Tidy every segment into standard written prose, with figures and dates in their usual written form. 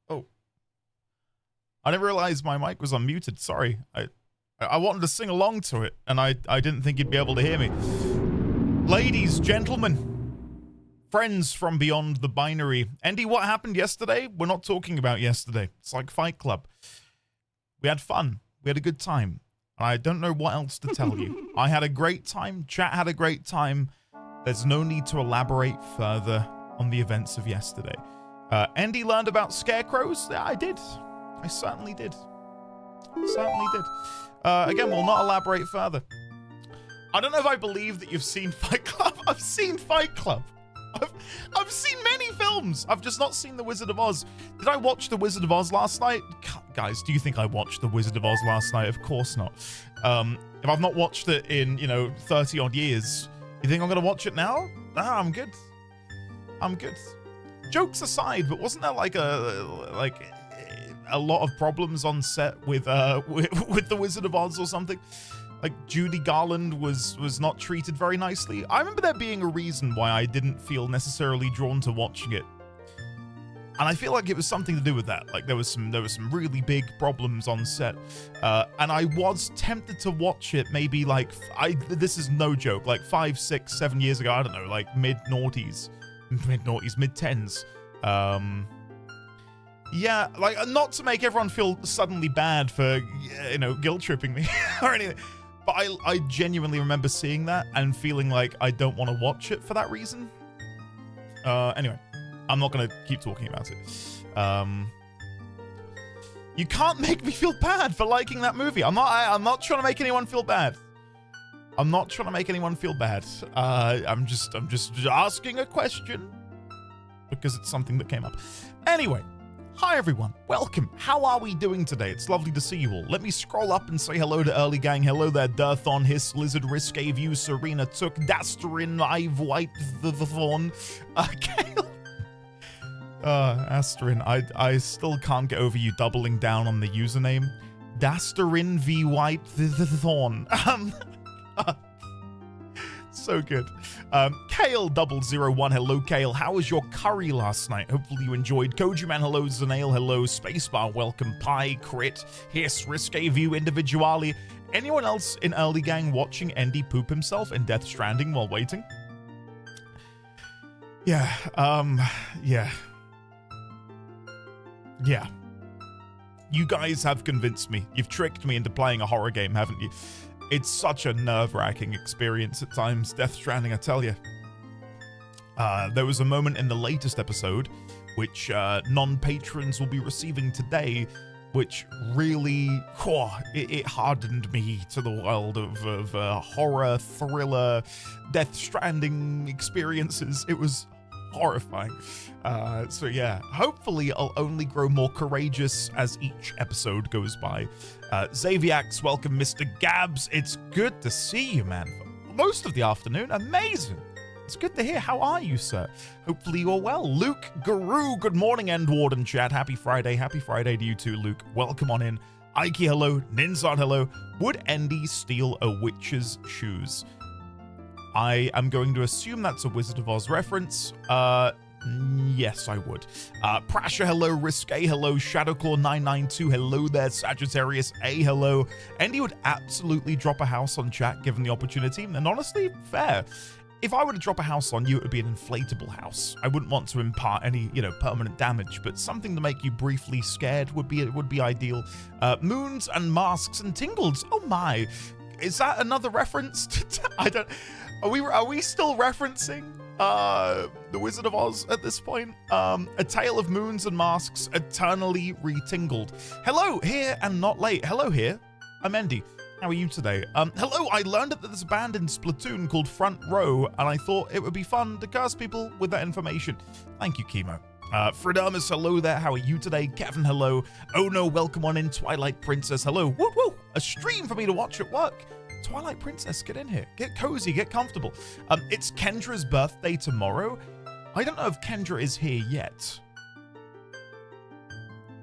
Oh. I didn't realize my mic was unmuted. Sorry. I wanted to sing along to it, and I didn't think you'd be able to hear me. Ladies, gentlemen, Friends from beyond the binary. Andy, what happened yesterday? We're not talking about yesterday. It's like Fight Club. We had fun. We had a good time. I don't know what else to tell you. I had a great time. Chat had a great time. There's no need to elaborate further on the events of yesterday. Andy learned about scarecrows. Yeah, I did. I certainly did. Certainly did. Again, we'll not elaborate further. I don't know if I believe that you've seen Fight Club. I've seen Fight Club. I've seen many films. I've just not seen The Wizard of Oz. Did I watch The Wizard of Oz last night? Guys, do you think I watched The Wizard of Oz last night? Of course not. If I've not watched it in, 30 odd years, you think I'm going to watch it now? Nah, I'm good. I'm good. Jokes aside, but wasn't there like a lot of problems on set with The Wizard of Oz or something? Like Judy Garland was not treated very nicely. I remember there being a reason why I didn't feel necessarily drawn to watching it. And I feel like it was something to do with that. Like there was some really big problems on set. And I was tempted to watch it maybe like, this is no joke, like 5, 6, 7 years ago, I don't know, like mid-noughties, mid-10s. Yeah, like not to make everyone feel suddenly bad for, guilt-tripping me or anything. But I genuinely remember seeing that and feeling like I don't want to watch it for that reason. Anyway, I'm not going to keep talking about it. You can't make me feel bad for liking that movie. I'm not trying to make anyone feel bad. I'm not trying to make anyone feel bad. I'm just asking a question because it's something that came up. Anyway. Hi everyone, welcome. How are we doing today? It's lovely to see you all. Let me scroll up and say hello to Early Gang. Hello there, Dirthon, Hiss, Lizard, Risque View, Serena, Took, Dasterin, Ive, White, the Thorn, Kale. Asterin, I still can't get over you doubling down on the username. Dasterin v White, the Thorn. So good. Kale001, hello Kale. How was your curry last night? Hopefully you enjoyed. Kojiman, hello. Zanail, hello. Spacebar, welcome. Pie, Crit, Hiss, Risque View, Individuali. Anyone else in Early Gang watching Andy poop himself in Death Stranding while waiting? Yeah, yeah. You guys have convinced me. You've tricked me into playing a horror game, haven't you? It's such a nerve-wracking experience at times, Death Stranding, I tell you. There was a moment in the latest episode, which non-patrons will be receiving today, which really, it hardened me to the world of horror, thriller, Death Stranding experiences. It was horrifying. So yeah, hopefully I'll only grow more courageous as each episode goes by. Xaviax, welcome. Mr. Gabs, it's good to see you, man. For most of the afternoon, amazing. It's good to hear. How are you, sir? Hopefully you're well. Luke Guru, good morning, End Warden chat. Happy Friday. Happy Friday to you too, Luke. Welcome on in. Ike, hello. Ninzard, hello. Would Andy steal a witch's shoes? I am going to assume that's a Wizard of Oz reference. Yes, I would. Prasha, hello. Risque, hello. Shadowclaw992, hello there. Sagittarius A, hello. Andy would absolutely drop a house on chat given the opportunity, and honestly, fair. If I were to drop a house on you, it would be an inflatable house. I wouldn't want to impart any, permanent damage, but something to make you briefly scared would be ideal. Moons and masks and tingles. Oh my. Is that another reference to I don't... Are we still referencing The Wizard of Oz at this point? A tale of moons and masks, eternally retingled. Hello, here and not late. Hello, here. I'm Andy. How are you today? Hello, I learned that there's a band in Splatoon called Front Row, and I thought it would be fun to curse people with that information. Thank you, Chemo. Fredamus, hello there. How are you today? Kevin, hello. Oh no, welcome on in. Twilight Princess, hello. Woo woo! A stream for me to watch at work. Twilight Princess, get in here. Get cozy, get comfortable. It's Kendra's birthday tomorrow. I don't know if Kendra is here yet.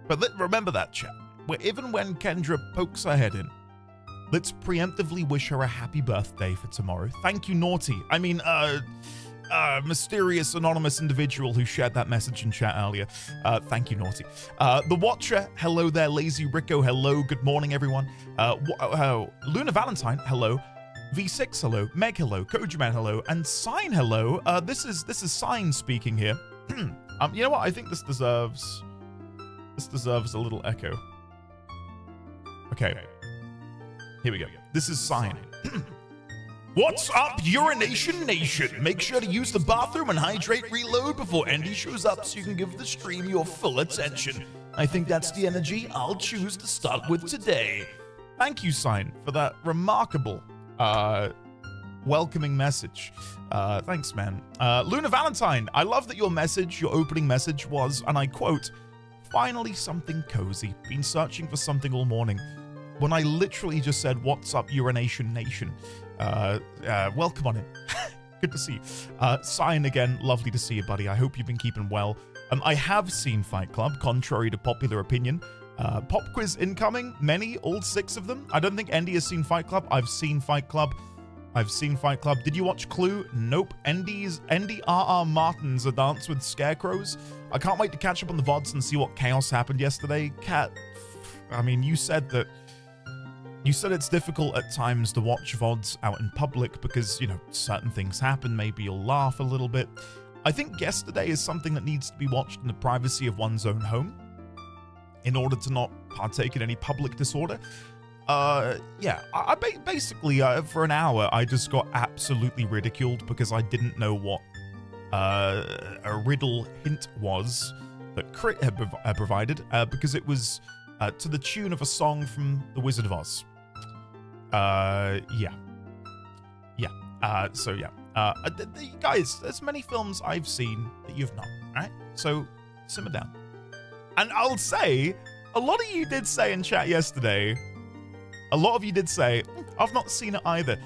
But remember that, chat. Even when Kendra pokes her head in, let's preemptively wish her a happy birthday for tomorrow. Thank you, Naughty. I mean, mysterious anonymous individual who shared that message in chat earlier. Thank you, Naughty. The Watcher, hello there. Lazy Rico, hello. Good morning, everyone. Luna Valentine, hello. V6 hello, Meg hello, Kojiman hello, and Sign hello. This is Sign speaking here. You know what? I think this deserves a little echo. Okay. Here we go. This is Sign. What's up, Urination Nation? Make sure to use the bathroom and hydrate reload before Andy shows up so you can give the stream your full attention. I think that's the energy I'll choose to start with today. Thank you, Sign, for that remarkable welcoming message. Thanks, man. Luna Valentine, I love that your opening message was, and I quote, finally something cozy. Been searching for something all morning. When I literally just said, what's up, Urination Nation? Welcome on in. Good to see you. Sign again, lovely to see you, buddy. I hope you've been keeping well. I have seen Fight Club, contrary to popular opinion. Pop quiz incoming, all 6 of them. I don't think Andy has seen Fight Club. I've seen Fight Club. Did you watch Clue? Nope. Andy R.R. Martin's A Dance with Scarecrows. I can't wait to catch up on the VODs and see what chaos happened yesterday. Kat, I mean, you said it's difficult at times to watch VODs out in public because, you know, certain things happen. Maybe you'll laugh a little bit. I think yesterday is something that needs to be watched in the privacy of one's own home in order to not partake in any public disorder. Yeah, I basically, for an hour, I just got absolutely ridiculed because I didn't know what a riddle hint was that Crit had provided, because it was to the tune of a song from The Wizard of Oz. Guys, there's many films I've seen that you've not, right? So, simmer down. And I'll say, a lot of you did say in chat yesterday, I've not seen it either.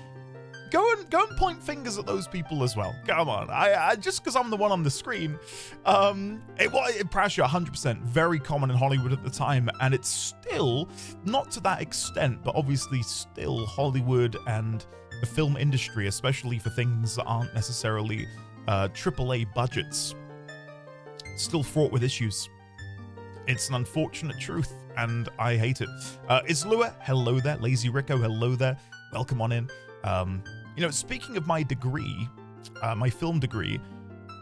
Go and point fingers at those people as well. Come on, I just because I'm the one on the screen. Pressure, 100%, very common in Hollywood at the time, and it's still not to that extent, but obviously still Hollywood and the film industry, especially for things that aren't necessarily AAA budgets, still fraught with issues. It's an unfortunate truth, and I hate it. Islua, hello there. Lazy Rico, hello there. Welcome on in. You know, speaking of my degree, my film degree,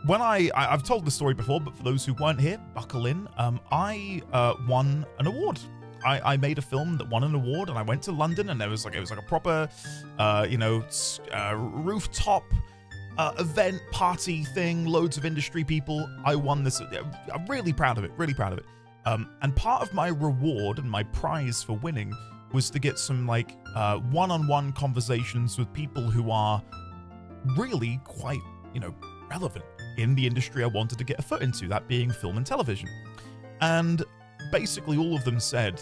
when I've told the story before, but for those who weren't here, buckle in. I won an award. I made a film that won an award, and I went to London, and it was like a proper, rooftop event party thing. Loads of industry people. I won this. I'm really proud of it. Really proud of it. And part of my reward and my prize for winning was to get some one-on-one conversations with people who are really quite, relevant in the industry I wanted to get a foot into, that being film and television. And basically all of them said,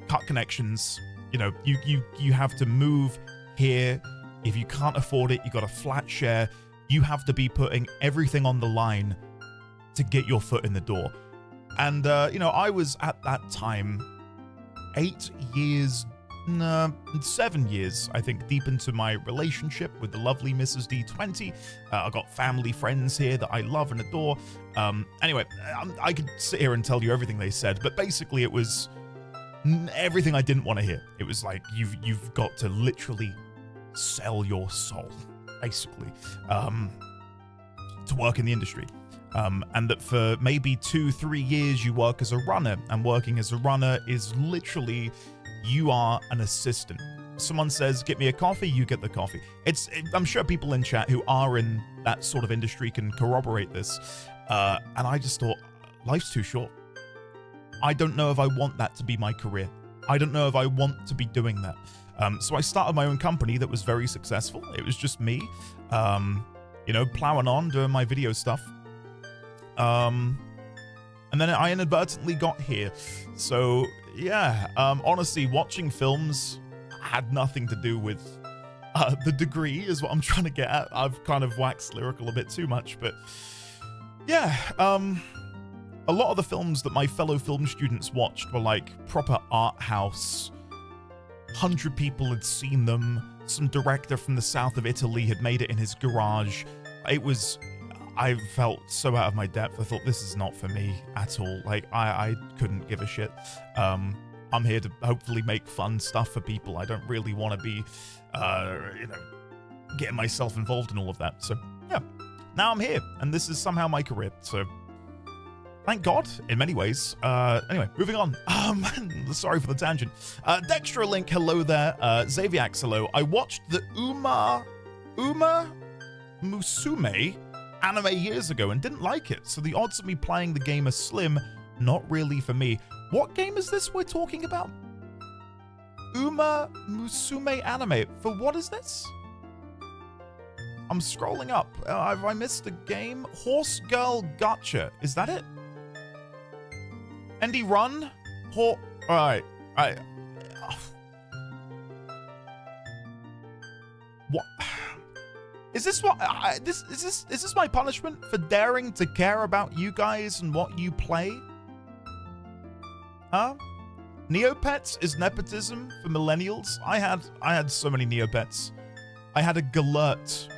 cut connections, you have to move here. If you can't afford it, you got a flat share. You have to be putting everything on the line to get your foot in the door. And, I was at that time 7 years, I think, deep into my relationship with the lovely Mrs. D20. I got family friends here that I love and adore. Anyway, I could sit here and tell you everything they said, but basically it was everything I didn't want to hear. It was like, you've got to literally sell your soul, basically, to work in the industry. And that for maybe 2-3 years you work as a runner, and working as a runner is literally, you are an assistant. Someone says, get me a coffee, you get the coffee. I'm sure people in chat who are in that sort of industry can corroborate this. And I just thought, life's too short. I don't know if I want that to be my career. I don't know if I want to be doing that. So I started my own company that was very successful. It was just me, plowing on, doing my video stuff. And then I inadvertently got here. So yeah, honestly, watching films had nothing to do with the degree, is what I'm trying to get at. I've kind of waxed lyrical a bit too much, but yeah, a lot of the films that my fellow film students watched were like proper art house. 100 people had seen them. Some director from the south of Italy had made it in his garage. I felt so out of my depth. I thought, this is not for me at all. Like, I couldn't give a shit. I'm here to hopefully make fun stuff for people. I don't really want to be, getting myself involved in all of that. So, yeah, now I'm here, and this is somehow my career. So, thank God, in many ways. Anyway, moving on. Sorry for the tangent. Dextra Link, hello there. Xaviax, hello. I watched the Uma Musume anime years ago and didn't like it, so the odds of me playing the game are slim. Not really for me. What game is this we're talking about? Uma Musume anime. For what is this? I'm scrolling up. Have I missed a game? Horse Girl Gotcha. Is that it? Andy Run? Alright. What? Is this what is this my punishment for daring to care about you guys and what you play? Huh? Neopets is nepotism for millennials. I had so many Neopets. I had a Galert.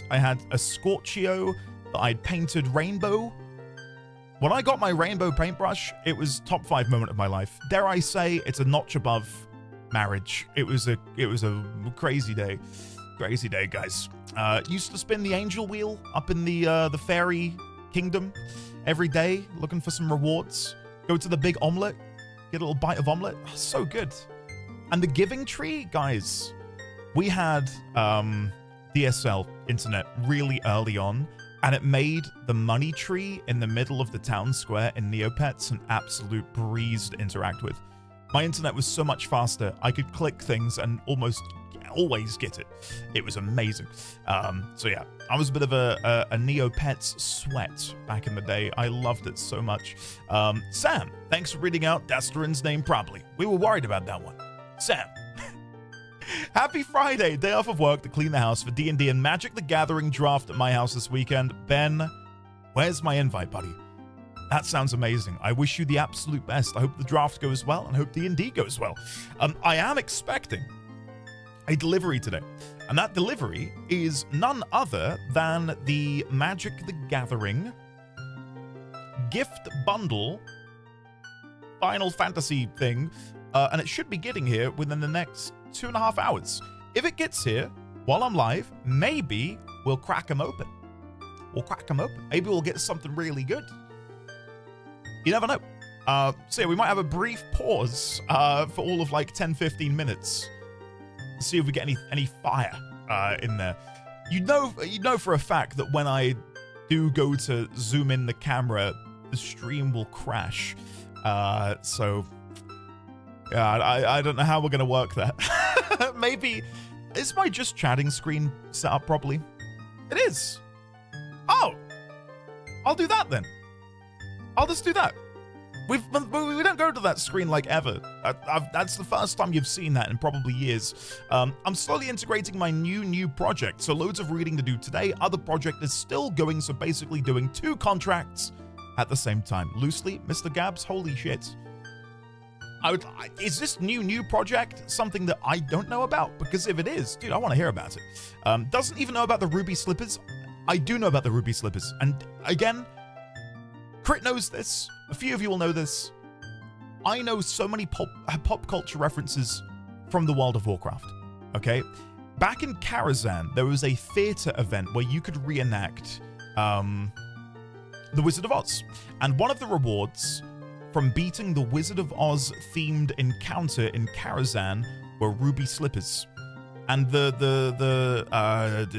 I had a Scorchio that I'd painted rainbow. When I got my rainbow paintbrush, it was top 5 moment of my life. Dare I say, it's a notch above marriage. It was a crazy day. Crazy day, guys. Used to spin the angel wheel up in the fairy kingdom every day, looking for some rewards. Go to the big omelet, get a little bite of omelet. Oh, so good. And the giving tree, guys. We had DSL internet really early on, and it made the money tree in the middle of the town square in Neopets an absolute breeze to interact with. My internet was so much faster. I could click things and almost always get it. It was amazing. So yeah, I was a bit of a Neopets sweat back in the day. I loved it so much. Sam, thanks for reading out Dastarin's name properly. We were worried about that one. Sam. Happy Friday, day off of work to clean the house for D&D and Magic the Gathering draft at my house this weekend. Ben, where's my invite, buddy? That sounds amazing. I wish you the absolute best. I hope the draft goes well and I hope D&D goes well. I am expecting a delivery today, and that delivery is none other than the Magic the Gathering gift bundle Final Fantasy thing, and it should be getting here within the next 2.5 hours. If it gets here while I'm live, maybe we'll crack them open. Maybe we'll get something really good. You never know. So yeah, we might have a brief pause for all of like 10-15 minutes. See if we get any fire in there. You know for a fact that when I do go to zoom in the camera, the stream will crash. So yeah, I don't know how we're gonna work that. Maybe is my just chatting screen set up properly? It is. Oh, I'll do that then. I'll just do that. We don't go to that screen like ever. That's the first time you've seen that in probably years. I'm slowly integrating my new project, so loads of reading to do today. Other project is still going, so basically doing 2 contracts at the same time. Loosely, Mr. Gabs, holy shit. Is this new project something that I don't know about? Because if it is, dude, I want to hear about it. Doesn't even know about the Ruby Slippers. I do know about the Ruby Slippers. And again, Crit knows this. A few of you will know this. I know so many pop culture references from the World of Warcraft. Okay? Back in Karazhan, there was a theater event where you could reenact The Wizard of Oz. And one of the rewards from beating the Wizard of Oz themed encounter in Karazhan were ruby slippers. And the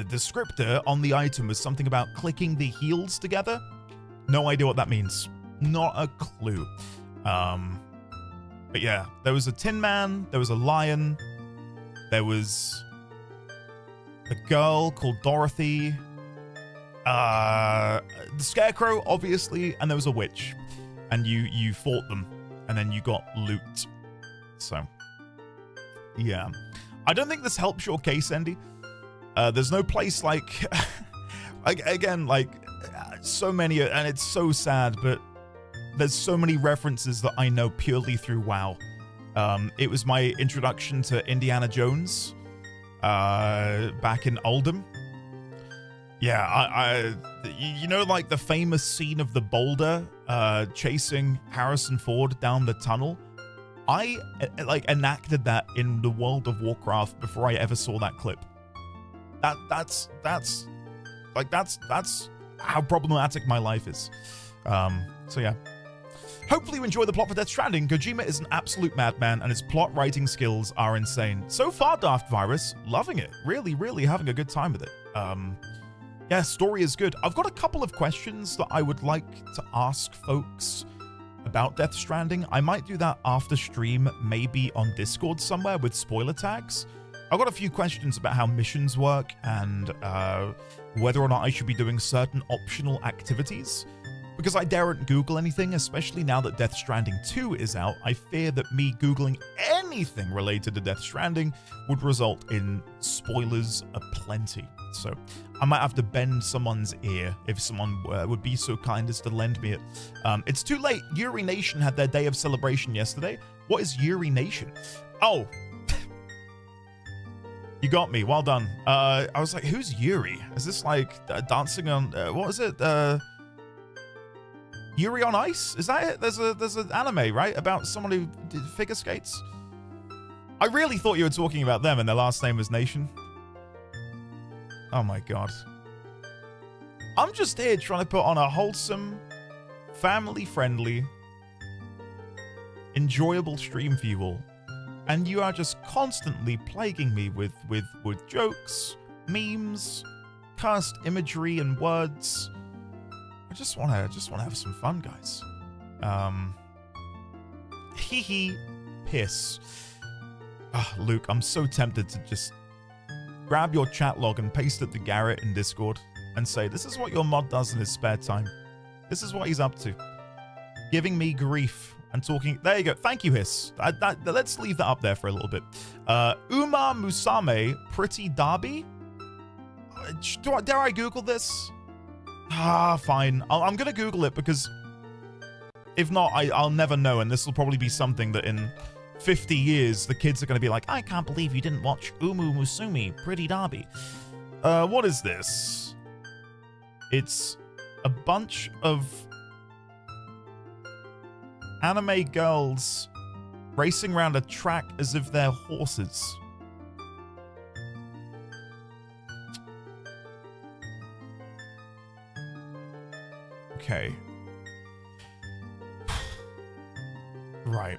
descriptor on the item was something about clicking the heels together. No idea what that means. Not a clue. But yeah, there was a Tin Man, there was a lion, there was a girl called Dorothy, the Scarecrow, obviously, and there was a witch. And you fought them, and then you got loot. So, yeah. I don't think this helps your case, Andy. There's no place like... again, like, so many, and it's so sad, but there's so many references that I know purely through WoW. It was my introduction to Indiana Jones back in Oldham. Yeah, you know, like the famous scene of the boulder chasing Harrison Ford down the tunnel? I like enacted that in the World of Warcraft before I ever saw that clip. That's how problematic my life is. So yeah. Hopefully you enjoy the plot for Death Stranding. Kojima is an absolute madman, and his plot writing skills are insane. So far, Daft Virus, loving it. Really, really having a good time with it. Yeah, story is good. I've got a couple of questions that I would like to ask folks about Death Stranding. I might do that after stream, maybe on Discord somewhere with spoiler tags. I've got a few questions about how missions work and whether or not I should be doing certain optional activities. Because I daren't Google anything, especially now that Death Stranding 2 is out. I fear that me Googling anything related to Death Stranding would result in spoilers aplenty. So I might have to bend someone's ear if someone would be so kind as to lend me it. It's too late. Yuri Nation had their day of celebration yesterday. What is Yuri Nation? Oh, you got me. Well done. I was like, who's Yuri? Is this like dancing on, what was it? Yuri on Ice? Is that it? There's an anime, right? About someone who did figure skates? I really thought you were talking about them and their last name was Nation. Oh my god. I'm just here trying to put on a wholesome, family-friendly, enjoyable stream for you all. And you are just constantly plaguing me with jokes, memes, cursed imagery and words. I just wanna have some fun, guys. Hee hee, piss. Luke, I'm so tempted to just grab your chat log and paste it to Garrett in Discord and say, this is what your mod does in his spare time. This is what he's up to. Giving me grief and talking. There you go. Thank you, Hiss. Let's leave that up there for a little bit. Uma Musame, Pretty Derby. Dare I Google this? Fine. I'm going to Google it because if not, I'll never know. And this will probably be something that in 50 years, the kids are going to be like, I can't believe you didn't watch Umu Musumi, Pretty Derby. What is this? It's a bunch of anime girls racing around a track as if they're horses. Okay. Right.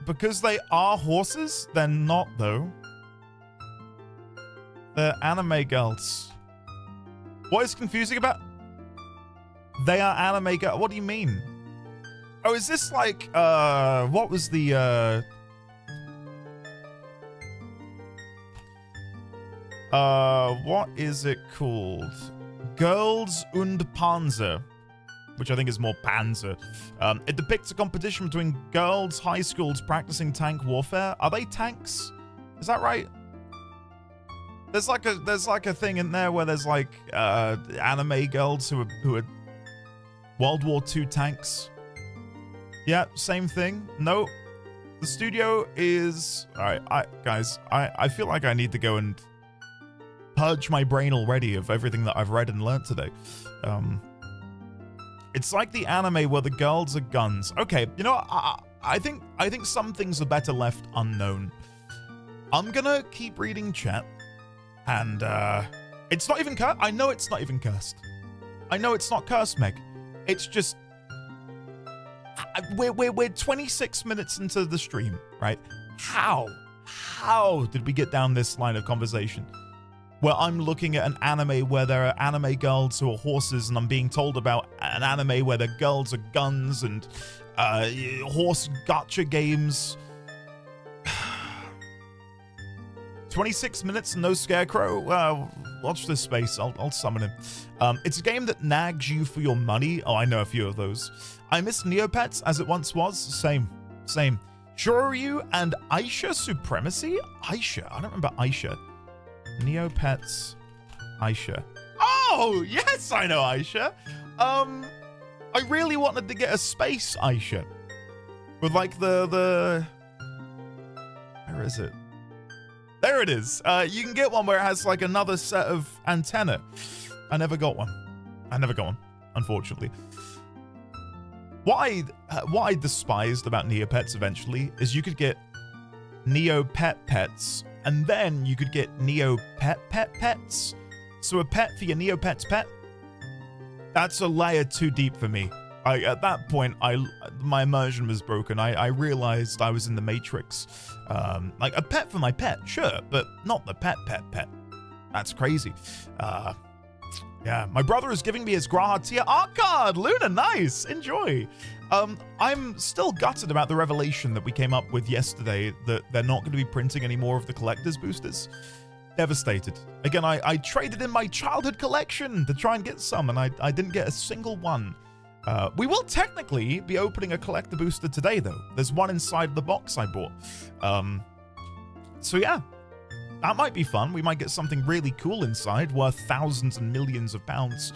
Because they are horses, they're not, though. They're anime girls. What is confusing about? They are anime girls. What do you mean? Oh, is this like, what was the, what is it called? Girls und Panzer, which I think is more Panzer. It depicts a competition between girls' high schools practicing tank warfare. Are they tanks? Is that right? There's like a thing in there where there's like anime girls who are World War II tanks. Yeah, same thing. No, the studio is all right. Guys, I feel like I need to go and purge my brain already of everything that I've read and learned today. It's like the anime where the girls are guns. Okay, you know what? I think some things are better left unknown. I'm gonna keep reading chat, and it's not even cursed. I know it's not even cursed. I know it's not cursed, Meg. It's just we're 26 minutes into the stream, right? How did we get down this line of conversation? Where I'm looking at an anime where there are anime girls who are horses, and I'm being told about an anime where the girls are guns and horse gacha games. 26 minutes and no scarecrow? Watch this space. I'll summon him. It's a game that nags you for your money. Oh, I know a few of those. I miss Neopets as it once was. Same. Shoryu and Aisha Supremacy? Aisha? I don't remember Aisha. Neopets, Aisha. Oh, yes, I know Aisha. I really wanted to get a space Aisha. With like the... Where is it? There it is. You can get one where it has like another set of antenna. I never got one, unfortunately. what I despised about Neopets eventually is you could get Neopet pets, and then you could get Neopet pets. So a pet for your Neopet's pet. That's a layer too deep for me. At that point, my immersion was broken. I realized I was in the Matrix. Like a pet for my pet, sure, but not the pet. That's crazy. Yeah, my brother is giving me his Graha tier art card. Luna, nice. Enjoy. I'm still gutted about the revelation that we came up with yesterday that they're not going to be printing any more of the collector's boosters. Devastated. Again, I traded in my childhood collection to try and get some, and I didn't get a single one. We will technically be opening a collector booster today, though. There's one inside the box I bought. So yeah, that might be fun. We might get something really cool inside, worth thousands and millions of pounds.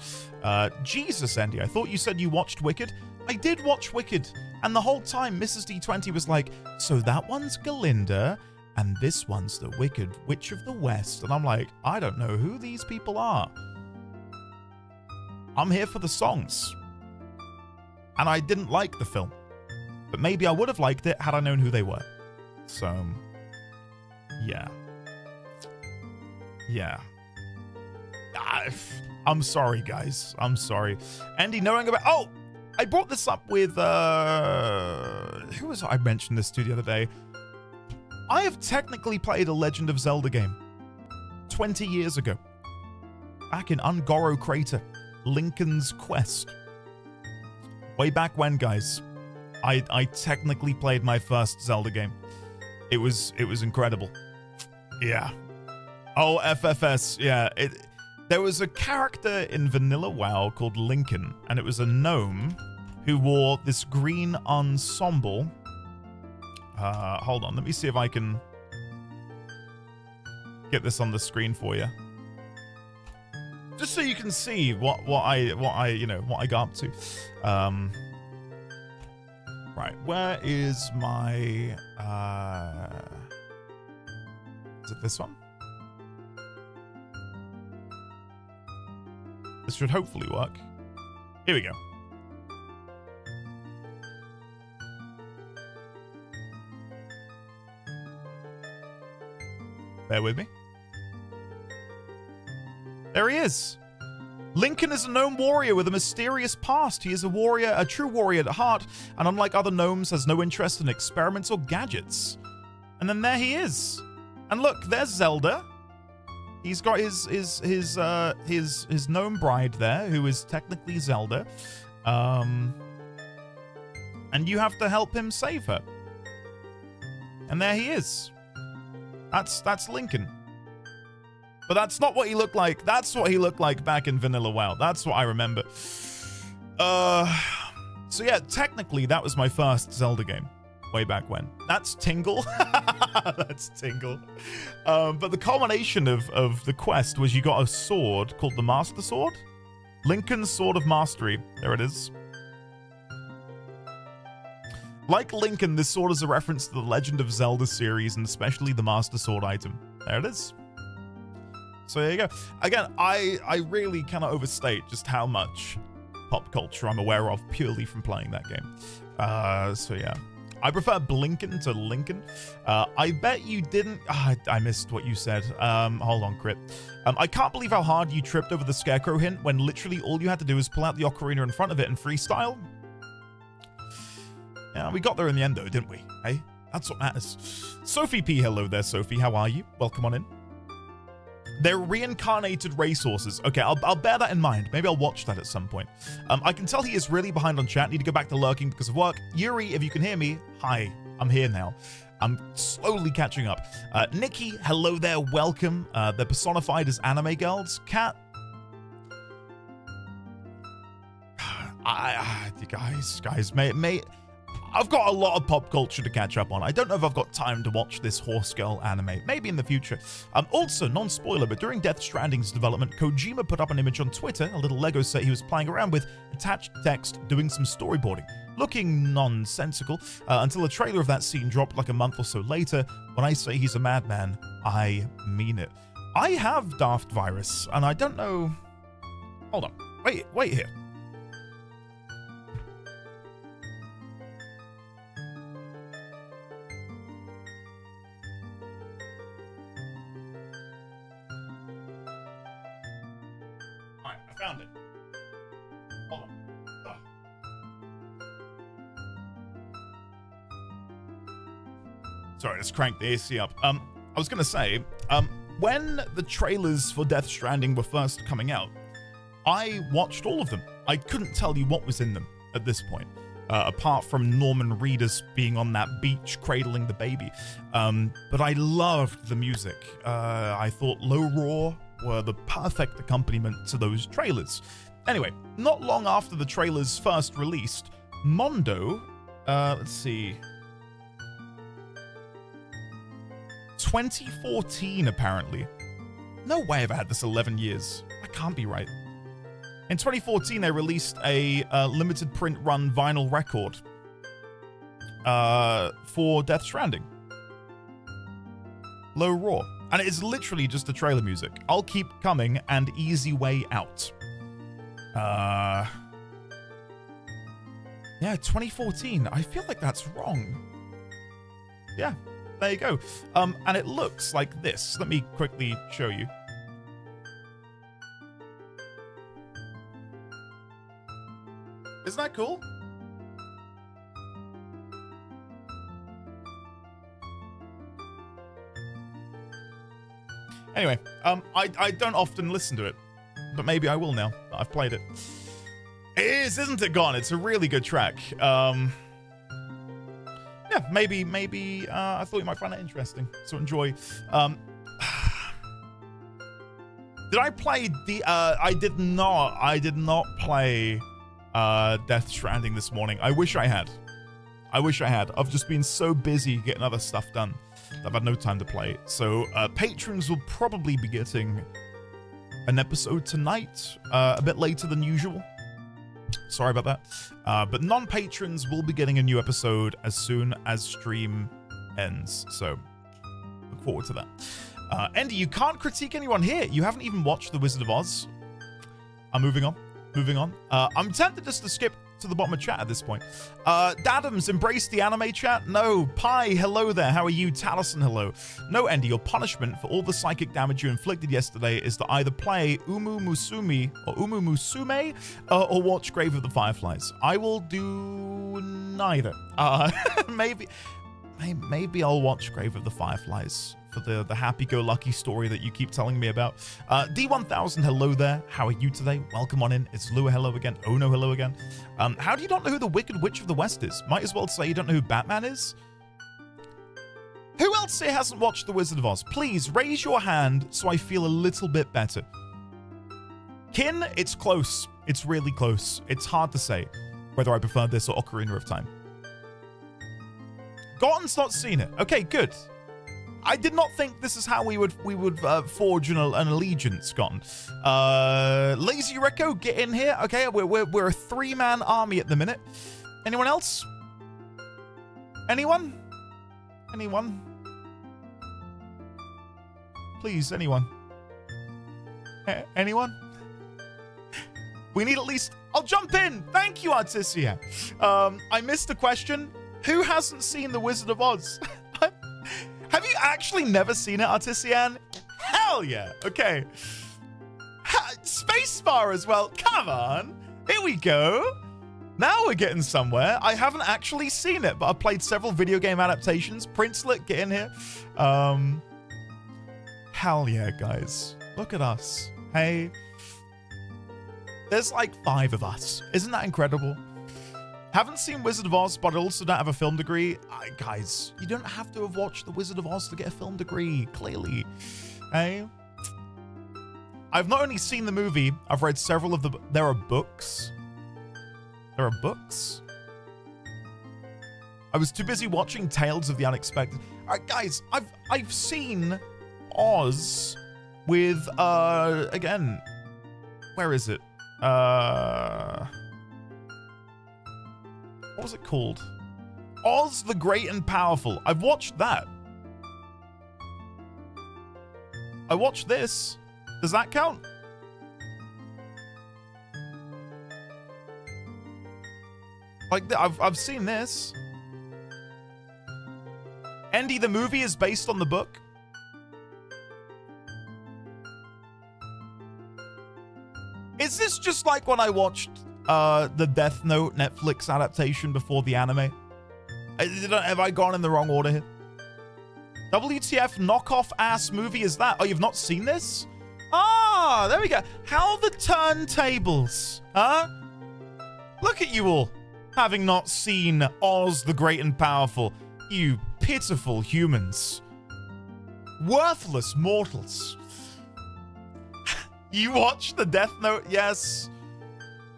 Jesus, Andy, I thought you said you watched Wicked. I did watch Wicked, and the whole time Mrs. D20 was like, so that one's Galinda, and this one's the Wicked Witch of the West. And I'm like, I don't know who these people are. I'm here for the songs. And I didn't like the film. But maybe I would have liked it had I known who they were. So, yeah. Yeah. I'm sorry, guys. I'm sorry. Andy, knowing about... Oh! I brought this up with... Who was I mentioned this to the other day? I have technically played a Legend of Zelda game 20 years ago. Back in Ungoro Crater. Lincoln's Quest. Way back when, guys. I technically played my first Zelda game. It was incredible. Yeah. Oh, FFS. Yeah. There was a character in Vanilla WoW called Lincoln, and it was a gnome who wore this green ensemble. Hold on, let me see if I can get this on the screen for you, just so you can see what I got up to. Right, where is my? Is it this one? This should hopefully work. Here we go. Bear with me. There he is. Lincoln is a gnome warrior with a mysterious past. He is a warrior, a true warrior at heart, and unlike other gnomes, has no interest in experiments or gadgets. And then there he is. And look, there's Zelda. He's got his gnome bride there, who is technically Zelda. And you have to help him save her. And there he is. That's Lincoln. But that's not what he looked like. That's what he looked like back in Vanilla WoW. That's what I remember. So yeah, technically that was my first Zelda game. Way back when. That's Tingle. That's Tingle. But the culmination of the quest was you got a sword called the Master Sword. Lincoln's Sword of Mastery. There it is. Like Lincoln, this sword is a reference to the Legend of Zelda series, and especially the Master Sword item. There it is. So there you go. Again, I really cannot overstate just how much pop culture I'm aware of purely from playing that game. So yeah. I prefer Blinken to Lincoln. I bet you didn't... I missed what you said. Hold on, Crit. I can't believe how hard you tripped over the Scarecrow hint when literally all you had to do was pull out the ocarina in front of it and freestyle. Yeah, we got there in the end, though, didn't we? Hey, that's what matters. Sophie P, hello there, Sophie. How are you? Welcome on in. They're reincarnated racehorses. Okay, I'll bear that in mind. Maybe I'll watch that at some point. I can tell he is really behind on chat. Need to go back to lurking because of work. Yuri, if you can hear me, hi. I'm here now. I'm slowly catching up. Nikki, hello there. Welcome. They're personified as anime girls. Cat. Guys, may I've got a lot of pop culture to catch up on. I don't know if I've got time to watch this horse girl anime. Maybe in the future. Also, non-spoiler, but during Death Stranding's development, Kojima put up an image on Twitter, a little Lego set he was playing around with, attached text, doing some storyboarding. Looking nonsensical, until a trailer of that scene dropped like a month or so later. When I say he's a madman, I mean it. I have Daft Virus, and I don't know... Hold on. Wait here. Found it. Hold on. Sorry, let's crank the AC up. I was gonna say, when the trailers for Death Stranding were first coming out, I watched all of them. I couldn't tell you what was in them at this point, apart from Norman Reedus being on that beach cradling the baby. But I loved the music. I thought Low Roar were the perfect accompaniment to those trailers. Anyway, not long after the trailers first released, Mondo, let's see, 2014 apparently. No way I've had this 11 years. That can't be right. In 2014, they released a limited print run vinyl record for Death Stranding. Low Roar. And it is literally just the trailer music. I'll Keep Coming and Easy Way Out. Yeah, 2014. I feel like that's wrong. Yeah, there you go. And it looks like this. Let me quickly show you. Isn't that cool? Anyway, I don't often listen to it, but maybe I will now that I've played it. It is, isn't it, Gone? It's a really good track. Yeah, maybe I thought you might find it interesting. So enjoy. Did I play the? I did not play Death Stranding this morning. I wish I had. I've just been so busy getting other stuff done that I've had no time to play. So patrons will probably be getting an episode tonight, a bit later than usual. Sorry about that. But non-patrons will be getting a new episode as soon as stream ends. So look forward to that. Andy, you can't critique anyone here. You haven't even watched The Wizard of Oz. I'm moving on. I'm tempted just to skip to the bottom of chat at this point. Dadams, embrace the anime chat? No. Pi, hello there. How are you? Taliesin, hello. No, Andy, your punishment for all the psychic damage you inflicted yesterday is to either play Umu Musume or watch Grave of the Fireflies. I will do neither. Maybe I'll watch Grave of the Fireflies for the happy-go-lucky story that you keep telling me about. D1000, hello there. How are you today? Welcome on in. It's Lua, hello again. Oh no, hello again. How do you not know who the Wicked Witch of the West is? Might as well say you don't know who Batman is. Who else here hasn't watched The Wizard of Oz? Please raise your hand so I feel a little bit better. Kin, it's close. It's really close. It's hard to say whether I prefer this or Ocarina of Time. Gotten's not seen it. Okay, good. I did not think this is how we would forge an allegiance, Gotten. Lazy Rico, get in here. Okay, we're a three-man army at the minute. Anyone else? Anyone? Please, anyone? Anyone? We need at least... I'll jump in! Thank you, Artisia! I missed the question. Who hasn't seen The Wizard of Oz? Have you actually never seen it, Artisian? Hell yeah! Okay. Spacebar as well. Come on! Here we go! Now we're getting somewhere. I haven't actually seen it, but I've played several video game adaptations. Princelet, get in here. Hell yeah, guys. Look at us. Hey. There's like 5 of us. Isn't that incredible? Haven't seen Wizard of Oz, but I also don't have a film degree. Guys, you don't have to have watched The Wizard of Oz to get a film degree, clearly. Hey? I've not only seen the movie, I've read several of the... There are books. There are books? I was too busy watching Tales of the Unexpected. Alright, guys, I've seen Oz with, again... Where is it? What was it called? Oz the Great and Powerful. I've watched that. I watched this. Does that count? Like, I've seen this. Andy, the movie is based on the book. Is this just like when I watched the Death Note Netflix adaptation before the anime? Have I gone in the wrong order here? WTF knockoff ass movie is that? Oh, you've not seen this? Ah, there we go. How the turntables, huh? Look at you all, having not seen Oz the Great and Powerful. You pitiful humans. Worthless mortals. You watched the Death Note? Yes.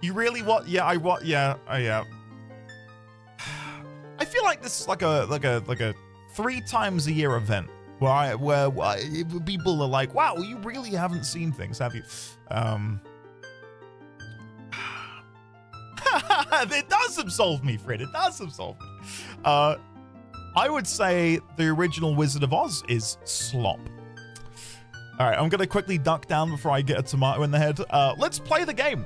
You really what? Yeah, yeah. I feel like this is like a 3 times a year event where people are like, wow, you really haven't seen things, have you? It does absolve me, Fred. It does absolve me. I would say the original Wizard of Oz is slop. All right, I'm going to quickly duck down before I get a tomato in the head. Let's play the game.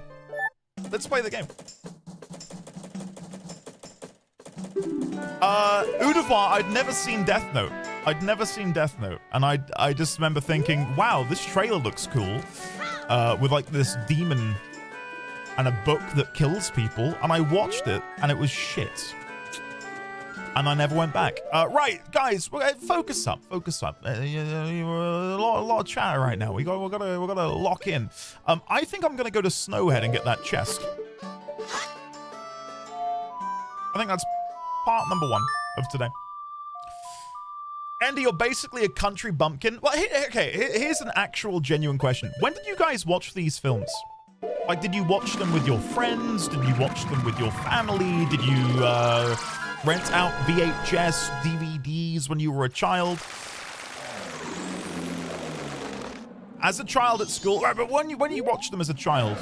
Let's play the game. Udavar, I'd never seen Death Note. And I just remember thinking, wow, this trailer looks cool. With like this demon and a book that kills people. And I watched it and it was shit. And I never went back. Right, guys, focus up. A lot of chatter right now. We gotta lock in. I think I'm gonna go to Snowhead and get that chest. I think that's part number 1 of today. Andy, you're basically a country bumpkin. Well, here's an actual genuine question. When did you guys watch these films? Like, did you watch them with your friends? Did you watch them with your family? Did you rent out VHS, DVDs when you were a child? As a child at school, right, but when you watch them as a child,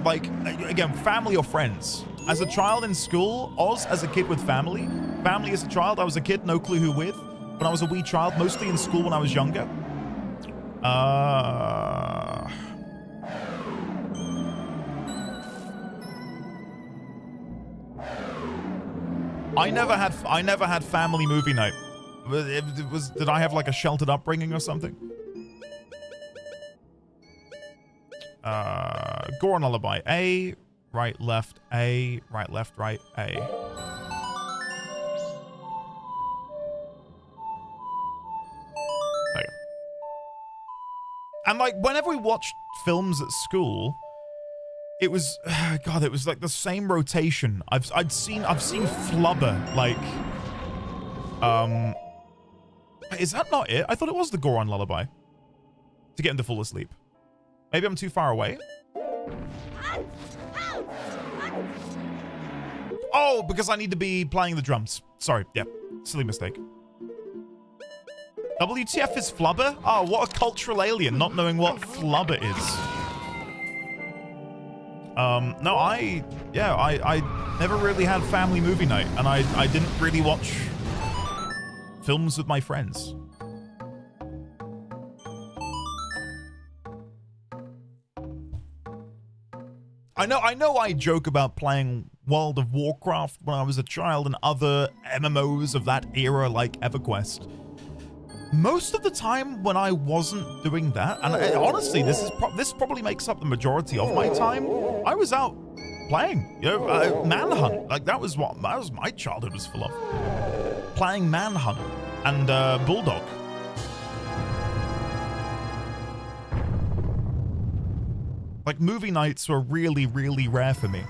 like, again, family or friends. As a child in school, Oz as a kid with family. Family as a child, I was a kid, no clue who with. When I was a wee child, mostly in school when I was younger. I never had family movie night. Did I have like a sheltered upbringing or something? Goron Lullaby. A, right, left, A, right, left, right, A. Okay. And like whenever we watched films at school, it was God, it was like the same rotation. I've seen Flubber, like is that not it? I thought it was the Goron Lullaby to get him to fall asleep. Maybe I'm too far away. Oh, because I need to be playing the drums. Sorry, yeah, silly mistake. WTF is Flubber? Oh, what a cultural alien, not knowing what Flubber is. No, I never really had family movie night, and I didn't really watch films with my friends. I know I joke about playing World of Warcraft when I was a child and other MMOs of that era like EverQuest. Most of the time when I wasn't doing that, and honestly, this probably makes up the majority of my time, I was out playing, you know, Manhunt. Like that was my childhood was full of. Playing Manhunt and Bulldog. Like movie nights were really, really rare for me.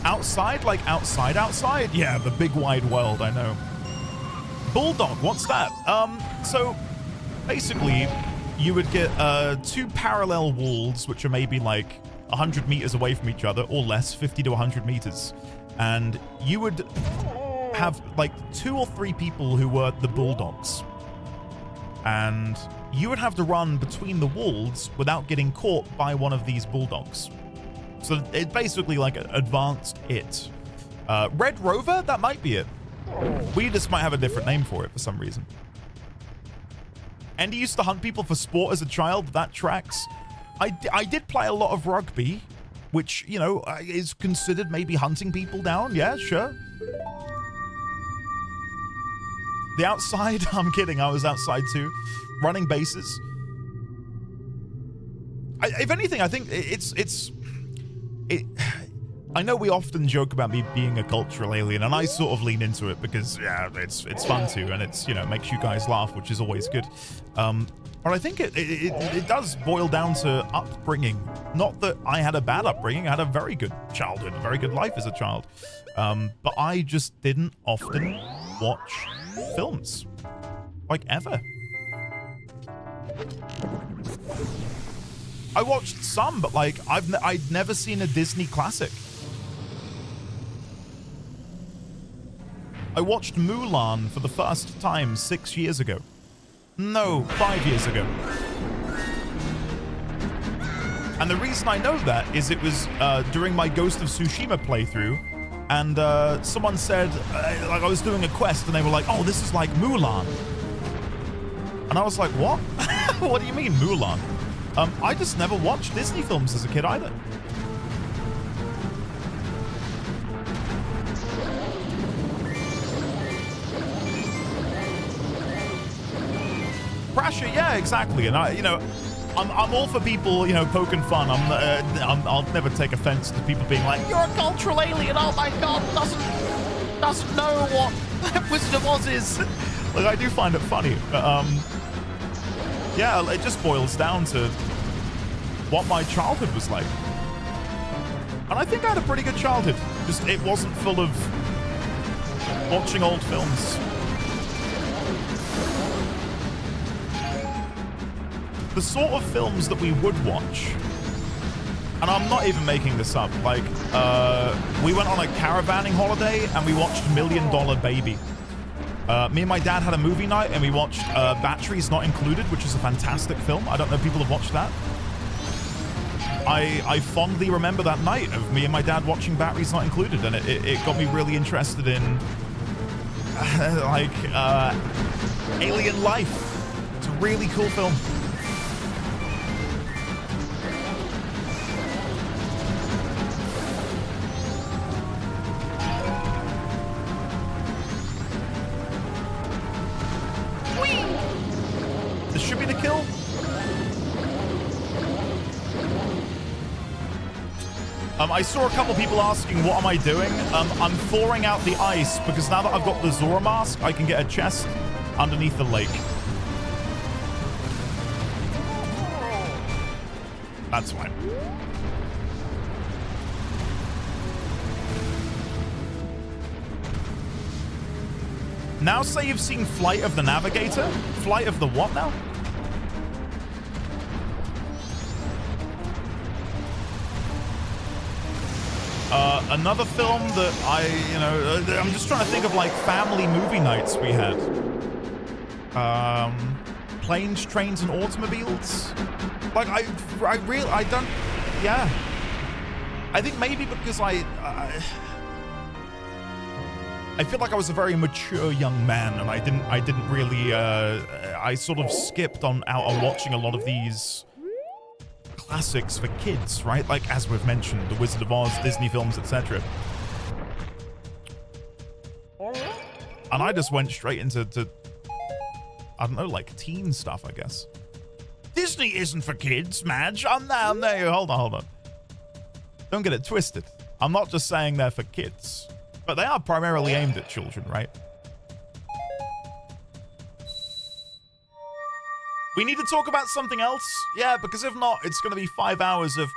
Outside? Like outside? Yeah, the big wide world, I know. Bulldog, what's that? So basically you would get 2 parallel walls, which are maybe like 100 meters away from each other or less, 50 to 100 meters. And you would have like 2 or 3 people who were the bulldogs. And you would have to run between the walls without getting caught by one of these bulldogs. So it's basically like advanced it. Red Rover? That might be it. We just might have a different name for it for some reason. Andy used to hunt people for sport as a child. That tracks. I did play a lot of rugby, which, you know, is considered maybe hunting people down. Yeah, sure. The outside? I'm kidding. I was outside too. Running bases. If anything, I think I know we often joke about me being a cultural alien, and I sort of lean into it because, yeah, it's fun too, and it's, you know, makes you guys laugh, which is always good. But I think it does boil down to upbringing. Not that I had a bad upbringing. I had a very good childhood, a very good life as a child. But I just didn't often watch films. Like, ever. I watched some, but, like, I'd never seen a Disney classic. I watched Mulan for the first time 6 years ago. No, 5 years ago. And the reason I know that is it was during my Ghost of Tsushima playthrough, and someone said, like, I was doing a quest, and they were like, oh, this is like Mulan. And I was like, what? What do you mean, Mulan? I just never watched Disney films as a kid either. Pressure, yeah, exactly. And I'm all for people, poking fun. I'll never take offense to people being like, "You're a cultural alien. Oh my god, doesn't know what Wizard of Oz is." Like, I do find it funny. But, yeah, it just boils down to what my childhood was like. And I think I had a pretty good childhood. Just, it wasn't full of watching old films. The sort of films that we would watch, and I'm not even making this up, like, we went on a caravanning holiday and we watched $1 Million Baby. Me and my dad had a movie night and we watched Batteries Not Included, which is a fantastic film. I don't know if people have watched that. I fondly remember that night of me and my dad watching Batteries Not Included, and it got me really interested in, like, alien life. It's a really cool film. This should be the kill. I saw a couple people asking, what am I doing? I'm thawing out the ice because now that I've got the Zora mask, I can get a chest underneath the lake. That's fine. Now say you've seen Flight of the Navigator? Flight of the what now? Another film that I'm just trying to think of, like, family movie nights we had. Planes, Trains, and Automobiles? Like, I don't, yeah. I think maybe because I feel like I was a very mature young man, and I didn't really, I sort of skipped out on watching a lot of these classics for kids, right? Like, as we've mentioned, The Wizard of Oz, Disney films, etc. And I just went straight into, I don't know, like, teen stuff, I guess. Disney isn't for kids, Madge. No, hold on. Don't get it twisted. I'm not just saying they're for kids. But they are primarily aimed at children, right? We need to talk about something else? Yeah, because if not, it's going to be 5 hours of...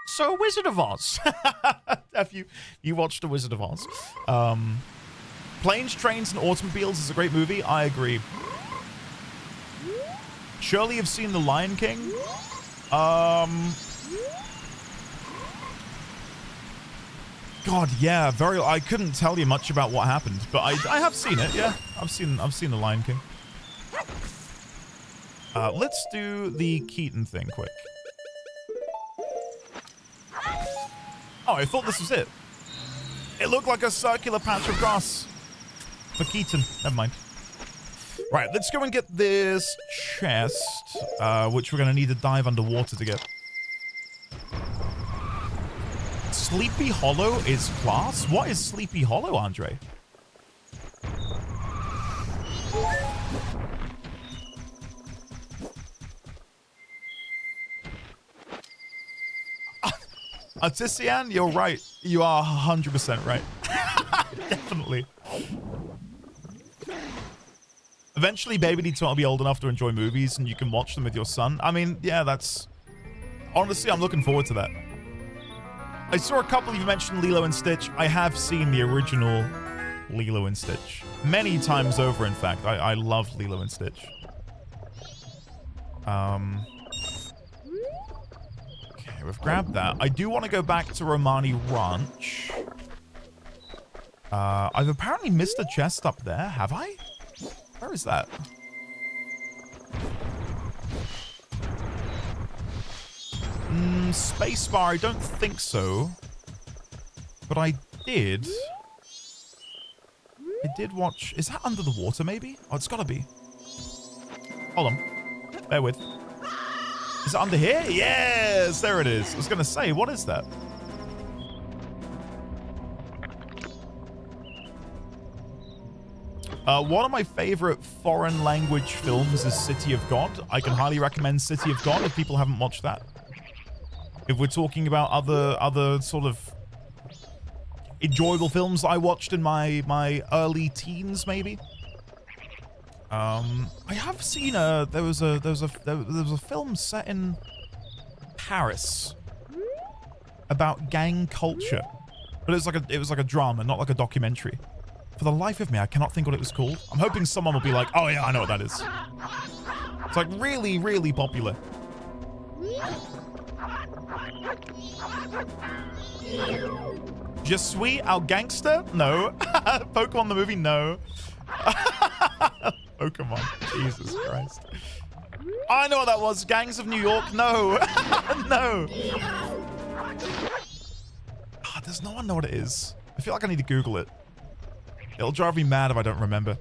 So, Wizard of Oz. Have you watched The Wizard of Oz? Planes, Trains, and Automobiles is a great movie. I agree. Surely you've seen The Lion King? God, yeah, I couldn't tell you much about what happened, but I have seen it, yeah. I've seen The Lion King. Let's do the Keaton thing quick. Oh, I thought this was it. It looked like a circular patch of grass for Keaton. Never mind. Right, let's go and get this chest, which we're going to need to dive underwater to get. Sleepy Hollow is class? What is Sleepy Hollow, Andre? Artisian, you're right. You are 100% right. Definitely. Eventually, baby needs to be old enough to enjoy movies and you can watch them with your son. I mean, yeah, that's... Honestly, I'm looking forward to that. I saw a couple of you mentioned Lilo and Stitch. I have seen the original Lilo and Stitch. Many times over, in fact. I love Lilo and Stitch. Okay, we've grabbed that. I do want to go back to Romani Ranch. I've apparently missed a chest up there, have I? Where is that? Spacebar, I don't think so. But I did watch... Is that under the water, maybe? Oh, it's gotta be. Hold on. Bear with. Is it under here? Yes, there it is. I was gonna say, what is that? One of my favorite foreign language films is City of God. I can highly recommend City of God if people haven't watched that. If we're talking about other sort of enjoyable films I watched in my early teens, maybe. I have seen there was a film set in Paris about gang culture, but it was like a drama, not like a documentary. For the life of me, I cannot think what it was called. I'm hoping someone will be like, oh yeah, I know what that is. It's like really, really popular. Je suis our gangster? No. Pokemon the movie? No. Pokemon. Jesus Christ. I know what that was. Gangs of New York? No. No. Oh, does no one know what it is? I feel like I need to Google it. It'll drive me mad if I don't remember.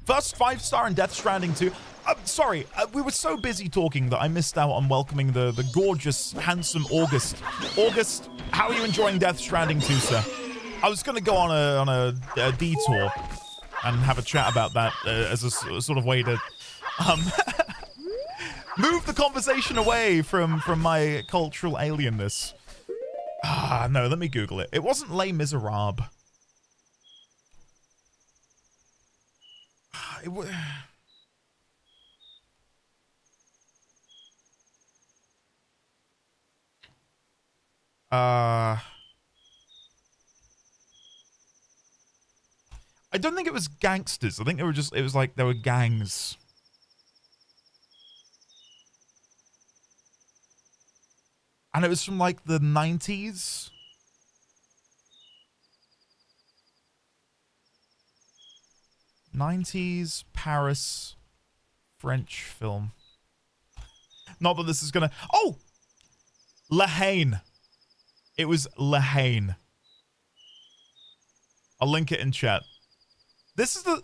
First 5-star in Death Stranding 2. Sorry, we were so busy talking that I missed out on welcoming the gorgeous, handsome August. August, how are you enjoying Death Stranding 2, sir? I was going to go on a detour and have a chat about that as a sort of way to move the conversation away from my cultural alienness. No, let me Google it. It wasn't Les Miserables. I don't think it was gangsters. I think it was like there were gangs. And it was from like the 90s. '90s Paris French film. Not that this is gonna... Oh! La Haine. It was La Haine. I'll link it in chat. This is the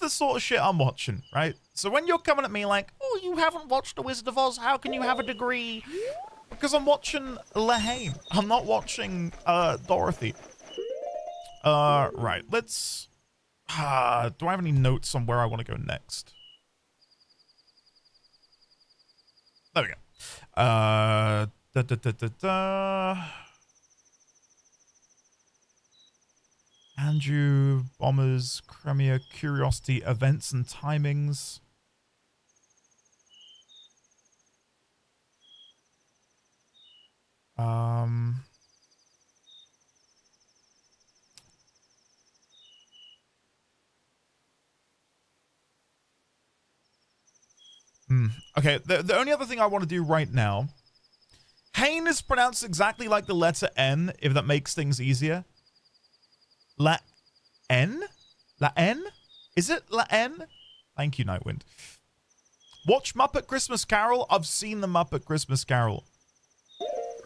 sort of shit I'm watching, right? So when you're coming at me like, oh, you haven't watched The Wizard of Oz, how can you have a degree? Because I'm watching La Haine. I'm not watching Dorothy. Right, let's... do I have any notes on where I want to go next? There we go. Andrew, Bombers, Crimea, Curiosity, Events and Timings. Okay, the only other thing I want to do right now... Haine is pronounced exactly like the letter N, if that makes things easier. La N? La N? Is it La N? Thank you, Nightwind. Watch Muppet Christmas Carol? I've seen the Muppet Christmas Carol.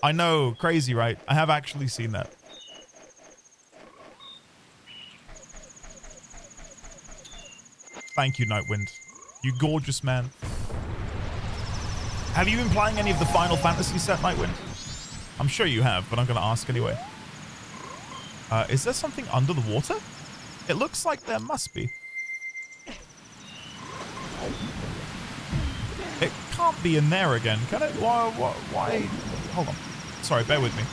I know, crazy, right? I have actually seen that. Thank you, Nightwind. You gorgeous man. Have you been playing any of the Final Fantasy set, Nightwind? I'm sure you have, but I'm going to ask anyway. Is there something under the water? It looks like there must be. It can't be in there again, can it? Why? Hold on. Sorry, bear with me.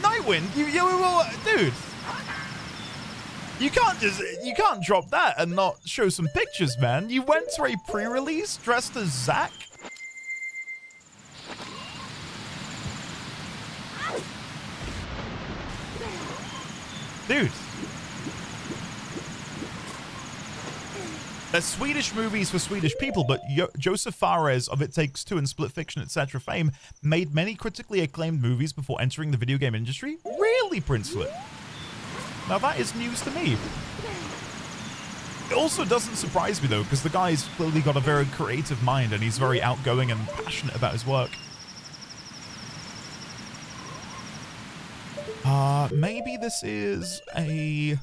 Nightwind, dude. You can't drop that and not show some pictures, man. You went to a pre-release dressed as Zack? Dude. They're Swedish movies for Swedish people, but Joseph Fares of It Takes Two and Split Fiction, etc. fame made many critically acclaimed movies before entering the video game industry? Really, Princelet? Now that is news to me. It also doesn't surprise me, though, because the guy's clearly got a very creative mind and he's very outgoing and passionate about his work. Maybe this is a...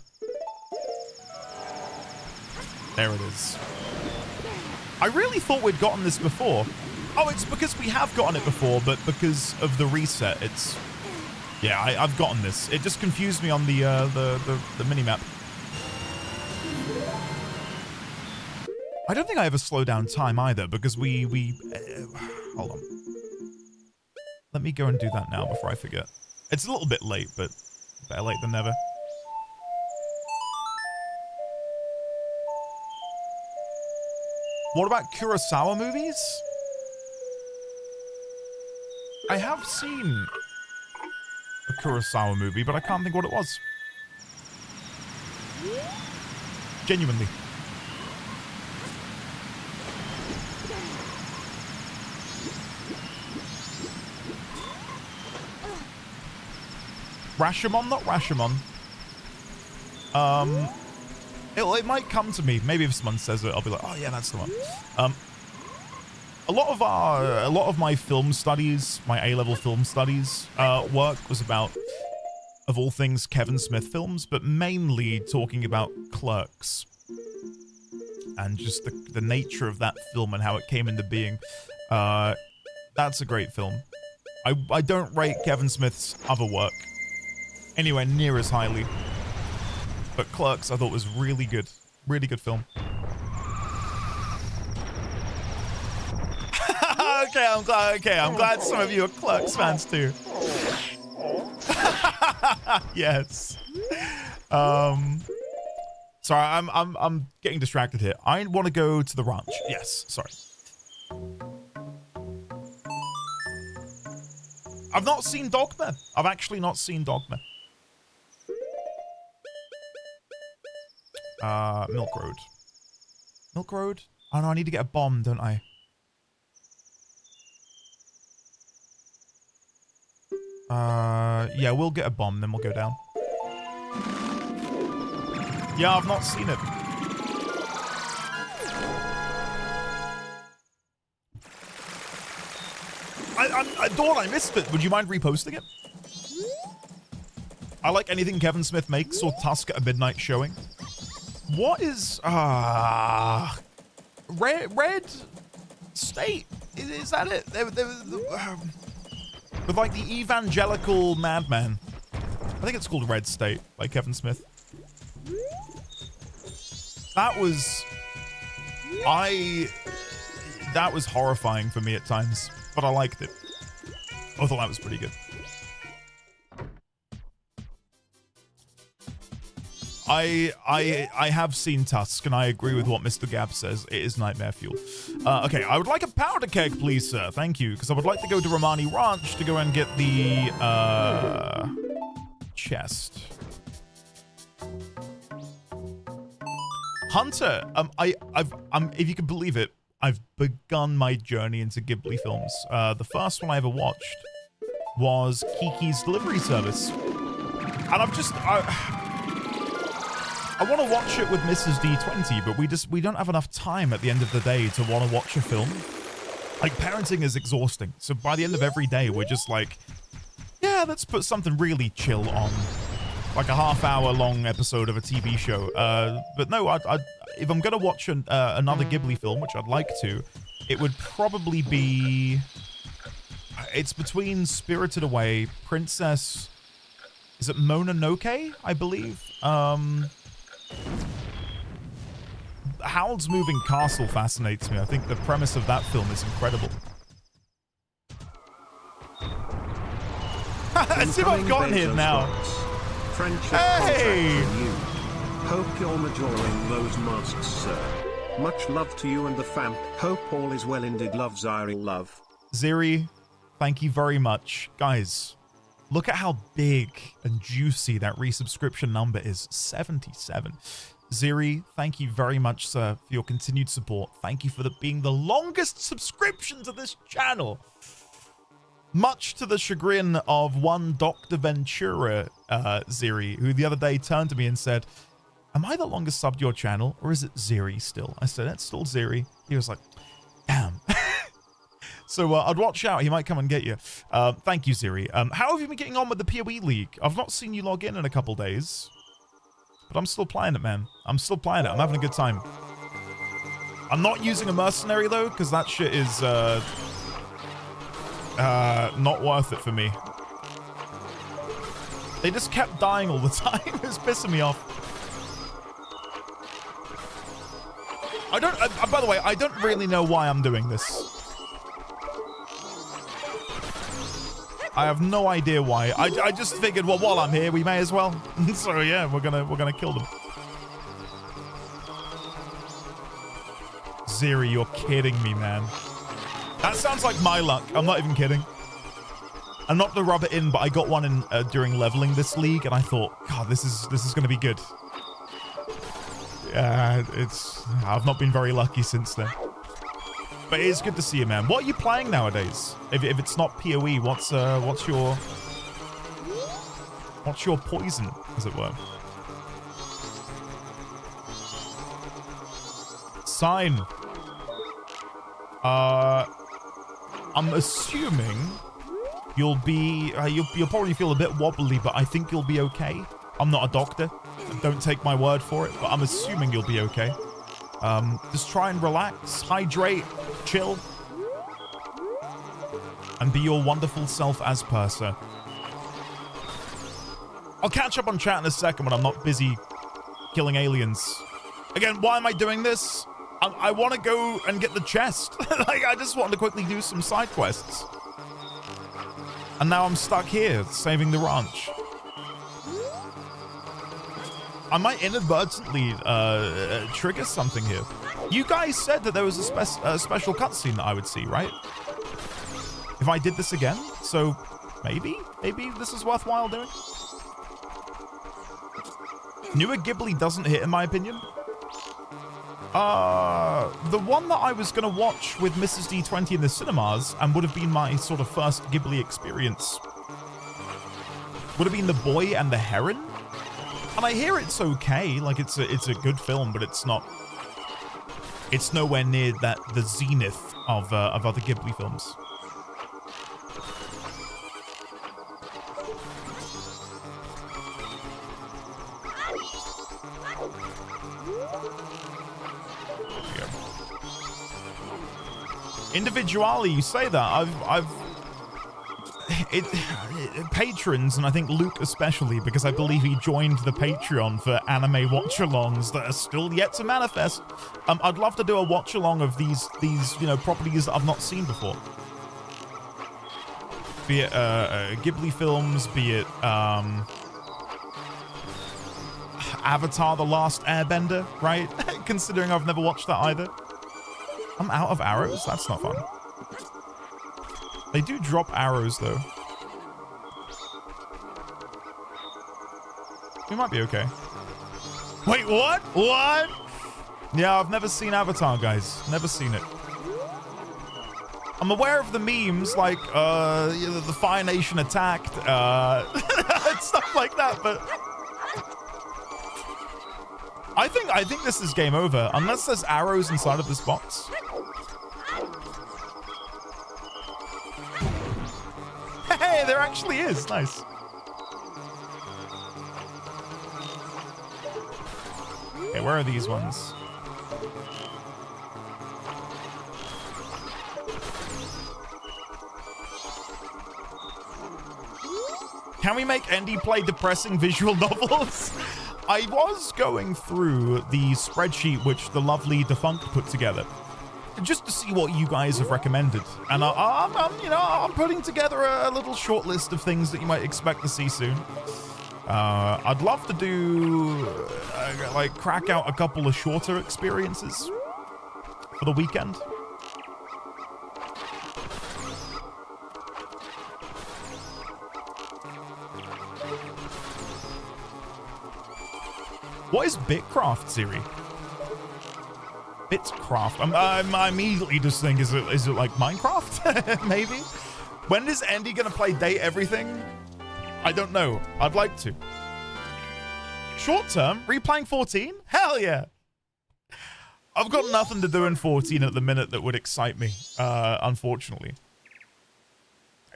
There it is. I really thought we'd gotten this before. Oh, it's because we have gotten it before, but because of the reset, it's... Yeah, I've gotten this. It just confused me on the minimap. I don't think I ever slow down time either, because hold on. Let me go and do that now before I forget. It's a little bit late, but better late than never. What about Kurosawa movies? I have seen a Kurosawa movie, but I can't think what it was. Genuinely. Rashomon, not Rashomon. It might come to me. Maybe if someone says it, I'll be like, oh yeah, that's the one. A lot of my film studies, my A-level film studies work was about, of all things, Kevin Smith films, but mainly talking about Clerks and just the nature of that film and how it came into being. That's a great film. I don't rate Kevin Smith's other work anywhere near as highly, but Clerks I thought was really good film. I'm glad some of you are Clerks fans too. Yes. Sorry, I'm getting distracted here. I want to go to the ranch. Yes, sorry. I've not seen Dogma. I've actually not seen Dogma. Milk Road. Milk Road? Oh no, I need to get a bomb, don't I? Yeah, we'll get a bomb, then we'll go down. Yeah, I've not seen it. I thought I missed it. Would you mind reposting it? I like anything Kevin Smith makes or Tusk at a midnight showing. What is Red State? Is that it? With like the evangelical madman. I think it's called Red State by Kevin Smith. That was horrifying for me at times, but I liked it. I thought that was pretty good. I have seen Tusk, and I agree with what Mr. Gab says. It is nightmare fuel. Okay, I would like a powder keg, please, sir. Thank you, because I would like to go to Romani Ranch to go and get the chest. Hunter, if you can believe it, I've begun my journey into Ghibli films. The first one I ever watched was Kiki's Delivery Service, and I want to watch it with Mrs. D20, but we don't have enough time at the end of the day to want to watch a film. Like, parenting is exhausting. So by the end of every day, we're just like, yeah, let's put something really chill on. Like a half-hour-long episode of a TV show. But no, if I'm going to watch another Ghibli film, which I'd like to, it would probably be... It's between Spirited Away, Princess... Is it Mononoke, I believe? Howl's Moving Castle fascinates me. I think the premise of that film is incredible. As if I've gotten here now. Hey! Hope you're majoring those masks, sir. Much love to you and the fam. Hope all is well indeed. Love, Zyril, love. Ziri, thank you very much. Guys, look at how big and juicy that resubscription number is. 77. Ziri, thank you very much, sir, for your continued support. Thank you for being the longest subscription to this channel. Much to the chagrin of one Dr. Ventura, Ziri, who the other day turned to me and said, am I the longest sub to your channel, or is it Ziri still? I said, it's still Ziri. He was like, damn. So I'd watch out. He might come and get you. Thank you, Ziri. How have you been getting on with the PoE League? I've not seen you log in a couple days. But I'm still playing it, man. I'm still playing it. I'm having a good time. I'm not using a mercenary, though, because that shit is not worth it for me. They just kept dying all the time. It's pissing me off. By the way, I don't really know why I'm doing this. I have no idea why. I just figured, well, while I'm here, we may as well. So yeah, we're gonna kill them. Ziri, you're kidding me, man. That sounds like my luck. I'm not even kidding. I'm not to rub it in, but I got one in during leveling this league, and I thought, God, this is gonna be good. Yeah, I've not been very lucky since then. But it is good to see you, man. What are you playing nowadays? If it's not PoE, what's your poison, as it were? Sign. I'm assuming you'll probably feel a bit wobbly, but I think you'll be okay. I'm not a doctor. Don't take my word for it, but I'm assuming you'll be okay. Just try and relax, hydrate, chill, and be your wonderful self as per, sir. I'll catch up on chat in a second when I'm not busy killing aliens. Again, why am I doing this? I want to go and get the chest. Like, I just wanted to quickly do some side quests. And now I'm stuck here, saving the ranch. I might inadvertently trigger something here. You guys said that there was a special cutscene that I would see, right? If I did this again, so maybe this is worthwhile doing. Newer Ghibli doesn't hit, in my opinion. The one that I was gonna watch with Mrs. D20 in the cinemas and would have been my sort of first Ghibli experience would have been The Boy and the Heron. And I hear it's okay, like it's a good film, but it's nowhere near the zenith of other Ghibli films. Individually, you say that. Patrons, and I think Luke especially, because I believe he joined the Patreon for anime watch-alongs that are still yet to manifest. I'd love to do a watch-along of these properties that I've not seen before. Be it Ghibli films, be it Avatar: The Last Airbender, right? Considering I've never watched that either. I'm out of arrows? That's not fun. They do drop arrows, though. We might be okay. Wait, what? What? Yeah, I've never seen Avatar, guys. Never seen it. I'm aware of the memes, like, the Fire Nation attacked, and stuff like that, but... I think this is game over, unless there's arrows inside of this box. Hey, there actually is. Nice. Okay, where are these ones? Can we make Andy play depressing visual novels? I was going through the spreadsheet which the lovely Defunct put together, just to see what you guys have recommended, and I'm putting together a little short list of things that you might expect to see soon. I'd love to do like crack out a couple of shorter experiences for the weekend. What is Bitcraft, Siri? Bitcraft. I immediately just think, is it like Minecraft? Maybe. When is Andy gonna play Date Everything? I don't know. I'd like to. Short term, replaying 14? Hell yeah. I've got nothing to do in 14 at the minute that would excite me, unfortunately.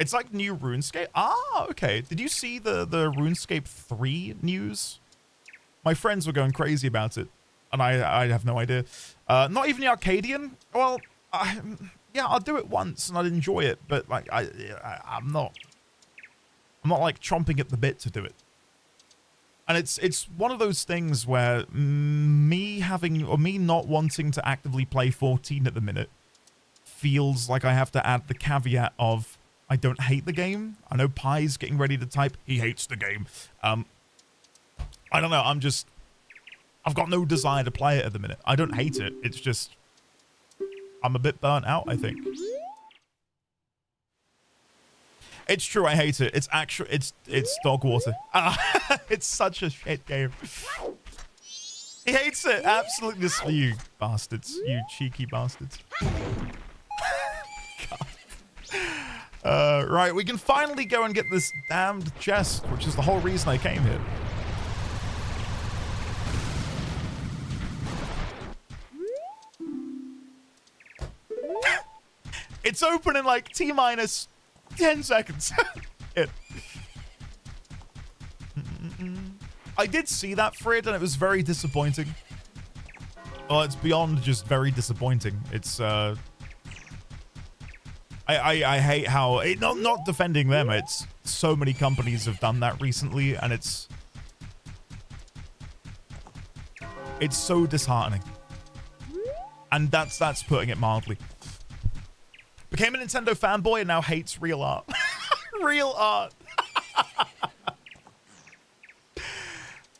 It's like new RuneScape. Ah, okay. Did you see the RuneScape 3 news? My friends were going crazy about it, and I have no idea. Not even the Arcadian? Well, yeah, I'll do it once and I'd enjoy it, but like I'm not like chomping at the bit to do it. And it's one of those things where me not wanting to actively play 14 at the minute feels like I have to add the caveat of I don't hate the game. I know Pie's getting ready to type he hates the game. I don't know, I've got no desire to play it at the minute. I don't hate it, it's just, I'm a bit burnt out, I think. It's true, I hate it. It's actually, it's dog water. It's such a shit game. He hates it, absolutely. This for you bastards, you cheeky bastards. Right, we can finally go and get this damned chest, which is the whole reason I came here. It's open in like T-minus 10 seconds. I did see that, Fred, and it was very disappointing. Well, it's beyond just very disappointing. It's, I hate how... Not defending them, it's... So many companies have done that recently, and it's so disheartening. And that's putting it mildly. Became a Nintendo fanboy and now hates real art. Real art.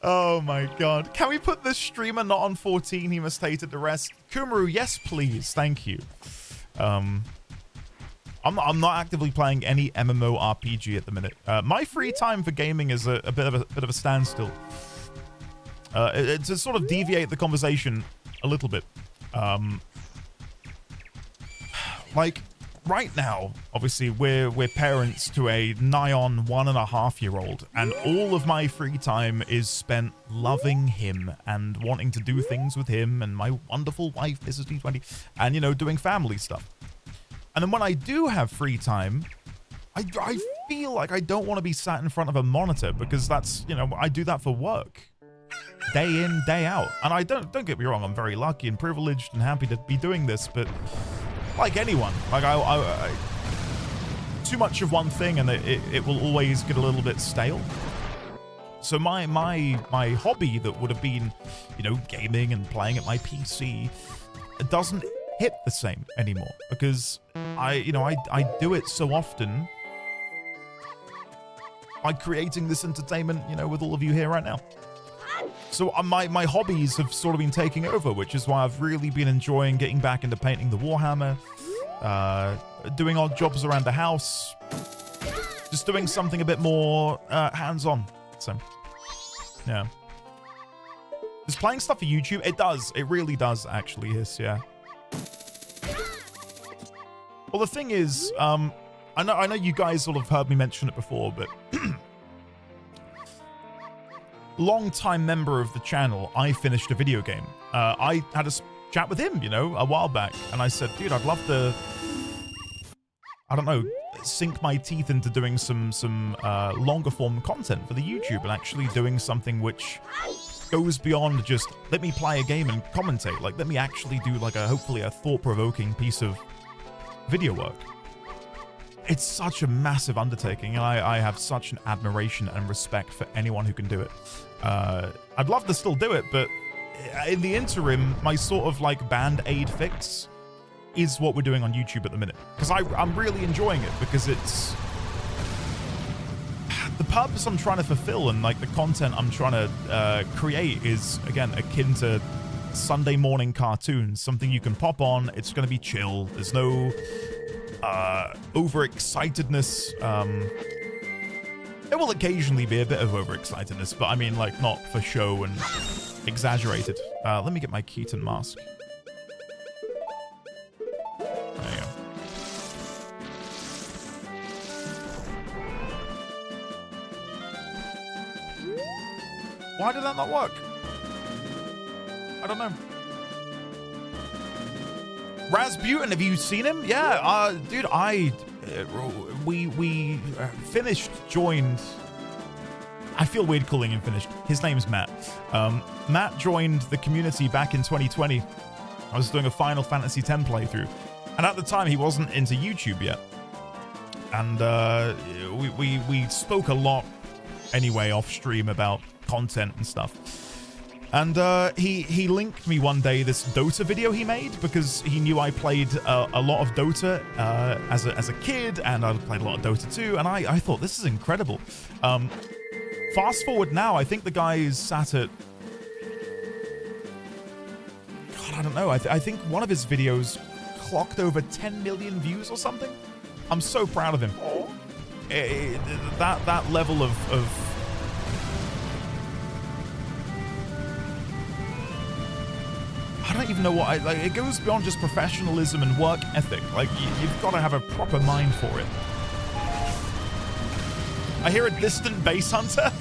Oh my god. Can we put this streamer not on 14? He must hate it the rest. Kumaru, yes please. Thank you. I'm not actively playing any MMORPG at the minute. My free time for gaming is a bit of a standstill. To sort of deviate the conversation a little bit. Like right now, obviously we're parents to a nigh on 1.5-year-old, and all of my free time is spent loving him and wanting to do things with him and my wonderful wife, Mrs. D20, and, you know, doing family stuff. And then when I do have free time, I feel like I don't want to be sat in front of a monitor, because that's, you know, I do that for work. Day in, day out. And I don't get me wrong, I'm very lucky and privileged and happy to be doing this, but like anyone, like I too much of one thing and it will always get a little bit stale. So my hobby that would have been, you know, gaming and playing at my PC, it doesn't hit the same anymore, because I do it so often by creating this entertainment, you know, with all of you here right now. So my hobbies have sort of been taking over, which is why I've really been enjoying getting back into painting the Warhammer, doing odd jobs around the house, just doing something a bit more hands-on. So, yeah. Does playing stuff for YouTube? It does. It really does, actually, yes, yeah. Well, the thing is, I know you guys will have heard me mention it before, but long-time member of the channel, I finished a video game. I had a chat with him, you know, a while back, and I said, dude, I'd love to, I don't know, sink my teeth into doing some longer form content for the YouTube, and actually doing something which goes beyond just let me play a game and commentate. Like, let me actually do like hopefully a thought-provoking piece of video work. it's such a massive undertaking, and I have such an admiration and respect for anyone who can do it. I'd love to still do it, but in the interim, my sort of like band-aid fix is what we're doing on YouTube at the minute, because I'm really enjoying it, because it's the purpose I'm trying to fulfill, and like the content I'm trying to create is, again, akin to Sunday morning cartoons, something you can pop on. It's going to be chill. There's no overexcitedness. There will occasionally be a bit of overexcitedness, but I mean, like, not for show and exaggerated. Let me get my Keaton mask. There you go. Why did that not work? I don't know. Rasputin, have you seen him? Yeah, dude, we finished, joined. I feel weird calling him finished. His name's Matt. Matt joined the community back in 2020. I was doing a Final Fantasy X playthrough, and at the time he wasn't into YouTube yet. And we spoke a lot anyway off stream about content and stuff. And he linked me one day this Dota video he made, because he knew I played a lot of Dota as a kid, and I played a lot of Dota 2, and I thought, this is incredible. Fast forward now, I think the guy is sat at, God, I don't know, I think one of his videos clocked over 10 million views or something. I'm so proud of him. That level of I don't even know what like. It goes beyond just professionalism and work ethic. Like, you've got to have a proper mind for it. I hear a distant bass hunter.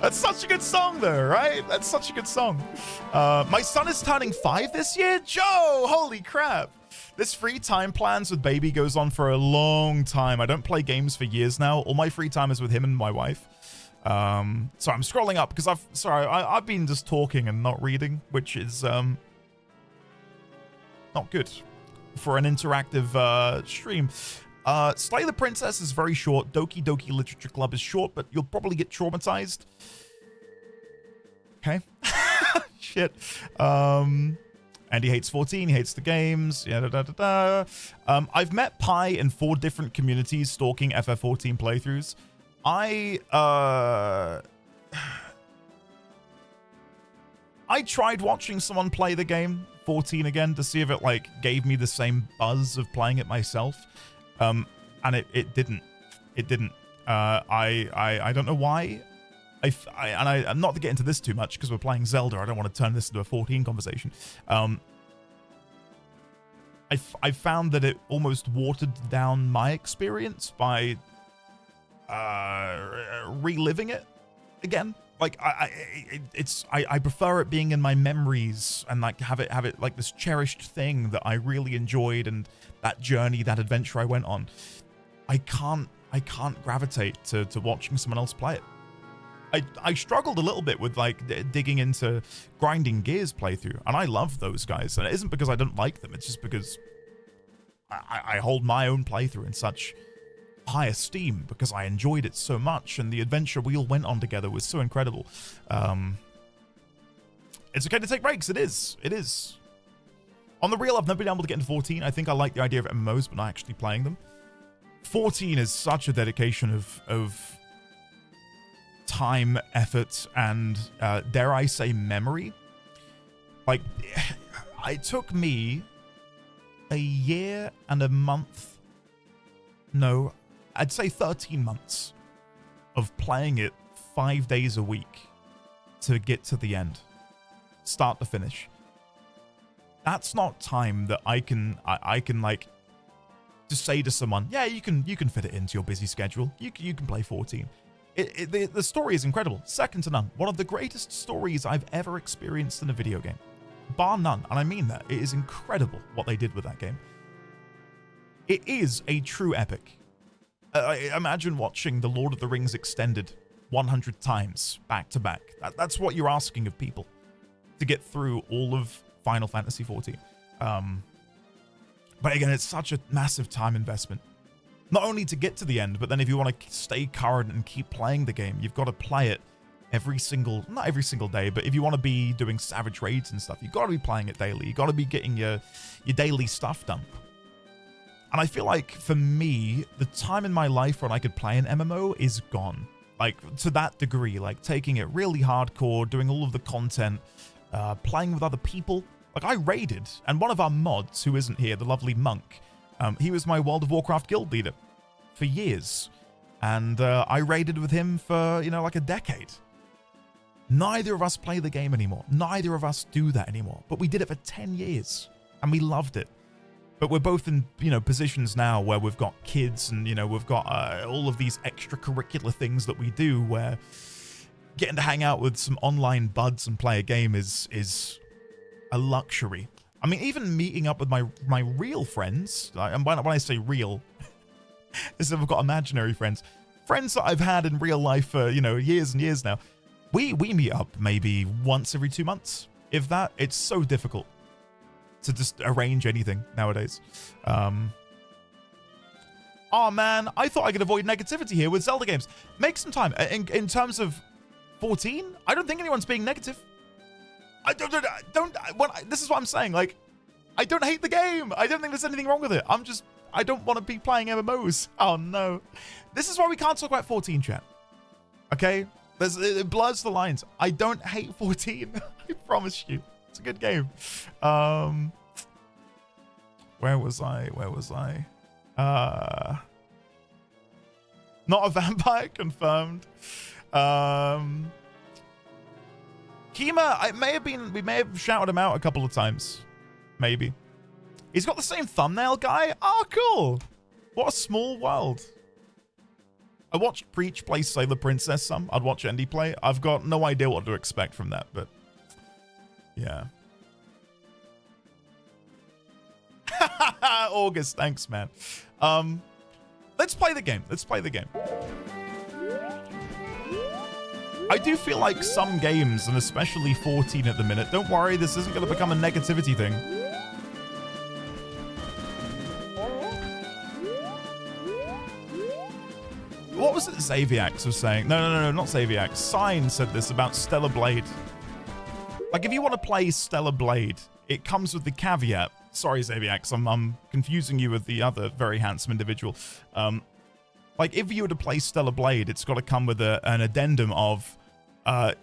That's such a good song, though, right? That's such a good song. My son is turning 5 this year. Joe, holy crap. This free time plans with baby goes on for a long time. I don't play games for years now. All my free time is with him and my wife. So I'm scrolling up because I've been just talking and not reading, which is not good for an interactive stream. Slay the Princess is very short. Doki Doki Literature Club is short, but you'll probably get traumatized. Okay. Shit. And he hates 14. He hates the games. Yeah, I've met Pi in 4 different communities stalking FF14 playthroughs. I tried watching someone play the game 14 again to see if it like gave me the same buzz of playing it myself, and it didn't. I don't know why. I'm not to get into this too much because we're playing Zelda. I don't want to turn this into a 14 conversation. I found that it almost watered down my experience by reliving it again. Like I prefer it being in my memories and like have it like this cherished thing that I really enjoyed, and that journey, that adventure I went on. I can't gravitate to watching someone else play it. I struggled a little bit with like digging into Grinding Gears playthrough, and I love those guys, and it isn't because I don't like them, it's just because I hold my own playthrough in such high esteem because I enjoyed it so much, and the adventure we all went on together was so incredible. It's okay to take breaks. It is. On the real, I've never been able to get into 14. I think I like the idea of MMOs, but not actually playing them. 14 is such a dedication of time, effort, and dare I say memory. Like, it took me a year and a month, no, I'd say 13 months of playing it 5 days a week to get to the end, start to finish. That's not time that I can like just say to someone, yeah, you can fit it into your busy schedule. You can play 14. The story is incredible, second to none. One of the greatest stories I've ever experienced in a video game, bar none. And I mean that. It is incredible what they did with that game. It is a true epic. Imagine watching The Lord of the Rings Extended 100 times back to back. That's what you're asking of people to get through all of Final Fantasy XIV. But again, it's such a massive time investment. Not only to get to the end, but then if you want to stay current and keep playing the game, you've got to play it not every single day, but if you want to be doing savage raids and stuff, you've got to be playing it daily. You've got to be getting your daily stuff done. And I feel like, for me, the time in my life when I could play an MMO is gone. Like, to that degree, like, taking it really hardcore, doing all of the content, playing with other people. Like, I raided, and one of our mods, who isn't here, the lovely Monk, he was my World of Warcraft guild leader for years. And I raided with him for, like a decade. Neither of us play the game anymore. Neither of us do that anymore. But we did it for 10 years, and we loved it. But we're both in, positions now where we've got kids and, we've got all of these extracurricular things that we do, where getting to hang out with some online buds and play a game is a luxury. I mean, even meeting up with my real friends, and when I say real, is that I've got imaginary friends that I've had in real life for, years and years now. We meet up maybe once every 2 months. If that, it's so difficult to just arrange anything nowadays. Oh man, I thought I could avoid negativity here with Zelda games. Make some time. In terms of 14, I don't think anyone's being negative. This is what I'm saying. Like, I don't hate the game. I don't think there's anything wrong with it. I don't want to be playing MMOs. Oh no. This is why we can't talk about 14, chat. Okay? It blurs the lines. I don't hate 14. I promise you. It's a good game. Where was I? Not a vampire, confirmed. Kima, we may have shouted him out a couple of times. Maybe. He's got the same thumbnail guy? Oh, cool. What a small world. I watched Preach play Sailor Princess some. I'd watch Andy play. I've got no idea what to expect from that, but yeah. August, thanks, man. Let's play the game. I do feel like some games, and especially 14 at the minute, don't worry, this isn't going to become a negativity thing. What was it Xaviax was saying? No, not Xaviax. Sign said this about Stellar Blade. Like, if you want to play Stellar Blade, it comes with the caveat. Sorry, Xaviax, I'm confusing you with the other very handsome individual. Like, if you were to play Stellar Blade, it's got to come with an addendum of, I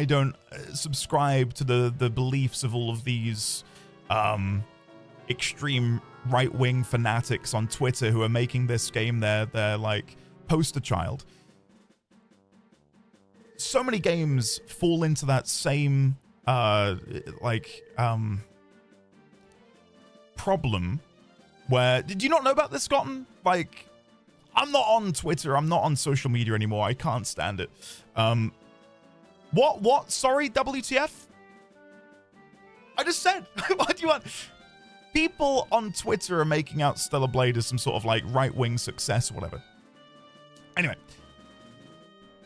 don't subscribe to the beliefs of all of these extreme right-wing fanatics on Twitter who are making this game their like poster child. So many games fall into that same problem where, did you not know about this, Scotton? Like, I'm not on Twitter, I'm not on social media anymore, I can't stand it. What? Sorry, WTF? I just said, what do you want? People on Twitter are making out Stellar Blade as some sort of like right-wing success or whatever. Anyway,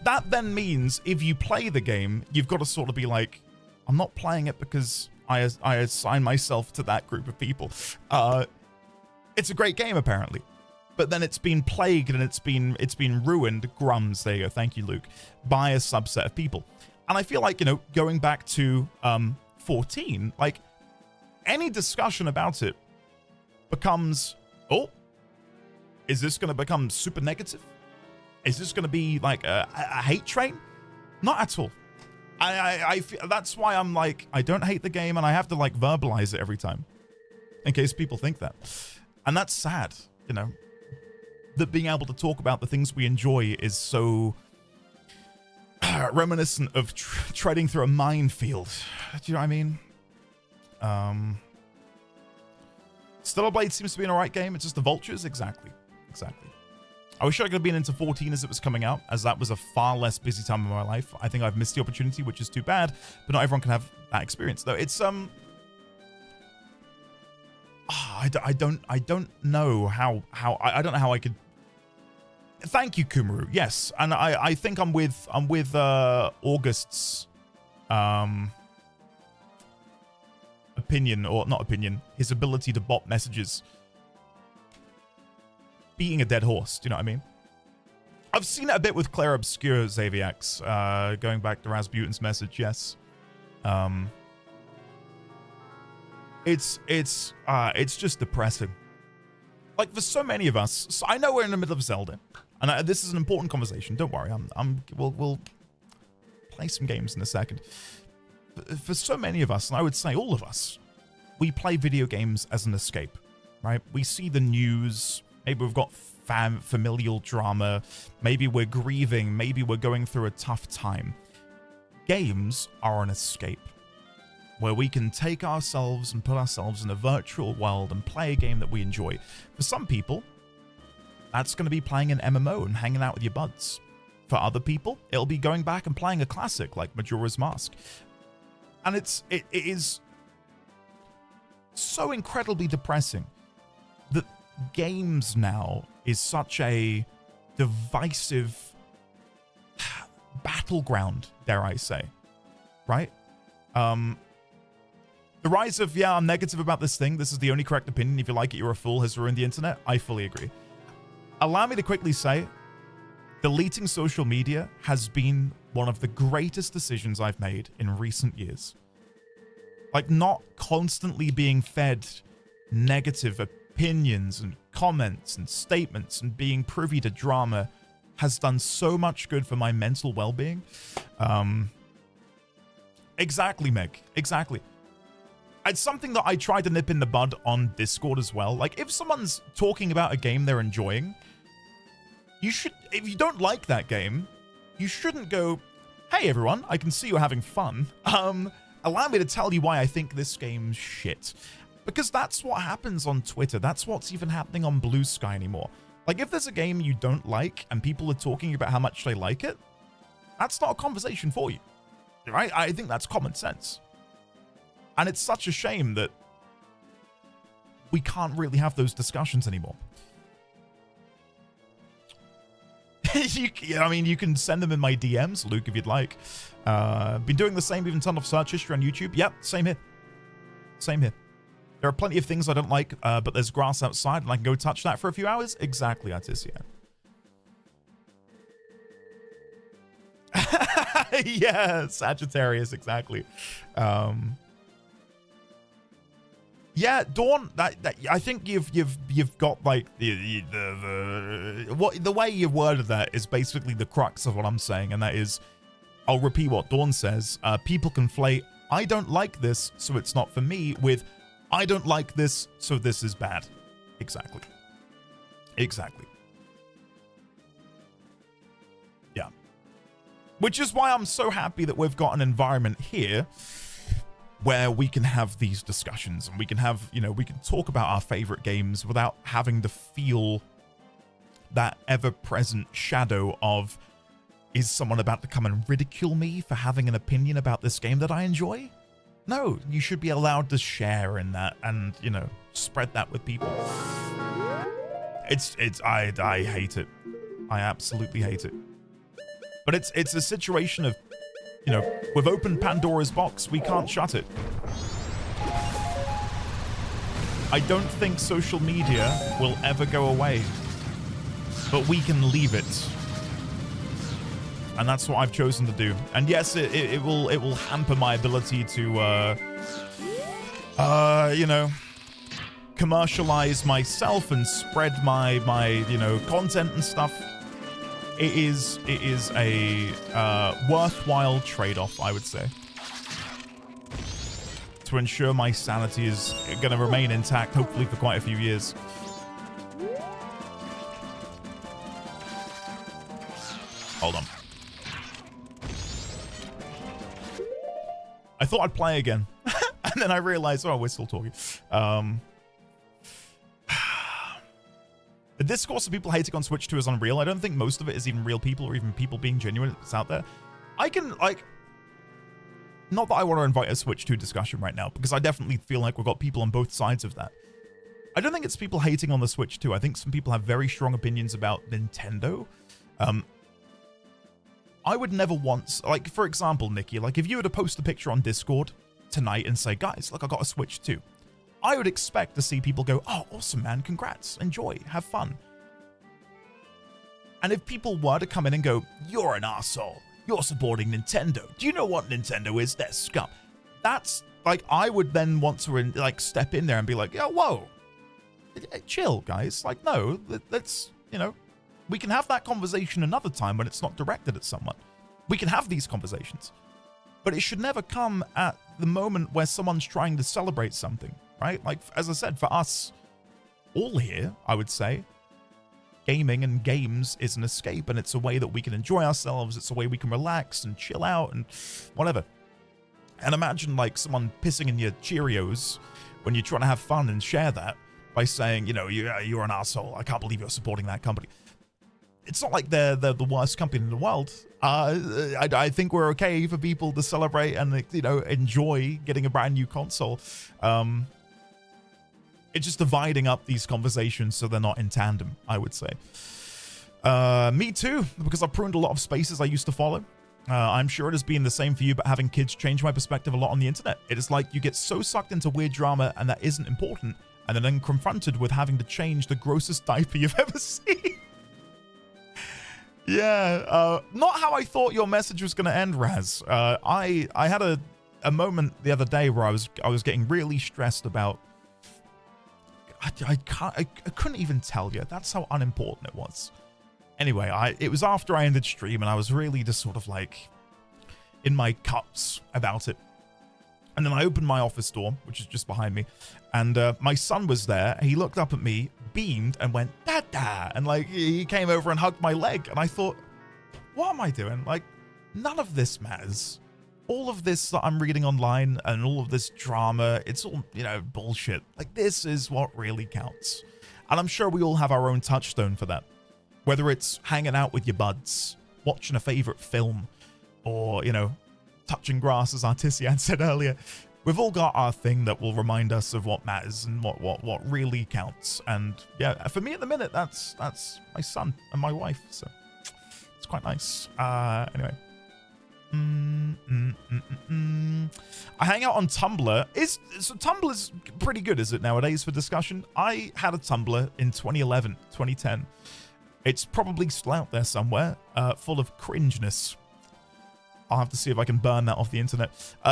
that then means if you play the game, you've got to sort of be like, I'm not playing it because I assign myself to that group of people. It's a great game apparently, but then it's been plagued and it's been ruined. Grums, there you go. Thank you, Luke. By a subset of people, and I feel like, going back to 14, like, any discussion about it becomes, oh, is this going to become super negative? Is this going to be like a hate train? Not at all. I feel, that's why I'm like, I don't hate the game, and I have to like verbalize it every time in case people think that. And that's sad, that being able to talk about the things we enjoy is so reminiscent of treading through a minefield. Do you know what I mean? Stellar Blade seems to be an alright game. It's just the vultures. Exactly. I wish I could have been into 14 as it was coming out, as that was a far less busy time in my life. I think I've missed the opportunity, which is too bad, but not everyone can have that experience. Though it's I don't know how I don't know how I could. Thank you, Kumaru. Yes, and I think I'm with August's opinion, or not opinion, his ability to bot messages beating a dead horse. Do you know what I mean? I've seen it a bit with Claire Obscure, Xaviax, going back to Rasputin's message, yes. It's just depressing. Like, for so many of us, so I know we're in the middle of Zelda, and this is an important conversation. Don't worry, we'll play some games in a second. For so many of us, and I would say all of us, we play video games as an escape, right? We see the news. Maybe we've got familial drama. Maybe we're grieving. Maybe we're going through a tough time. Games are an escape where we can take ourselves and put ourselves in a virtual world and play a game that we enjoy. For some people, that's going to be playing an MMO and hanging out with your buds. For other people, it'll be going back and playing a classic like Majora's Mask. And it is so incredibly depressing that games now is such a divisive battleground, dare I say, right? The rise of, yeah, I'm negative about this thing. This is the only correct opinion. If you like it, you're a fool. Has ruined the internet. I fully agree. Allow me to quickly say, deleting social media has been one of the greatest decisions I've made in recent years. Like, not constantly being fed negative opinions and comments and statements and being privy to drama has done so much good for my mental well-being. Exactly, Meg. Exactly. It's something that I try to nip in the bud on Discord as well. Like, if someone's talking about a game they're enjoying, you should, if you don't like that game, you shouldn't go, hey everyone, I can see you're having fun. Allow me to tell you why I think this game's shit. Because that's what happens on Twitter. That's what's even happening on Blue Sky anymore. Like, if there's a game you don't like and people are talking about how much they like it, that's not a conversation for you, right? I think that's common sense. And it's such a shame that we can't really have those discussions anymore. I mean, you can send them in my DMs, Luke, if you'd like. Been doing the same, even ton of search history on YouTube. Yep, same here. Same here. There are plenty of things I don't like, but there's grass outside and I can go touch that for a few hours. Exactly, Articia. Yeah, Sagittarius, exactly. Yeah, Dawn. I think you've got like the way you worded that is basically the crux of what I'm saying, and that is, I'll repeat what Dawn says. People conflate "I don't like this, so it's not for me" with "I don't like this, so this is bad." Exactly. Exactly. Yeah. Which is why I'm so happy that we've got an environment here where we can have these discussions and we can have, you know, we can talk about our favorite games without having to feel that ever-present shadow of, is someone about to come and ridicule me for having an opinion about this game that I enjoy? No, you should be allowed to share in that and, you know, spread that with people. I hate it. I absolutely hate it. But it's a situation of, you know, we've opened Pandora's box, we can't shut it. I don't think social media will ever go away, but we can leave it. And that's what I've chosen to do. And yes, it will hamper my ability to, you know, commercialize myself and spread my you know, content and stuff. It is a worthwhile trade-off, I would say, to ensure my sanity is going to remain intact, hopefully for quite a few years. Hold on. I thought I'd play again, and then I realized, oh, we're still talking. The discourse of people hating on Switch 2 is unreal. I don't think most of it is even real people or even people being genuine. It's out there. I can, like, not that I want to invite a Switch 2 discussion right now, because I definitely feel like we've got people on both sides of that. I don't think it's people hating on the Switch 2. I think some people have very strong opinions about Nintendo. I would never once, like, for example, Nikki, like, if you were to post a picture on Discord tonight and say, guys, look, I got a Switch 2. I would expect to see people go, oh, awesome, man. Congrats. Enjoy. Have fun. And if people were to come in and go, you're an arsehole. You're supporting Nintendo. Do you know what Nintendo is? They're scum. That's like, I would then want to like step in there and be like, yeah, whoa, chill, guys. Like, no, let's, you know, we can have that conversation another time when it's not directed at someone. We can have these conversations, but it should never come at the moment where someone's trying to celebrate something, right? Like, as I said, for us all here, I would say, gaming and games is an escape, and it's a way that we can enjoy ourselves. It's a way we can relax and chill out and whatever. And imagine like someone pissing in your Cheerios when you're trying to have fun and share that by saying, you know, you're an asshole. I can't believe you're supporting that company. It's not like they're the worst company in the world. I think we're okay for people to celebrate and, you know, enjoy getting a brand new console. It's just dividing up these conversations so they're not in tandem, I would say. Me too, because I've pruned a lot of spaces I used to follow. I'm sure it has been the same for you, but having kids changed my perspective a lot on the internet. It is like you get so sucked into weird drama and that isn't important, and then confronted with having to change the grossest diaper you've ever seen. Yeah, not how I thought your message was going to end, Raz. I had a moment the other day where I was getting really stressed about. I couldn't even tell you. That's how unimportant it was. Anyway, it was after I ended stream, and I was really just sort of like in my cups about it. And then I opened my office door, which is just behind me, and my son was there. He looked up at me, beamed, and went, "Dada!" And like he came over and hugged my leg, and I thought, what am I doing? Like, none of this matters. All of this that I'm reading online and all of this drama, it's all, you know, bullshit. Like, this is what really counts. And I'm sure we all have our own touchstone for that. Whether it's hanging out with your buds, watching a favorite film, or, you know, touching grass, as Artisian said earlier. We've all got our thing that will remind us of what matters and what really counts. And yeah, for me at the minute, that's my son and my wife. So it's quite nice. Anyway. I hang out on Tumblr. So Tumblr's pretty good, is it, nowadays for discussion? I had a Tumblr in 2011, 2010. It's probably still out there somewhere, full of cringeness. I'll have to see if I can burn that off the internet.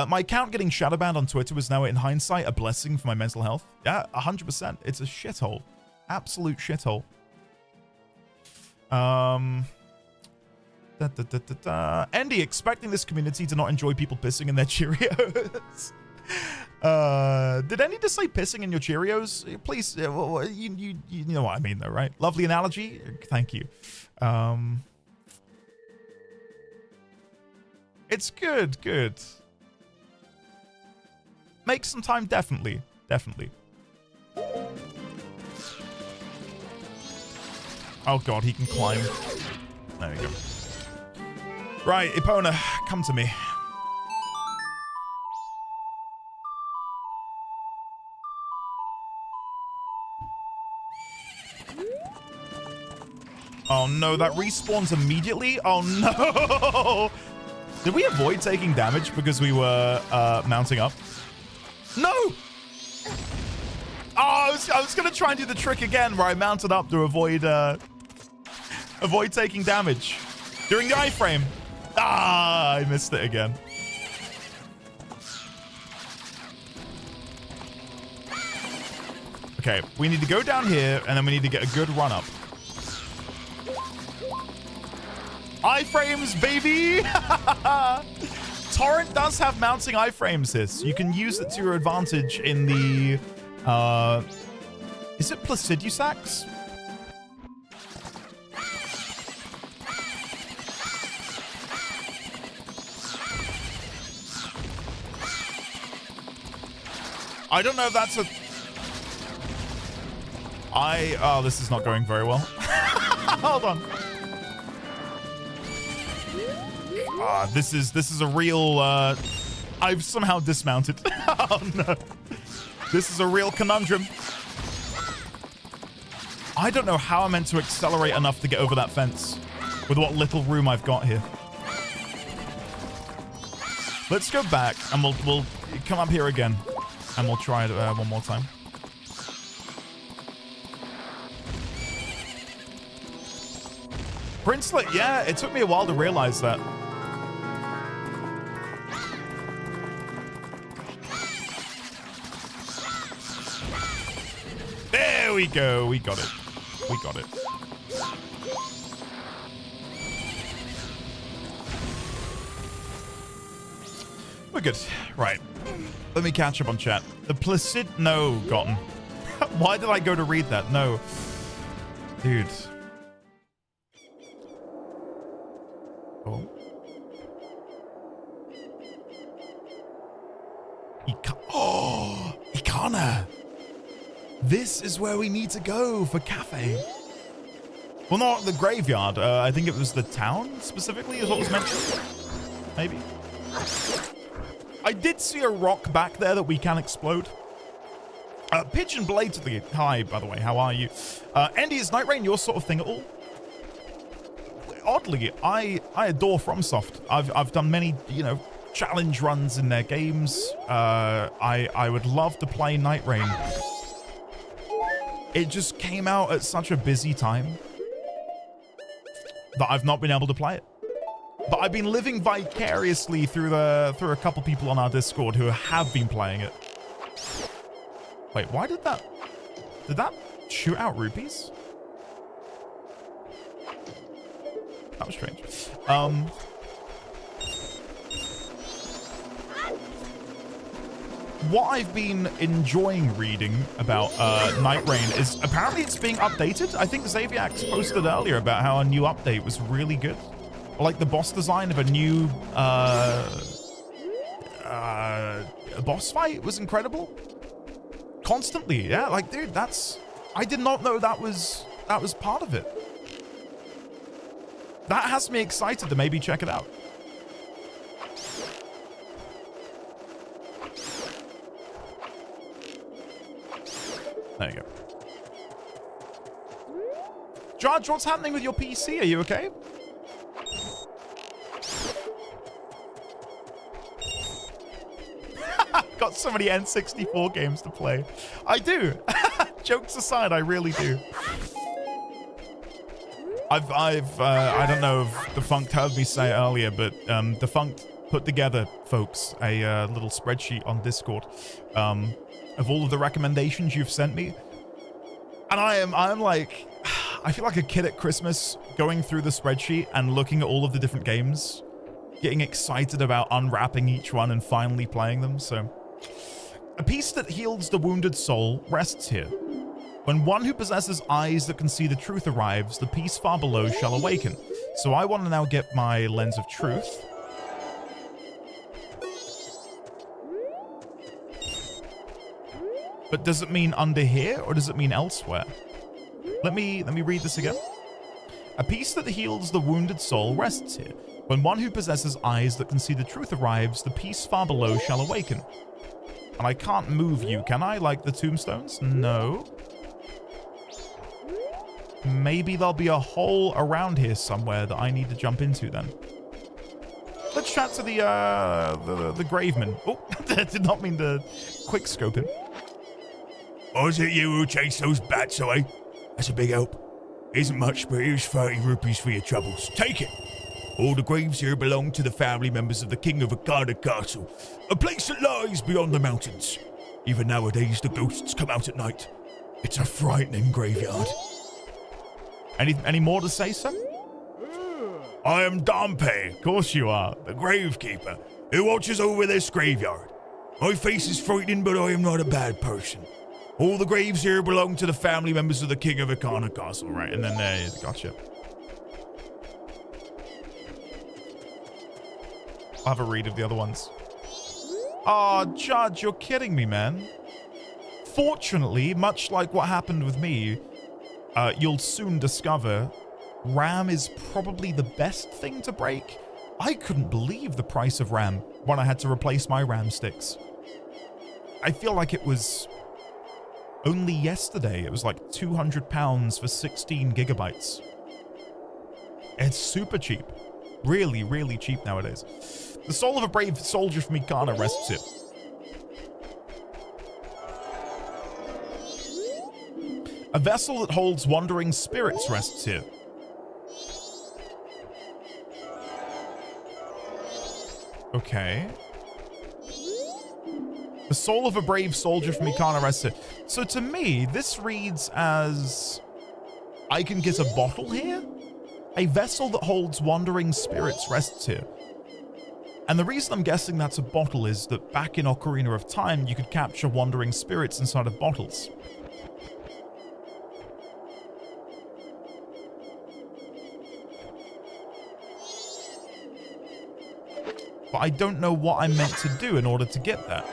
My account getting shadow banned on Twitter was now, in hindsight, a blessing for my mental health. Yeah, 100%. It's a shithole. Absolute shithole. Andy, expecting this community to not enjoy people pissing in their Cheerios. Did Andy just say pissing in your Cheerios? Please, you know what I mean, though, right? Lovely analogy. Thank you. It's good, good. Make some time, definitely. Oh god, he can climb. There we go. Right, Epona, come to me. Oh no, that respawns immediately? Oh no! Did we avoid taking damage because we were mounting up? No! Oh, I was gonna try and do the trick again where I mounted up to avoid taking damage during the iframe. Ah, I missed it again. Okay, we need to go down here and then we need to get a good run up. Iframes, baby! Torrent does have mounting iframes, Hiss. You can use it to your advantage in the... is it Placidusax? I don't know if that's a... Oh, this is not going very well. Hold on. This is a real, I've somehow dismounted. Oh no. This is a real conundrum. I don't know how I'm meant to accelerate enough to get over that fence with what little room I've got here. Let's go back and we'll come up here again, and we'll try it one more time. Princelet, yeah, it took me a while to realize that. There we go. We got it. We got it. We're good. Right. Let me catch up on chat. The Placid... No, Gotten. Why did I go to read that? No. Dude. Oh. Oh! Ikana! This is where we need to go for cafe. Well, not the graveyard. I think it was the town, specifically, is what was mentioned. Maybe. I did see a rock back there that we can explode. Pigeon Bladedly. Hi, by the way. How are you? Andy, is Night Rain your sort of thing at all? Oddly, I adore FromSoft. I've done many, challenge runs in their games. I would love to play Night Rain. It just came out at such a busy time that I've not been able to play it. But I've been living vicariously through a couple people on our Discord who have been playing it. Wait, why did that shoot out rupees? That was strange. What I've been enjoying reading about Night Rain is apparently it's being updated. I think Xaviax posted earlier about how a new update was really good. Like the boss design of a new boss fight was incredible. Constantly, yeah. Like, dude, I did not know that was part of it. That has me excited to maybe check it out. There you go. Judge, what's happening with your PC? Are you okay? Got so many N64 games to play. I do. Jokes aside, I really do. I don't know if Defunct heard me say it earlier, but Defunct put together, folks, a little spreadsheet on Discord of all of the recommendations you've sent me. And I'm like, I feel like a kid at Christmas going through the spreadsheet and looking at all of the different games, getting excited about unwrapping each one and finally playing them. So, a piece that heals the wounded soul rests here. When one who possesses eyes that can see the truth arrives, the peace far below shall awaken. So I want to now get my lens of truth. But does it mean under here or does it mean elsewhere? Let me read this again. A peace that heals the wounded soul rests here. When one who possesses eyes that can see the truth arrives, the peace far below shall awaken. And I can't move you, can I? Like the tombstones? No. Maybe there'll be a hole around here somewhere that I need to jump into then. Let's chat to the Graveman. Oh, I did not mean to quick scope him. Was it you who chased those bats away? That's a big help. Isn't much, but here's 30 rupees for your troubles. Take it. All the graves here belong to the family members of the King of Akana Castle, a place that lies beyond the mountains. Even nowadays, the ghosts come out at night. It's a frightening graveyard. Any more to say, sir? I am Dampe, Of course you are. the gravekeeper, who watches over this graveyard. My face is frightening, but I am not a bad person. All the graves here belong to the family members of the King of Akana Castle. Right, and then there, gotcha. I'll have a read of the other ones. Oh, Judge, you're kidding me, man. Fortunately, much like what happened with me, you'll soon discover RAM is probably the best thing to break. I couldn't believe the price of RAM when I had to replace my RAM sticks. I feel like it was only yesterday. It was like £200 for 16 gigabytes. It's super cheap. Really, really cheap nowadays. The soul of a brave soldier from Ikana rests here. A vessel that holds wandering spirits rests here. Okay. The soul of a brave soldier from Ikana rests here. So to me, this reads as... I can get a bottle here? A vessel that holds wandering spirits rests here. And the reason I'm guessing that's a bottle is that back in Ocarina of Time, you could capture wandering spirits inside of bottles. But I don't know what I'm meant to do in order to get that.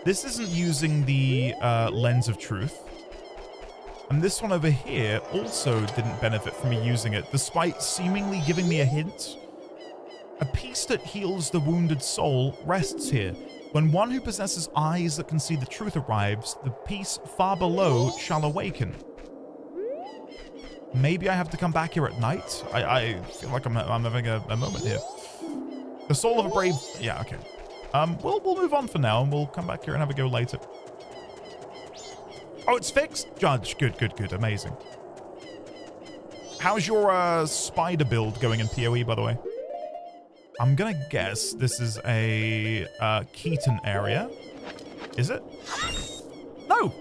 This isn't using the lens of truth. And this one over here also didn't benefit from me using it, despite seemingly giving me a hint. A piece that heals the wounded soul rests here. When one who possesses eyes that can see the truth arrives, the piece far below shall awaken. Maybe I have to come back here at night? I feel like I'm having a moment here. The soul of a brave... Yeah, okay. We'll move on for now, and we'll come back here and have a go later. Oh, it's fixed? Judge. Good, good, good. Amazing. How's your spider build going in PoE, by the way? I'm gonna guess this is a Keaton area. Is it? No!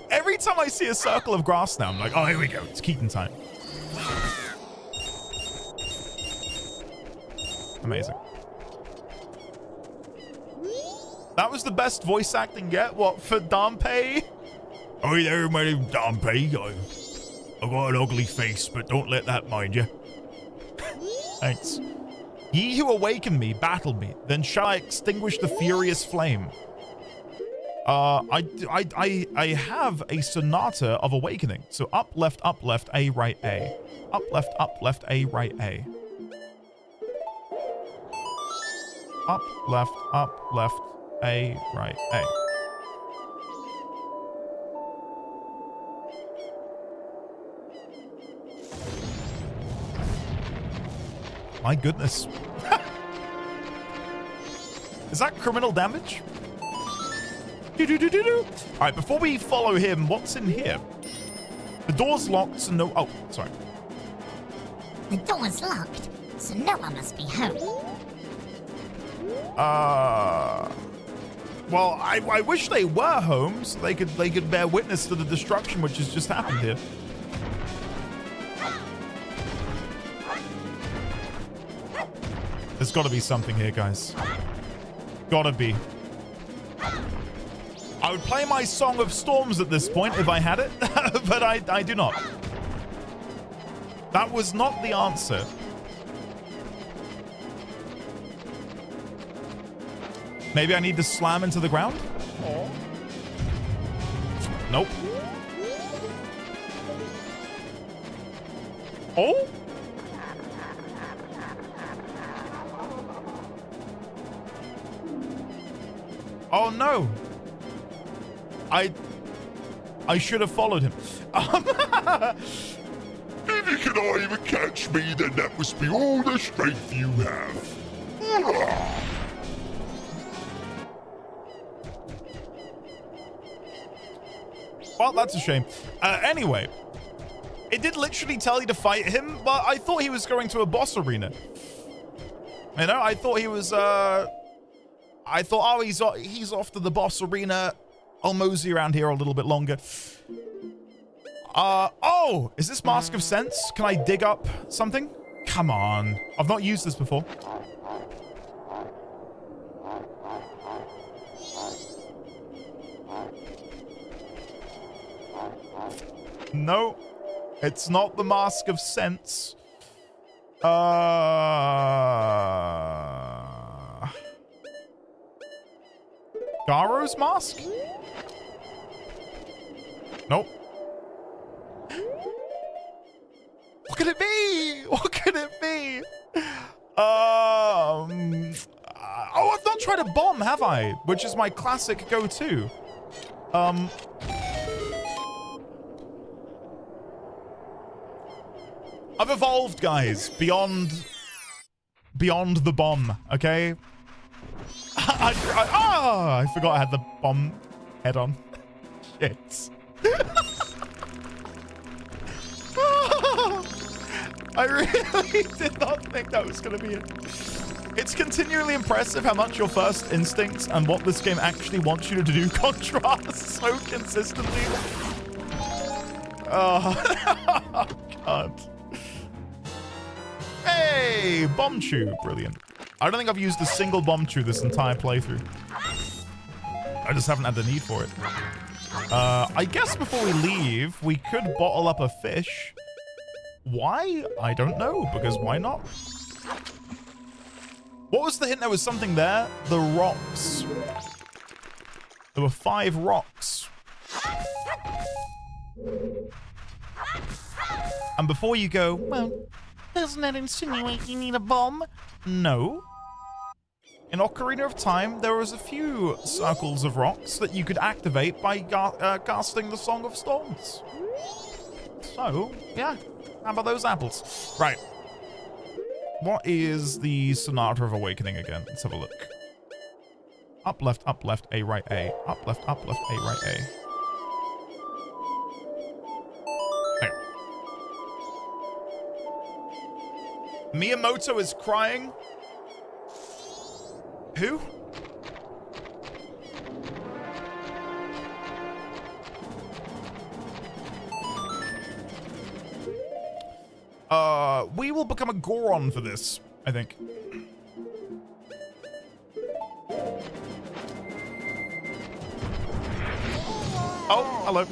Every time I see a circle of grass now, I'm like, oh, here we go. It's Keaton time. Amazing. That was the best voice acting yet. What, for Dampe? Hi there, my name's Dampe. I've got an ugly face, but don't let that mind you. Thanks. Ye who awaken me, battle me, then shall I extinguish the furious flame. I have a sonata of awakening. So up, left, A, right, A. Up, left, A, right, A. Up, left, A, right, A. My goodness. Is that criminal damage? All right, before we follow him, what's in here? The door's locked, so no... Oh, sorry. The door's locked, so no one must be home. Well, I wish they were home so they could bear witness to the destruction which has just happened here. There's got to be something here, guys. Gotta be. I would play my Song of Storms at this point if I had it, but I do not. That was not the answer. Maybe I need to slam into the ground? Nope. Oh? Oh no. I should have followed him. If you cannot even catch me, then that must be all the strength you have. Well, that's a shame. Anyway, it did literally tell you to fight him, but I thought he was going to a boss arena. You know, I thought he was, I thought, oh, he's off to the boss arena. I'll mosey around here a little bit longer. Oh, is this Mask of Sense? Can I dig up something? Come on. I've not used this before. No, it's not the Mask of Sense. Garo's mask? Nope. What could it be? What could it be? Oh, I've not tried a bomb, have I? Which is my classic go-to. I've evolved, guys, beyond the bomb, okay? I forgot I had the bomb head on. Shit. I really did not think that was going to be it. It's continually impressive how much your first instincts and what this game actually wants you to do contrast so consistently. Oh, God. Hey, bomb chew. Brilliant. I don't think I've used a single bomb chew this entire playthrough. I just haven't had the need for it. I guess before we leave, we could bottle up a fish. Why? I don't know, because why not? What was the hint? There was something there. The rocks. There were 5 rocks. And before you go, well, doesn't that insinuate you need a bomb? No. In Ocarina of Time, there was a few circles of rocks that you could activate by casting the Song of Storms. So, yeah. How about those apples? Right. What is the Sonata of Awakening again? Let's have a look. Up, left, A, right, A. Up, left, A, right, A. There. Miyamoto is crying. Who? We will become a Goron for this, I think. Oh, hello.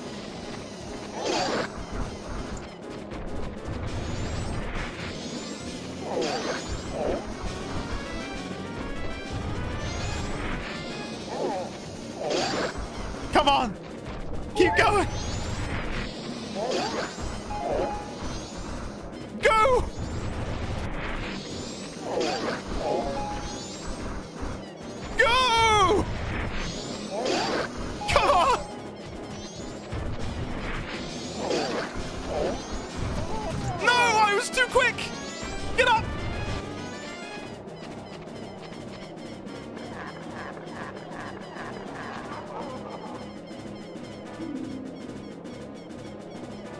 Come on! Keep going! Go! Go! Come on! No, I was too quick! Get up!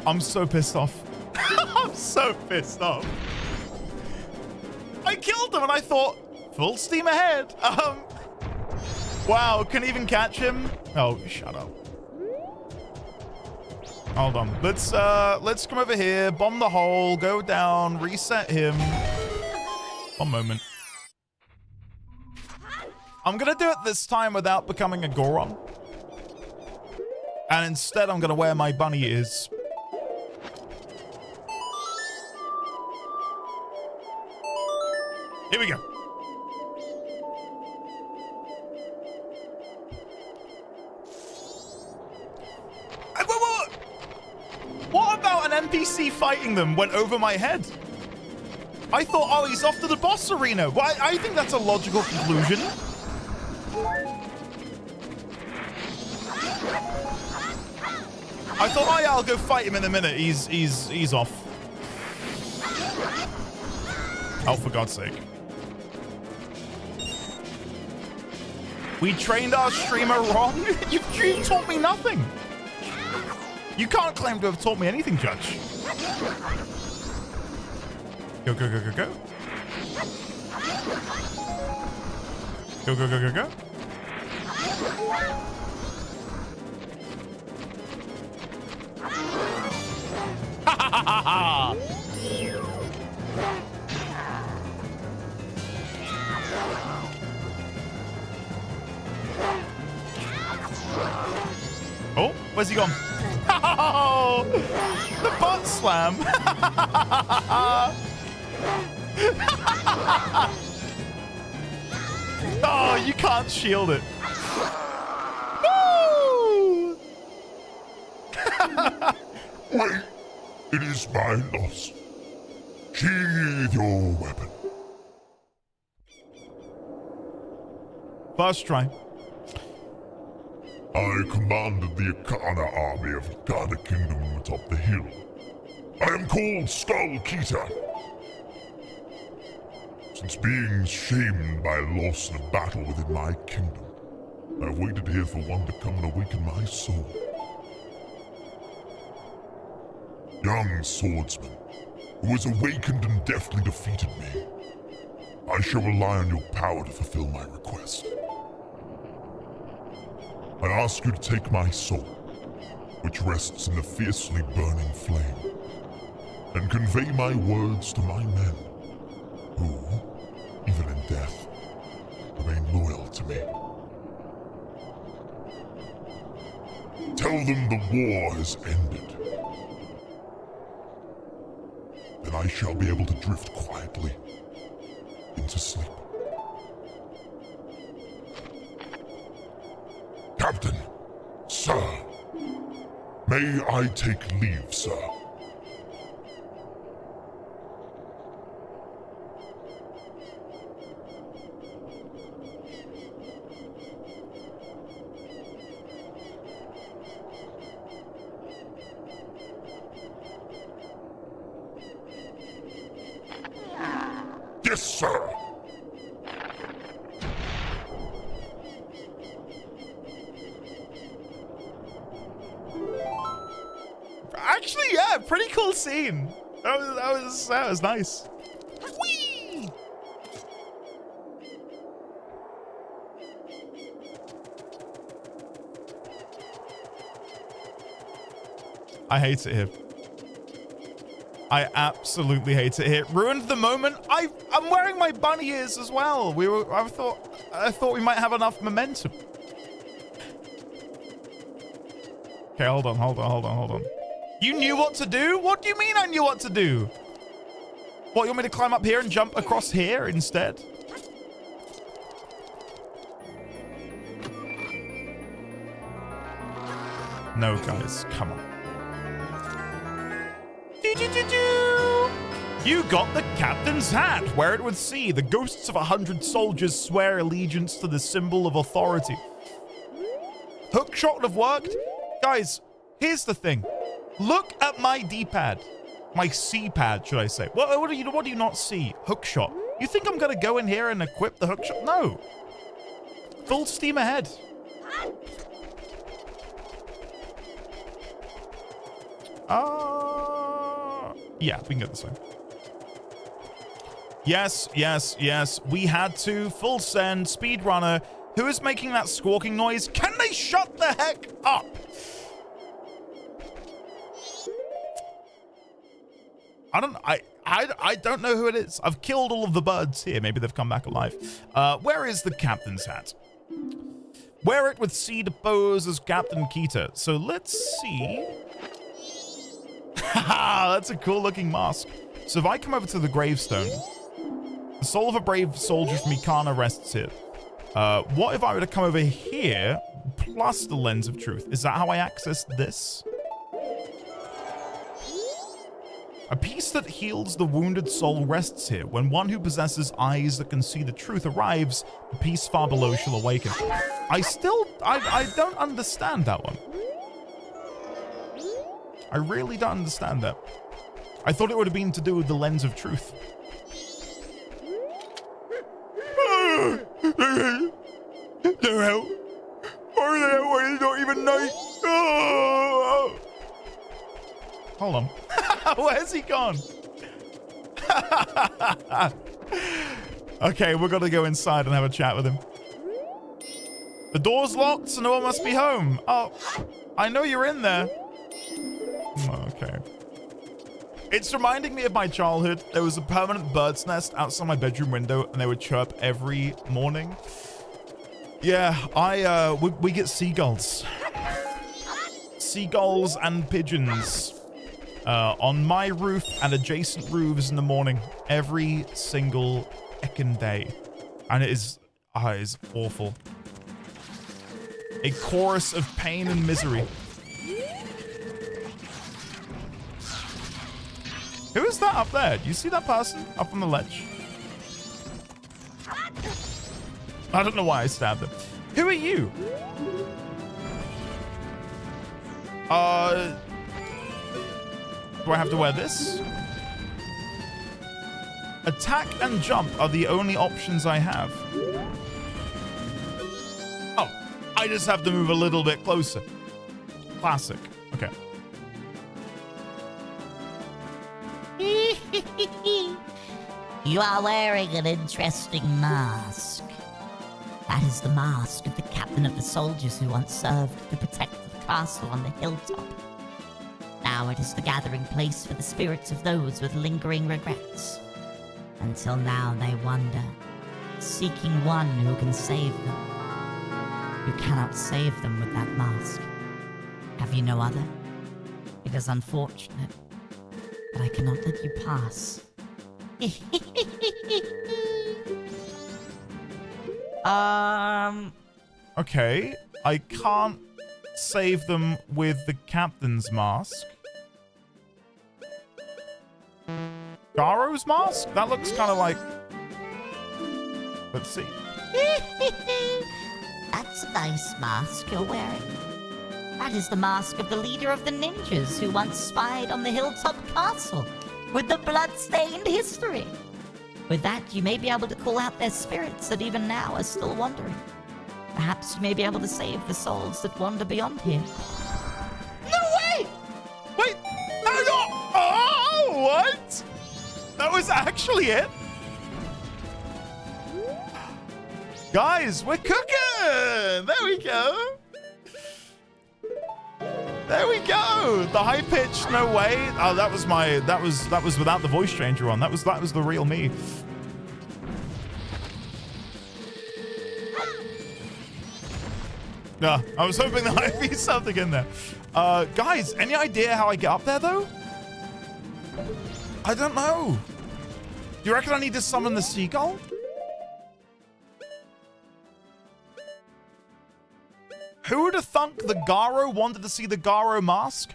I'm so pissed off. I'm so pissed off. I killed him and I thought, full steam ahead. Wow, can even catch him? Oh, shut up. Hold on. Let's come over here, bomb the hole, go down, reset him. One moment. I'm gonna do it this time without becoming a Goron. And instead I'm gonna wear my bunny ears. Here we go. What about an NPC fighting them went over my head? I thought, oh, he's off to the boss arena. Well, I think that's a logical conclusion. I thought, oh yeah, I'll go fight him in a minute. He's off. Oh, for God's sake. We trained our streamer wrong? You've taught me nothing. You can't claim to have taught me anything, Judge. Go, go, go, go, go. Go, go, go, go, go. Ha ha ha ha! Oh, where's he gone? Oh, the butt slam. Oh, you can't shield it. Woo! Wait, it is my loss. Sheathe your weapon. First try. I commanded the Akana army of Akana Kingdom atop the hill. I am called Skull Keeter. Since being shamed by loss in a battle within my kingdom, I've waited here for one to come and awaken my soul. Young swordsman, who has awakened and deftly defeated me. I shall rely on your power to fulfill my request. I ask you to take my soul, which rests in the fiercely burning flame, and convey my words to my men, who, even in death, remain loyal to me. Tell them the war has ended. Then I shall be able to drift quietly into sleep. Captain, sir, may I take leave, sir? Yes, sir. Actually, yeah, pretty cool scene. That was nice. Whee! I hate it here. I absolutely hate it here. Ruined the moment. I'm wearing my bunny ears as well. I thought we might have enough momentum. Okay, hold on. You knew what to do? What do you mean I knew what to do? What, you want me to climb up here and jump across here instead? No, guys, come on. You got the captain's hat. Wear it with C. The ghosts of 100 soldiers swear allegiance to the symbol of authority. Hookshot would have worked. Guys, here's the thing. Look at my D-pad. My C-pad, should I say. What do you not see? Hookshot. You think I'm going to go in here and equip the hookshot? No. Full steam ahead. Yeah, we can go this way. Yes. We had to. Full send. Speedrunner. Who is making that squawking noise? Can they shut the heck up? I don't know who it is. I've killed all of the birds here. Maybe they've come back alive. Where is the captain's hat? Wear it with C to pose as Captain Kita. So let's see. Haha, that's a cool looking mask. So if I come over to the gravestone, the soul of a brave soldier from Ikana rests here. What if I were to come over here plus the lens of truth? Is that how I access this? A piece that heals the wounded soul rests here. When one who possesses eyes that can see the truth arrives, the piece far below shall awaken. I don't understand that one. I really don't understand that. I thought it would have been to do with the lens of truth. No help. Where the hell are you? Not even night. Oh. Hold on. Where's he gone? Okay, we're gonna go inside and have a chat with him. The door's locked, so no one must be home. Oh, I know you're in there. Okay. It's reminding me of my childhood. There was a permanent bird's nest outside my bedroom window, and they would chirp every morning. Yeah, we get seagulls. Seagulls and pigeons on my roof and adjacent roofs in the morning every single heckin' day. And it is awful. A chorus of pain and misery. Who is that up there? Do you see that person up on the ledge? I don't know why I stabbed him. Who are you? Do I have to wear this? Attack and jump are the only options I have. Oh, I just have to move a little bit closer. Classic. Okay. You are wearing an interesting mask. That is the mask of the captain of the soldiers who once served to protect the castle on the hilltop. Now it is the gathering place for the spirits of those with lingering regrets. Until now they wander, seeking one who can save them. You cannot save them with that mask. Have you no other? It is unfortunate, but I cannot let you pass. Okay. I can't save them with the captain's mask. Garo's mask? That looks kind of like... Let's see. That's a nice mask you're wearing. That is the mask of the leader of the ninjas who once spied on the hilltop castle with the blood-stained history. With that, you may be able to call out their spirits that even now are still wandering. Perhaps you may be able to save the souls that wander beyond here. No way! Wait, no! Oh, what? That was actually it? Guys, we're cooking! There we go. There we go. The high pitch, no way. Oh, that was without the voice changer on. That was the real me. Yeah, I was hoping there might be something in there. Guys, any idea how I get up there though? I don't know. Do you reckon I need to summon the seagull? Who would have thunk the Garo wanted to see the Garo mask?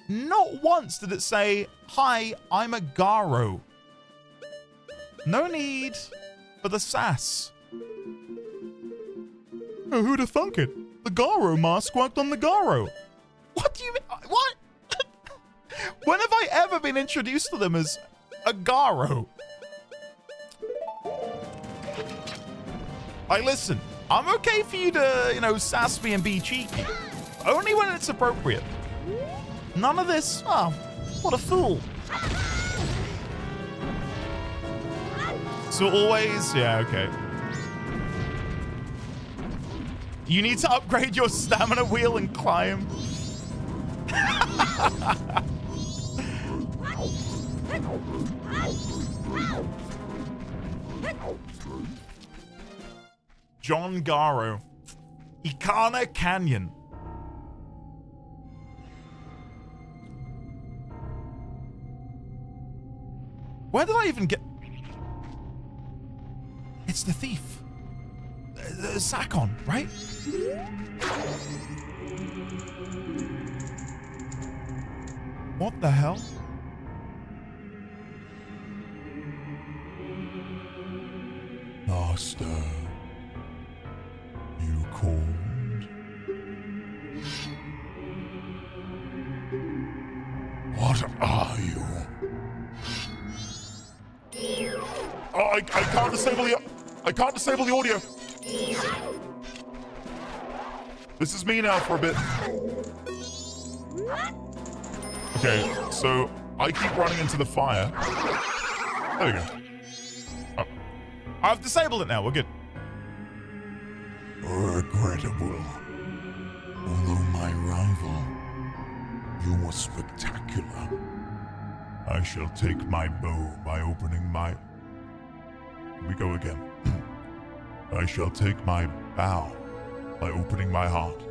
Not once did it say, "Hi, I'm a Garo." No need for the sass. Oh, who'd have thunk it? The Garo mask worked on the Garo. What do you mean? What? When have I ever been introduced to them as a Garo? Listen. I'm okay for you to, sass me and be cheeky. Only when it's appropriate. None of this. Oh, what a fool. So always, yeah, okay. You need to upgrade your stamina wheel and climb. John Garo. Ikana Canyon. Where did I even get... It's the thief. Sakon, right? What the hell? Master, you called? What are you? Oh, I can't disable the... I can't disable the audio. This is me now for a bit. Okay, so I keep running into the fire. There we go. Oh. I've disabled it now, we're good. Regrettable. Although my rival, you were spectacular. I shall take my bow by opening my... Here we go again. I shall take my bow by opening my heart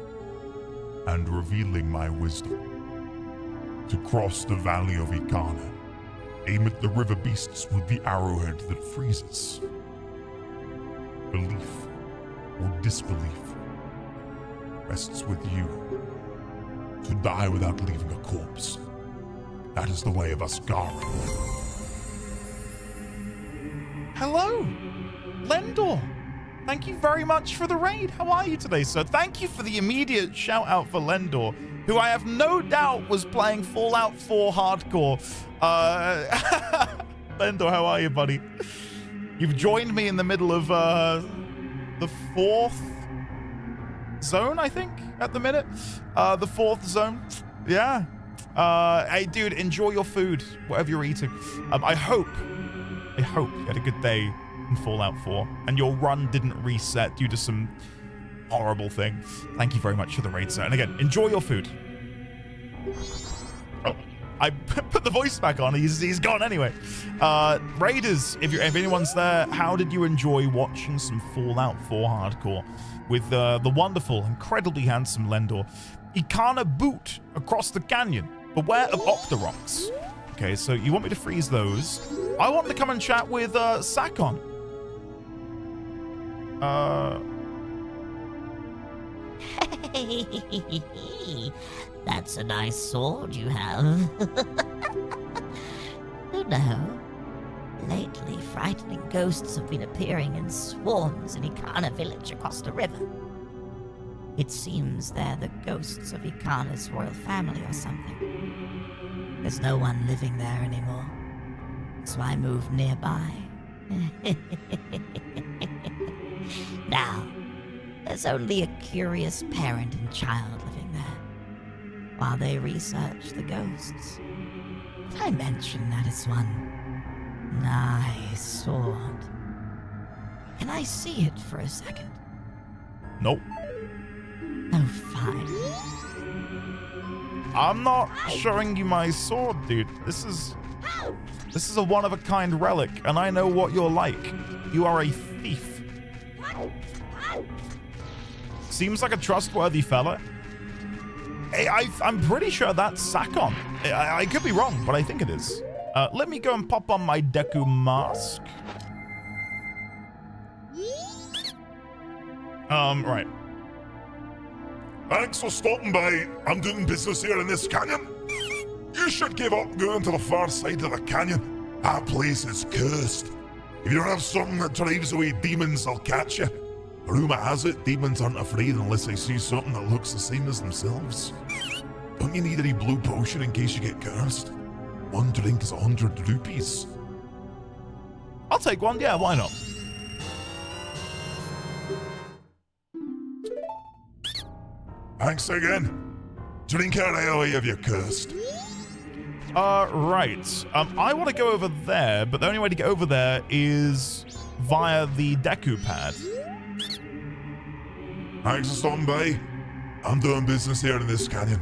and revealing my wisdom. To cross the valley of Ikana, aim at the river beasts with the arrowhead that freezes. Belief or disbelief rests with you. To die without leaving a corpse. That is the way of us Garo. Hello, Lendor. Thank you very much for the raid. How are you today, sir? Thank you for the immediate shout out for Lendor, who I have no doubt was playing Fallout 4 hardcore. Lendor, how are you, buddy? You've joined me in the middle of the 4th zone, I think, at the minute. The 4th zone. Yeah. Hey, dude, enjoy your food, whatever you're eating. I hope you had a good day in Fallout 4 and your run didn't reset due to some horrible thing. Thank you very much for the raid, sir. And again, enjoy your food. Oh, I put the voice back on. He's gone anyway. Raiders, if anyone's there, how did you enjoy watching some Fallout 4 hardcore with the wonderful, incredibly handsome Lendor? Ikana boot across the canyon. Beware of Octoroks. Okay, so you want me to freeze those. I want to come and chat with Sakon. That's a nice sword you have. You know, lately frightening ghosts have been appearing in swarms in Ikana village across the river. It seems they're the ghosts of Ikana's royal family or something. There's no one living there anymore, so I moved nearby. Now, there's only a curious parent and child living there, while they research the ghosts. Did I mention that it's one nice sword? Can I see it for a second? Nope. Oh, fine. I'm not showing you my sword, dude. This is a one-of-a-kind relic, and I know what you're like. You are a thief. Seems like a trustworthy fella. Hey, I'm pretty sure that's Sakon. I could be wrong, but I think it is. Let me go and pop on my Deku mask. Right. Thanks for stopping by. I'm doing business here in this canyon. You should give up going to the far side of the canyon. That place is cursed. If you don't have something that drives away demons, they'll catch you. Rumor has it, demons aren't afraid unless they see something that looks the same as themselves. Don't you need any blue potion in case you get cursed? One drink is 100 rupees. I'll take one. Yeah, why not? Thanks again. Drink out away if you're cursed. Right. I want to go over there, but the only way to get over there is via the Deku pad. Thanks for stopping by. I'm doing business here in this canyon.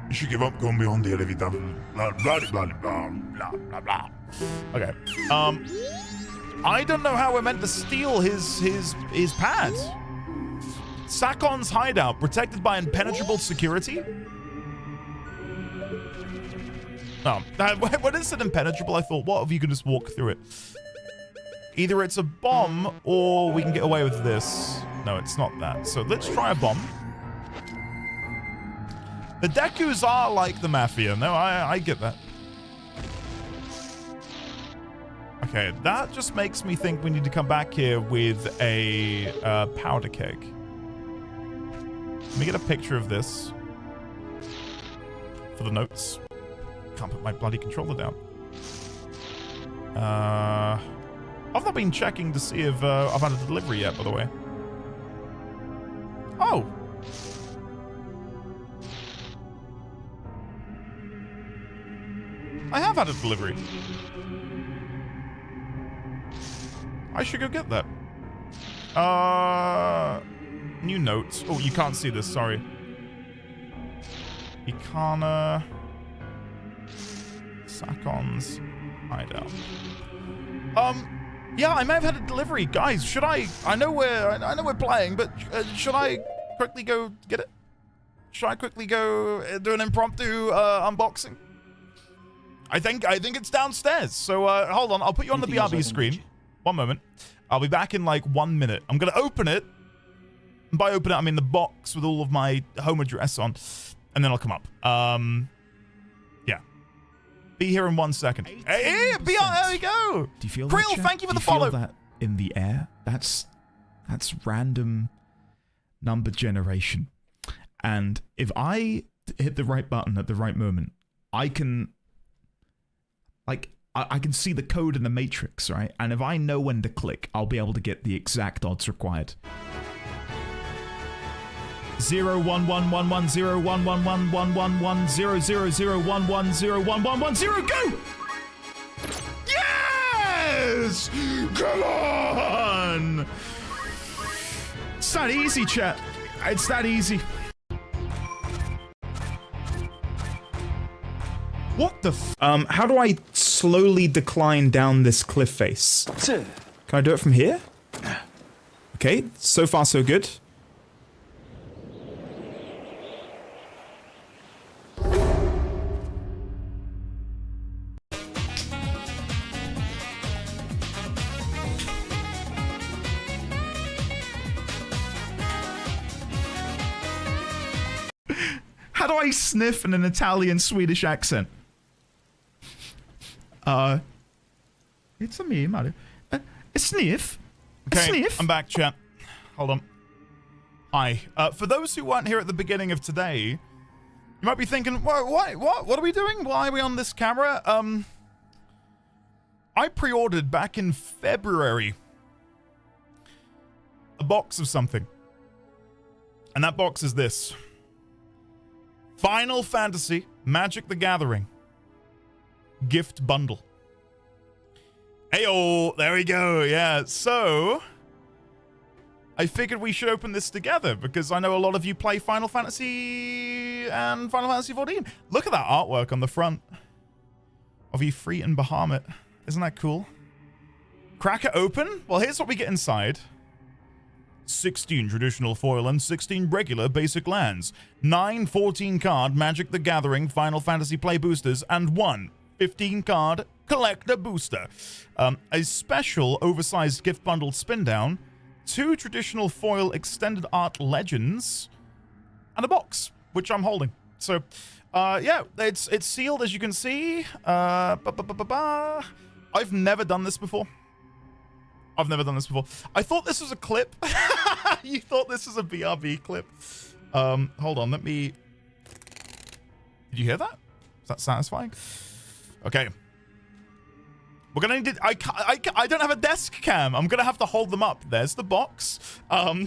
You should give up going beyond here if you don't. Blah, blah, blah, blah, blah, blah, blah. Okay. I don't know how we're meant to steal his pad. Sakon's hideout, protected by impenetrable security? Oh, when it said impenetrable, I thought, what if you can just walk through it? Either it's a bomb, or we can get away with this. No, it's not that. So let's try a bomb. The Dekus are like the Mafia. No, I get that. Okay, that just makes me think we need to come back here with a powder keg. Let me get a picture of this for the notes. Can't put my bloody controller down. I've not been checking to see if I've had a delivery yet, by the way. Oh. I have had a delivery. I should go get that. New notes. Oh, you can't see this, sorry. Ikana Sakon's hideout. Yeah, I may have had a delivery. Guys, should I know we're playing, but should I quickly go get it? Should I quickly go do an impromptu unboxing? I think it's downstairs. So hold on, I'll put you on the BRB screen. One moment. I'll be back in like 1 minute. I'm gonna open it. And by open it, I mean the box with all of my home address on, and then I'll come up. Yeah. Be here in 1 second. Hey, be on. There we go. Do you feel Krill, that, thank you for Do the you follow. feel that in the air? That's random number generation. And if I hit the right button at the right moment, I can I can see the code in the matrix, right? And if I know when to click, I'll be able to get the exact odds required. 01111111111000110. Go! Yes! Come on! It's that easy, chat. It's that easy. What the how do I slowly decline down this cliff face? Can I do it from here? Okay, so far so good. How do I sniff in an Italian-Swedish accent? It's a me, Mario. A sniff? A Okay, sniff? I'm back, chat. Hold on. Hi. For those who weren't here at the beginning of today, you might be thinking, what are we doing? Why are we on this camera? I pre-ordered back in February a box of something. And that box is this. Final Fantasy Magic the Gathering gift bundle. Heyo, there we go. Yeah, so I figured we should open this together because I know a lot of you play Final Fantasy and Final Fantasy 14. Look at that artwork on the front of Ifrit and Bahamut. Isn't that cool? Crack it open. Well, here's what we get inside. 16 traditional foil and 16 regular basic lands, 9 14-card Magic the Gathering Final Fantasy play boosters, and 1 15-card collector booster. A special oversized gift bundle spin down, 2 traditional foil extended art legends, and a box, which I'm holding. So, yeah, it's sealed, as you can see. I've never done this before. I thought this was a clip. You thought this was a BRB clip. Hold on, let me... Did you hear that? Is that satisfying? Okay. We're gonna need... I don't have a desk cam. I'm gonna have to hold them up. There's the box. Do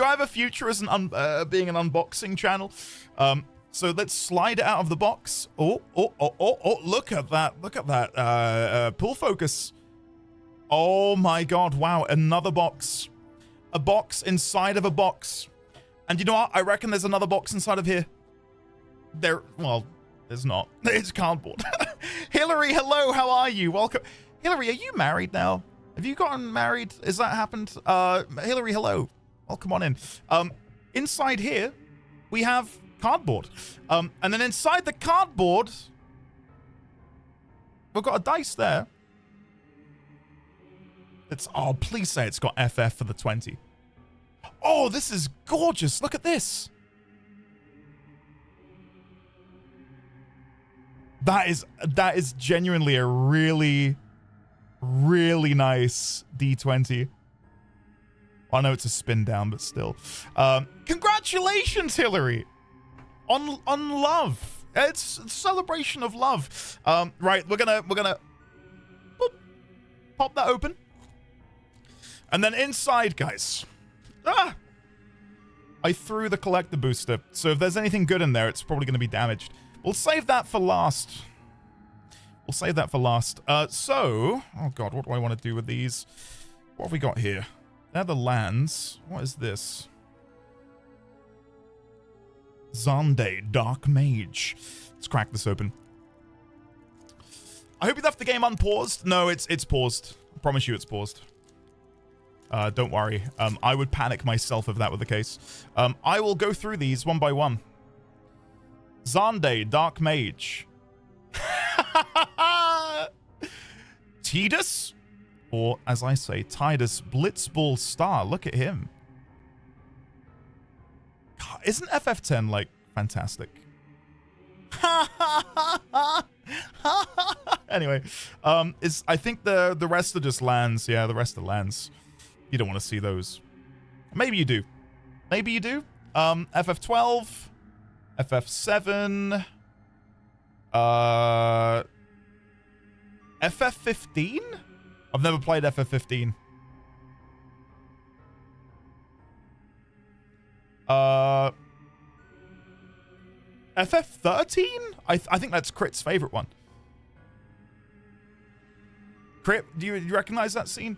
I have a future as being an unboxing channel? So let's slide it out of the box. Oh, look at that. Look at that. Pull focus. Oh my god, wow, another box. A box inside of a box. And you know what? I reckon there's another box inside of here. Well, there's not. It's cardboard. Hillary, hello, how are you? Welcome. Hillary, are you married now? Have you gotten married? Has that happened? Hillary, hello. Welcome on in. Inside here, we have cardboard. And then inside the cardboard, we've got a dice there. Oh, please say it's got FF for the 20. Oh, this is gorgeous. Look at this. That is genuinely a really, really nice D20. I know it's a spin down, but still. Congratulations, Hillary, on love. It's a celebration of love. Right, we're gonna boop, pop that open. And then inside, guys, I threw the collector booster. So if there's anything good in there, it's probably going to be damaged. We'll save that for last. So, oh god, what do I want to do with these? What have we got here? They're the lands. What is this? Zonde, Dark Mage. Let's crack this open. I hope you left the game unpaused. No, it's paused. I promise you it's paused. Don't worry. I would panic myself if that were the case. I will go through these one by one. Zonde, Dark Mage. Tidus? Or, as I say, Tidus Blitzball Star. Look at him. God, isn't FF10, like, fantastic? Anyway, I think the rest are just lands. Yeah, the rest are lands. You don't want to see those. Maybe you do. Maybe you do. FF12, FF7, FF15? I've never played FF15. FF13? I think that's Crit's favorite one. Crit, do you recognize that scene?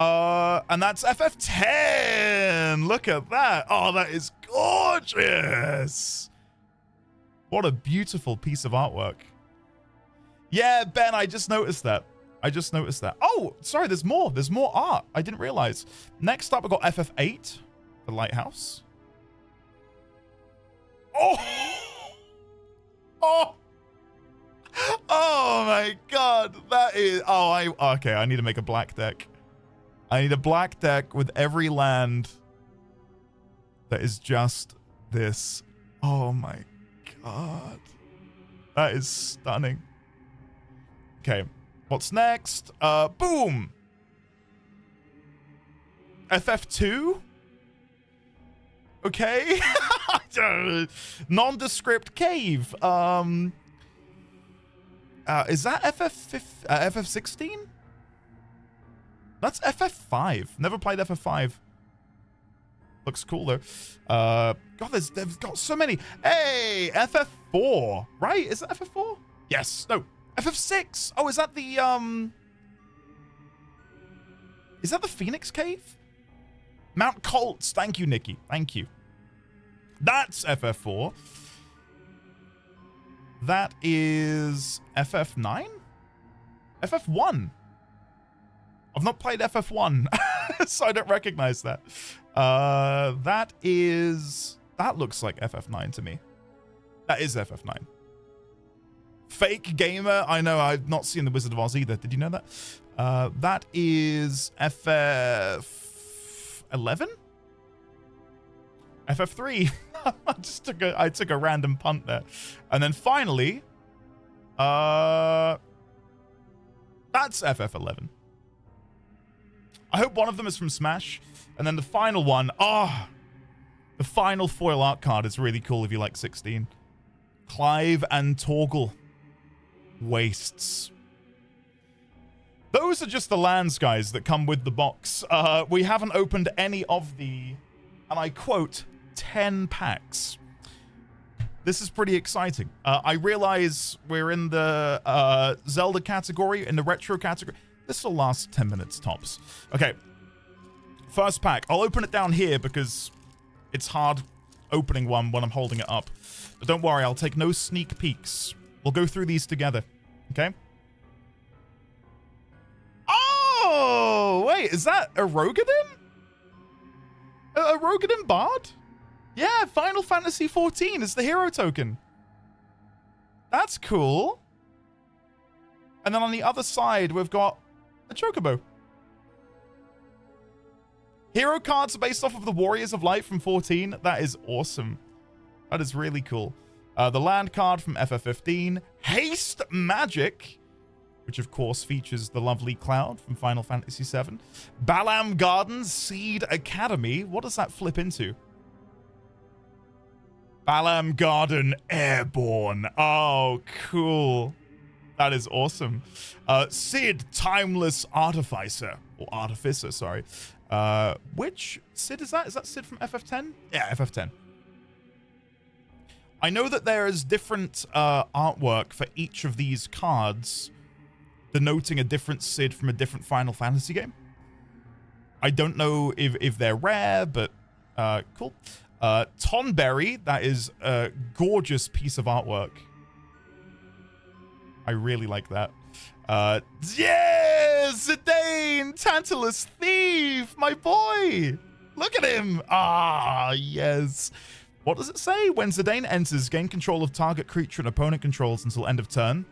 And that's FF10. Look at that. Oh, that is gorgeous. What a beautiful piece of artwork. Yeah, Ben, I just noticed that. Oh, sorry, there's more. There's more art. I didn't realize. Next up, we've got FF8, the lighthouse. Oh! Oh! Oh my god, that is... Oh, okay, I need to make a black deck. I need a black deck with every land that is just this. Oh my god. That is stunning. Okay, what's next? Boom! FF2? Okay. Nondescript cave. Is that FF16? That's FF5. Never played FF5. Looks cool though. God, they've got so many. Hey, FF4, right? Is that FF4? Yes. No. FF6. Oh, is that the Phoenix Cave? Mount Colts. Thank you, Nikki. Thank you. That's FF4. That is FF9? FF1. I've not played FF1, so I don't recognize that. That looks like FF9 to me. That is FF9. Fake gamer. I know, I've not seen The Wizard of Oz either. Did you know that? That is FF11? FF3. I took a random punt there. And then finally, that's FF11. I hope one of them is from Smash. And then the final one, the final foil art card is really cool if you like 16. Clive and Torgal. Wastes. Those are just the lands, guys, that come with the box. We haven't opened any of the, and I quote, 10 packs. This is pretty exciting. I realize we're in the Zelda category, in the retro category. This will last 10 minutes tops. Okay. First pack. I'll open it down here because it's hard opening one when I'm holding it up. But don't worry, I'll take no sneak peeks. We'll go through these together. Okay? Oh! Wait, is that a Rogadin? A Rogadin Bard? Yeah, Final Fantasy XIV is the hero token. That's cool. And then on the other side, we've got a Chocobo. Hero cards are based off of the Warriors of Light from 14. That is awesome. That is really cool. The land card from FF15. Haste Magic, which of course features the lovely Cloud from Final Fantasy VII. Balam Gardens Seed Academy. What does that flip into? Balam Garden Airborne. Oh, cool. That is awesome. Sid Timeless Artificer. Or Artificer, sorry. Which Sid is that? Is that Sid from FF10? Yeah, FF10. I know that there is different artwork for each of these cards, denoting a different Sid from a different Final Fantasy game. I don't know if they're rare, but cool. Tonberry, that is a gorgeous piece of artwork. I really like that. Yeah, Zidane, Tantalus Thief, my boy. Look at him. Ah, yes. What does it say? When Zidane enters, gain control of target creature and opponent controls until end of turn.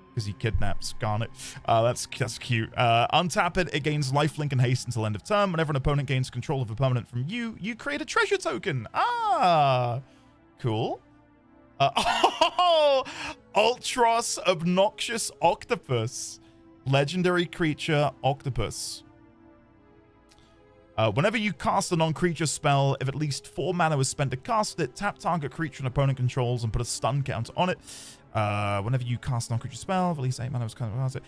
Because he kidnaps Garnet. That's cute. Untap it, it gains lifelink and haste until end of turn. Whenever an opponent gains control of a permanent from you, you create a treasure token. Ah, cool. Ultros Obnoxious Octopus. Legendary creature Octopus. Whenever you cast a non-creature spell, if at least 4 mana was spent to cast it, tap target creature and opponent controls and put a stun counter on it. Whenever you cast a non-creature spell, if at least 8 mana was cast it.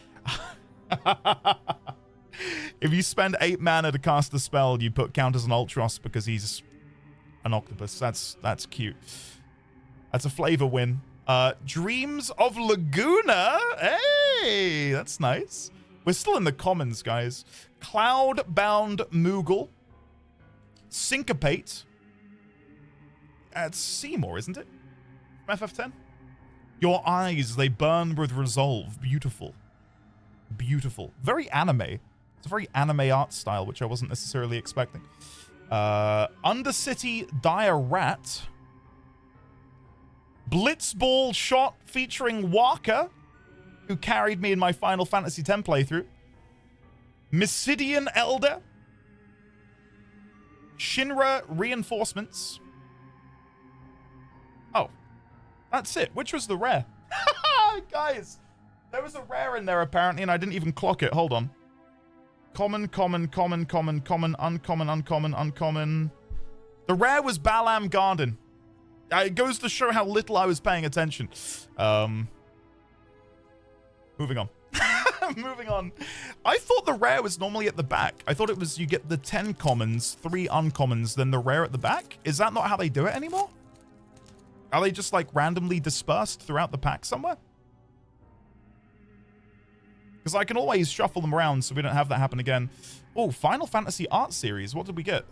If you spend 8 mana to cast the spell, you put counters on Ultros because he's an octopus. That's cute. That's a flavor win. Dreams of Laguna. Hey, that's nice. We're still in the commons, guys. Cloud-bound Moogle. Syncopate. That's Seymour, isn't it? FF10? Your eyes, they burn with resolve. Beautiful. Beautiful. Very anime. It's a very anime art style, which I wasn't necessarily expecting. Undercity Dire Rat. Blitzball shot featuring Waka, who carried me in my Final Fantasy X playthrough. Mysidian Elder. Shinra Reinforcements. Oh, that's it. Which was the rare? Guys, there was a rare in there apparently, and I didn't even clock it. Hold on. Common, common, common, common, common, uncommon, uncommon, uncommon. The rare was Balam Garden. It goes to show how little I was paying attention. Moving on. Moving on. I thought the rare was normally at the back. I thought it was you get the 10 commons, 3 uncommons, then the rare at the back. Is that not how they do it anymore? Are they just like randomly dispersed throughout the pack somewhere? Because I can always shuffle them around so we don't have that happen again. Oh, Final Fantasy Art Series. What did we get?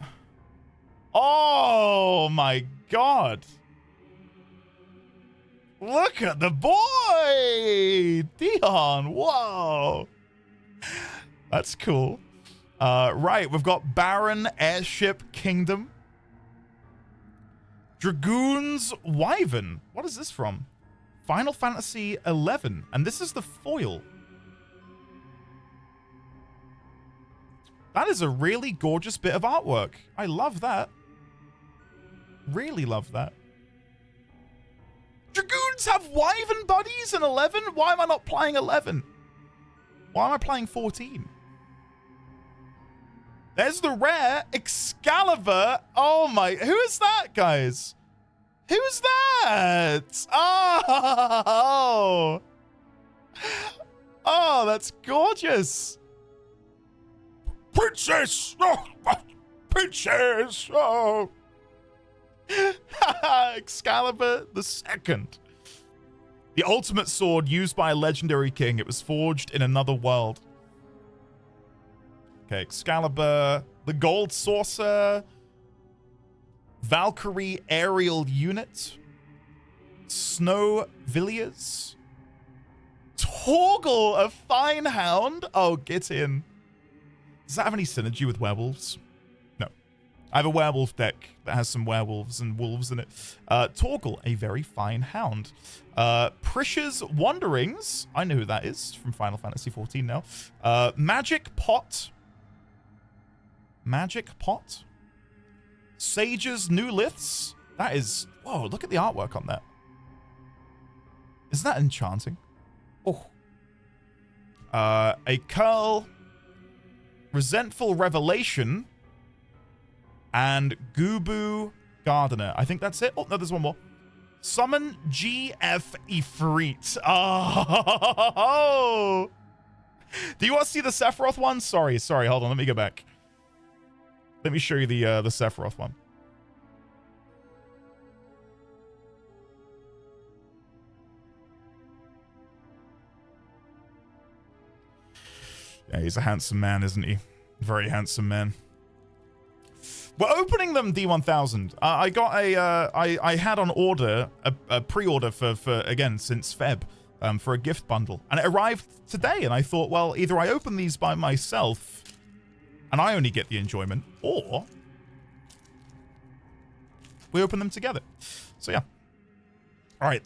Oh my god. Look at the boy! Dion, whoa! That's cool. Right, we've got Baron Airship Kingdom. Dragoon's Wyvern. What is this from? Final Fantasy 11. And this is the foil. That is a really gorgeous bit of artwork. I love that. Really love that. Dragoons have Wyvern buddies in 11? Why am I not playing 11? Why am I playing 14? There's the rare Excalibur. Oh my, who is that, guys? Who's that? Oh. Oh, that's gorgeous. Princess! Oh, princess! Oh. Excalibur the Second. The ultimate sword used by a legendary king. It was forged in another world. Okay, Excalibur. The Gold Saucer. Valkyrie Aerial Unit. Snow Villiers. Torgal, a Fine Hound. Oh, get in. Does that have any synergy with werewolves? No. I have a werewolf deck that has some werewolves and wolves in it. Torgal, a very fine hound. Prisha's Wanderings. I know who that is from Final Fantasy XIV now. Magic Pot. Magic Pot. Sage's New Liths. That is... Whoa, look at the artwork on that. Isn't that enchanting? Oh. A Curl... Resentful Revelation, and Gubu Gardener. I think that's it. Oh, no, there's one more. Summon GF Ifrit. Oh! Do you want to see the Sephiroth one? Sorry. Hold on. Let me go back. Let me show you the Sephiroth one. Yeah, he's a handsome man, isn't he? Very handsome man. We're opening them, D1000. I got I had on order, a pre-order for again, since Feb, for a gift bundle. And it arrived today, and I thought, well, either I open these by myself, and I only get the enjoyment, or we open them together. So, yeah. All right,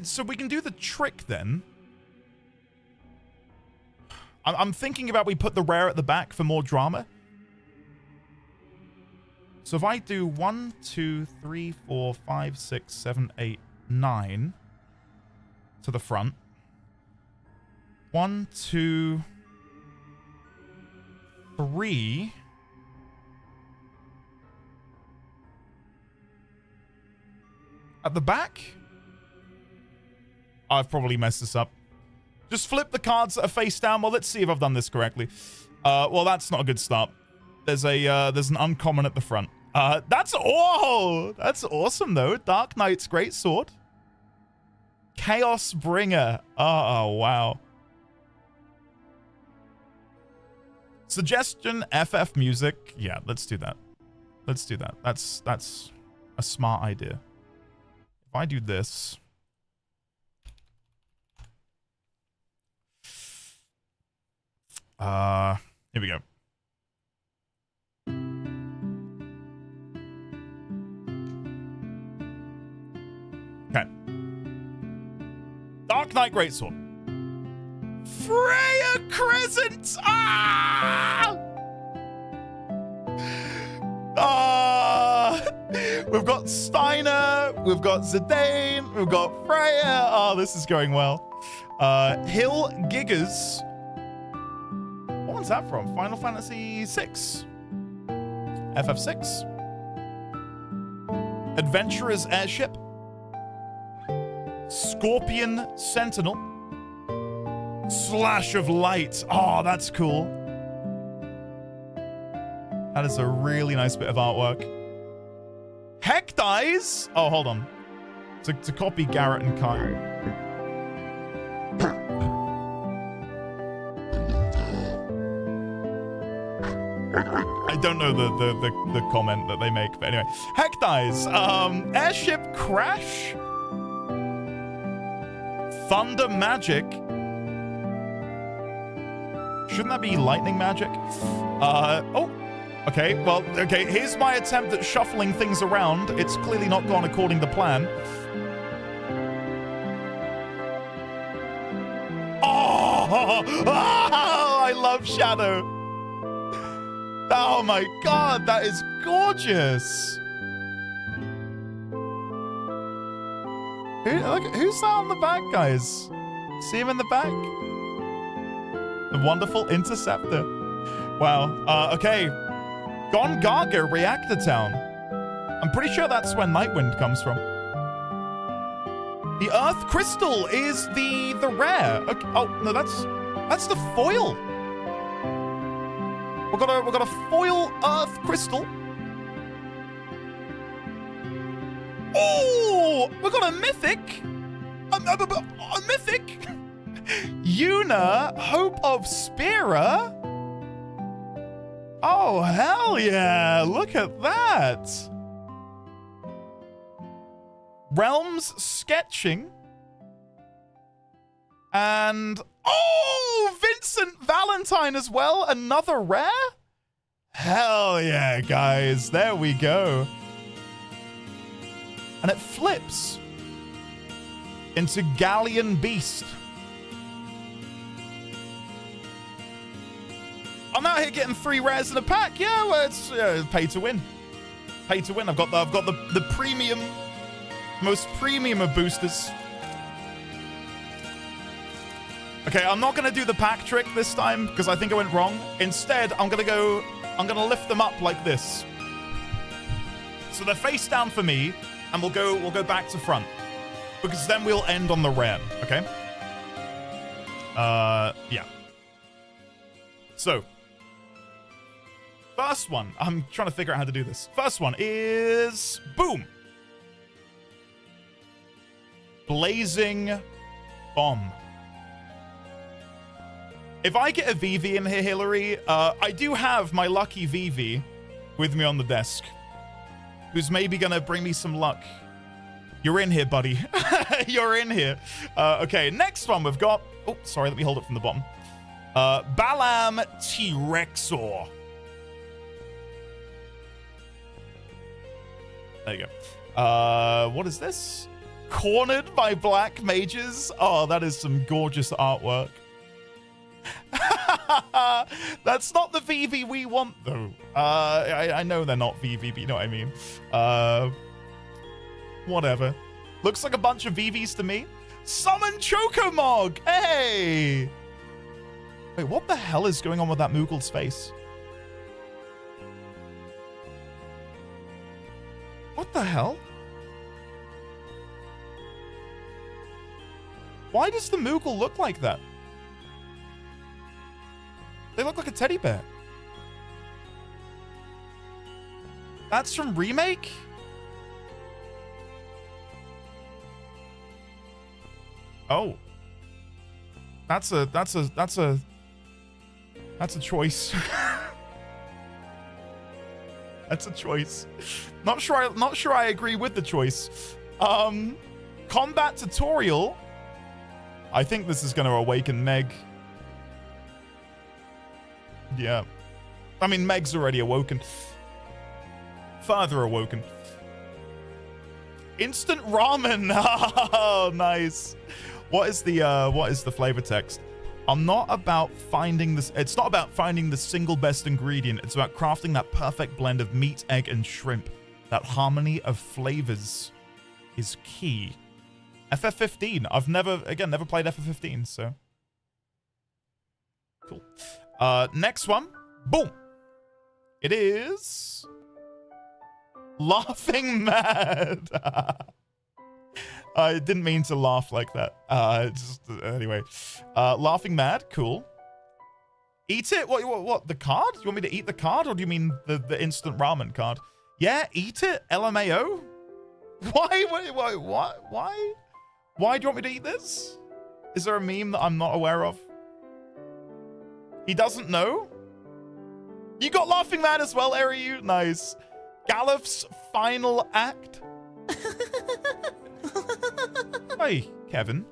so we can do the trick, then. I'm thinking about we put the rare at the back for more drama. So if I do 1, 2, 3, 4, 5, 6, 7, 8, 9 to the front. 1, 2, 3. At the back? I've probably messed this up. Just flip the cards that are face down. Well, let's see if I've done this correctly. Well, that's not a good start. There's an uncommon at the front. That's awesome though. Dark Knight's great sword. Chaos Bringer. Oh, wow. Suggestion, FF music. Yeah, let's do that. Let's do that. That's a smart idea. If I do this... here we go. Okay. Dark Knight Greatsword. Freya Crescent! Ah! We've got Steiner, we've got Zidane, we've got Freya. Oh, this is going well. Hill Gigas. What one's that from? Final Fantasy VI. FF6. Adventurer's Airship. Scorpion Sentinel. Slash of Light. Oh, that's cool. That is a really nice bit of artwork. Heck Dies. Oh, hold on. To copy Garrett and Kai. I don't know the comment that they make, but anyway. Heck Dies. Airship Crash. Thunder Magic. Shouldn't that be lightning magic? Oh, okay. Well, okay. Here's my attempt at shuffling things around. It's clearly not gone according to plan. Oh, I love Shadow. Oh my God, that is gorgeous. Who's that on the back, guys? See him in the back? The wonderful Interceptor. Wow. Okay. Gongaga Reactor Town. I'm pretty sure that's where Nightwind comes from. The Earth Crystal is the rare. Okay. Oh no, that's the foil. We've got a foil Earth Crystal. Oh, we've got a mythic. A mythic. Yuna, Hope of Spira. Oh, hell yeah. Look at that. Realms Sketching. And, oh, Vincent Valentine as well. Another rare? Hell yeah, guys. There we go. And it flips into Galleon Beast. I'm out here getting 3 rares in a pack. Yeah, well, it's pay to win. Pay to win. I've got the premium, most premium of boosters. Okay, I'm not gonna do the pack trick this time because I think I went wrong. Instead, I'm gonna lift them up like this. So they're face down for me, and we'll go back to front because then we'll end on the rare. Okay. Yeah. So. First one, I'm trying to figure out how to do this. First one is, boom. Blazing Bomb. If I get a VV in here, Hillary, I do have my lucky VV with me on the desk, who's maybe going to bring me some luck. You're in here, buddy. You're in here. Okay, next one we've got... Oh, sorry, let me hold it from the bottom. Balam T-Rexor. There you go. What is this? Cornered by Black Mages. Oh, that is some gorgeous artwork. That's not the VV we want, though. I know they're not VV, but you know what I mean. Whatever. Looks like a bunch of VVs to me. Summon Chocomog! Hey! Wait, what the hell is going on with that Moogle's face? What the hell? Why does the Moogle look like that? They look like a teddy bear. That's from Remake? Oh. That's a choice. That's a choice. Not sure I agree with the choice. Combat tutorial. I think this is going to awaken Meg. Yeah. I mean, Meg's already awoken. Further awoken. Instant ramen. Oh, nice. What is the flavor text? I'm not about finding this. It's not about finding the single best ingredient. It's about crafting that perfect blend of meat, egg, and shrimp. That harmony of flavors is key. FF15. I've never played FF15, so. Cool. Next one. Boom. It is Laughing Mad. I didn't mean to laugh like that. Anyway. Laughing Mad, cool. Eat it? What? The card? You want me to eat the card, or do you mean the instant ramen card? Yeah, eat it. LMAO. Why? Why do you want me to eat this? Is there a meme that I'm not aware of? He doesn't know? You got Laughing Mad as well, Ariu? Nice. Galif's final act. Hey, Kevin.